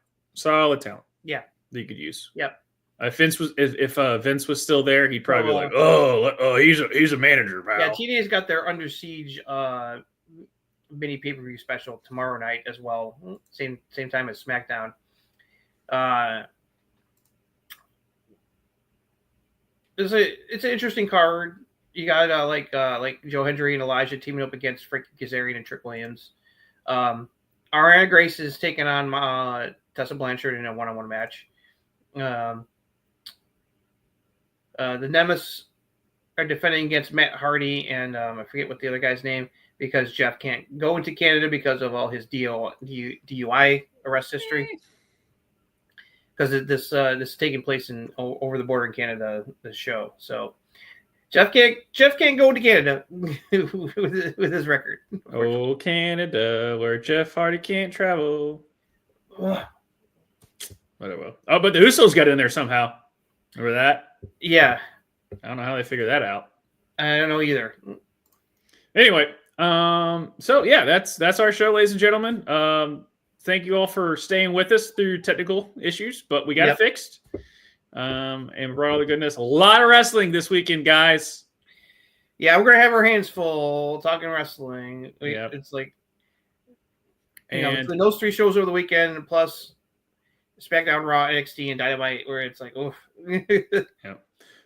Yeah. That you could use. Yep. If Vince was still there, he'd probably be like, he's a manager, pal. Yeah, TNA's got their Under Siege mini pay-per-view special tomorrow night as well. Same time as SmackDown. It's an interesting card. You got like Joe Hendry and Elijah teaming up against Frankie Kazarian and Trick Williams. Ariana Grace is taking on Tessa Blanchard in a one-on-one match. The Nemesis are defending against Matt Hardy and I forget what the other guy's name, because Jeff can't go into Canada because of all his DUI arrest history. Because this is taking place over the border in Canada, the show. So Jeff can't go to Canada with his record. Oh, Canada, where Jeff Hardy can't travel. Whatever. Oh, but the Usos got in there somehow. Remember that? Yeah. I don't know how they figured that out. I don't know either. Anyway, so yeah, that's our show, ladies and gentlemen. Thank you all for staying with us through technical issues, but we got it fixed. And brought all the goodness. A lot of wrestling this weekend, guys. Yeah, we're gonna have our hands full talking wrestling. It's like, between those three shows over the weekend, plus SmackDown, Raw, NXT, and Dynamite, where it's like, oof. Yeah.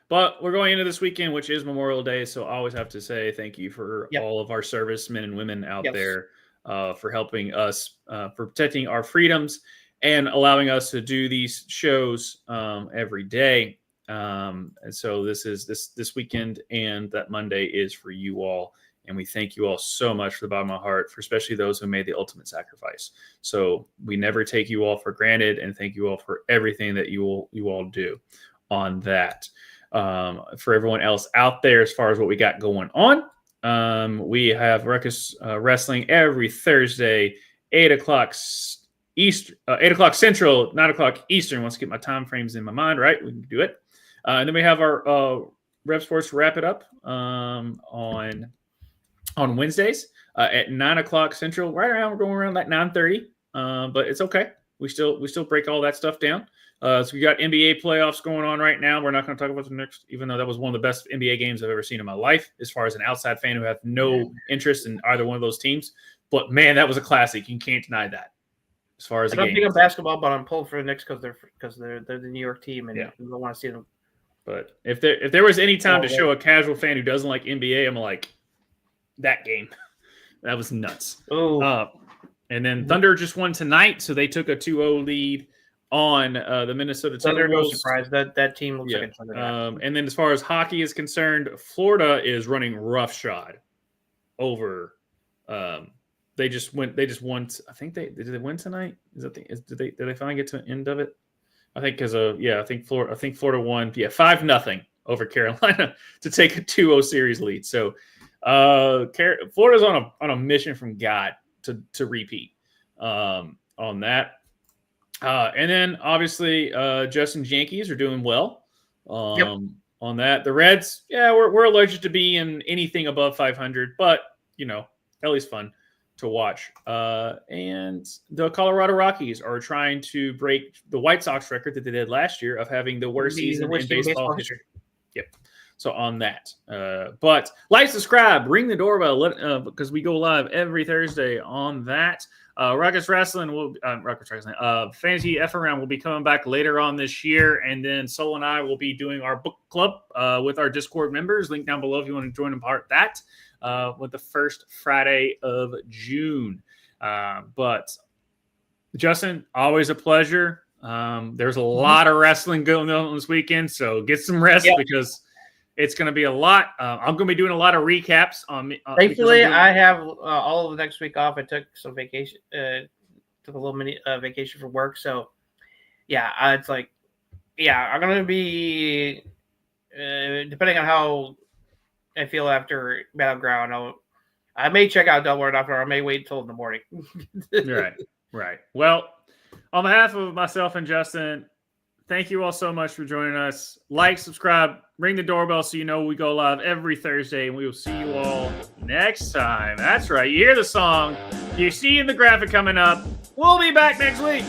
But we're going into this weekend, which is Memorial Day, so I always have to say thank you for all of our servicemen and women out there for helping us, for protecting our freedoms and allowing us to do these shows every day. And so this weekend and that Monday is for you all. And we thank you all so much from the bottom of my heart, for especially those who made the ultimate sacrifice. So we never take you all for granted, and thank you all for everything that you all do on that. For everyone else out there, as far as what we got going on, we have Ruckus Wrestling every Thursday, 8 o'clock Eastern, 8 o'clock Central, 9 o'clock Eastern. Once I get my time frames in my mind, right, we can do it. And then we have our Rev Sports Wrap It Up on Wednesdays at 9 o'clock Central. Right around, we're going around like 9:30, but it's okay. We still break all that stuff down. So we got NBA playoffs going on right now. We're not going to talk about the next, even though that was one of the best NBA games I've ever seen in my life, as far as an outside fan who have no interest in either one of those teams. But man, that was a classic. You can't deny that. As far as I don't think I'm basketball, but I'm pulled for the Knicks because they're the New York team, and we don't want to see them. But if there was any time to show a casual fan who doesn't like NBA, I'm like, that game. That was nuts. Oh. And then Thunder just won tonight, so they took a 2-0 lead on the Minnesota Thunder. Timberwolves. No surprise. That team looks like a Thunder. And then as far as hockey is concerned, Florida is running roughshod over. They just won. I think did they win tonight? Did they finally get to the end of it? I think because I think Florida won. Yeah, 5-0 over Carolina to take a 2-0 series lead. So Florida's on a mission from God to repeat on that. And then obviously Justin's Yankees are doing well on that. The Reds, we're allergic to be in anything above 500, but at least fun to watch. And the Colorado Rockies are trying to break the White Sox record that they did last year of having the worst season in baseball history. Yep. So on that, but like, subscribe, ring the doorbell, because we go live every Thursday on that. Ruckus Wrastlin Fantasy F Around will be coming back later on this year, and then Sol and I will be doing our book club with our Discord members. Link down below if you want to join and part that with the first Friday of June. But Justin, always a pleasure. There's a lot of wrestling going on this weekend, so get some rest because it's going to be a lot. I'm going to be doing a lot of recaps on. Thankfully, I have all of the next week off. I took some vacation, took a little mini vacation from work. So, it's like, I'm going to be depending on how I feel after Battleground. I may check out Double or Nothing, or I may wait until in the morning. Right. Well, on behalf of myself and Justin, thank you all so much for joining us. Like, subscribe, ring the doorbell so you know we go live every Thursday, and we will see you all next time. That's right. You hear the song. You see the graphic coming up. We'll be back next week.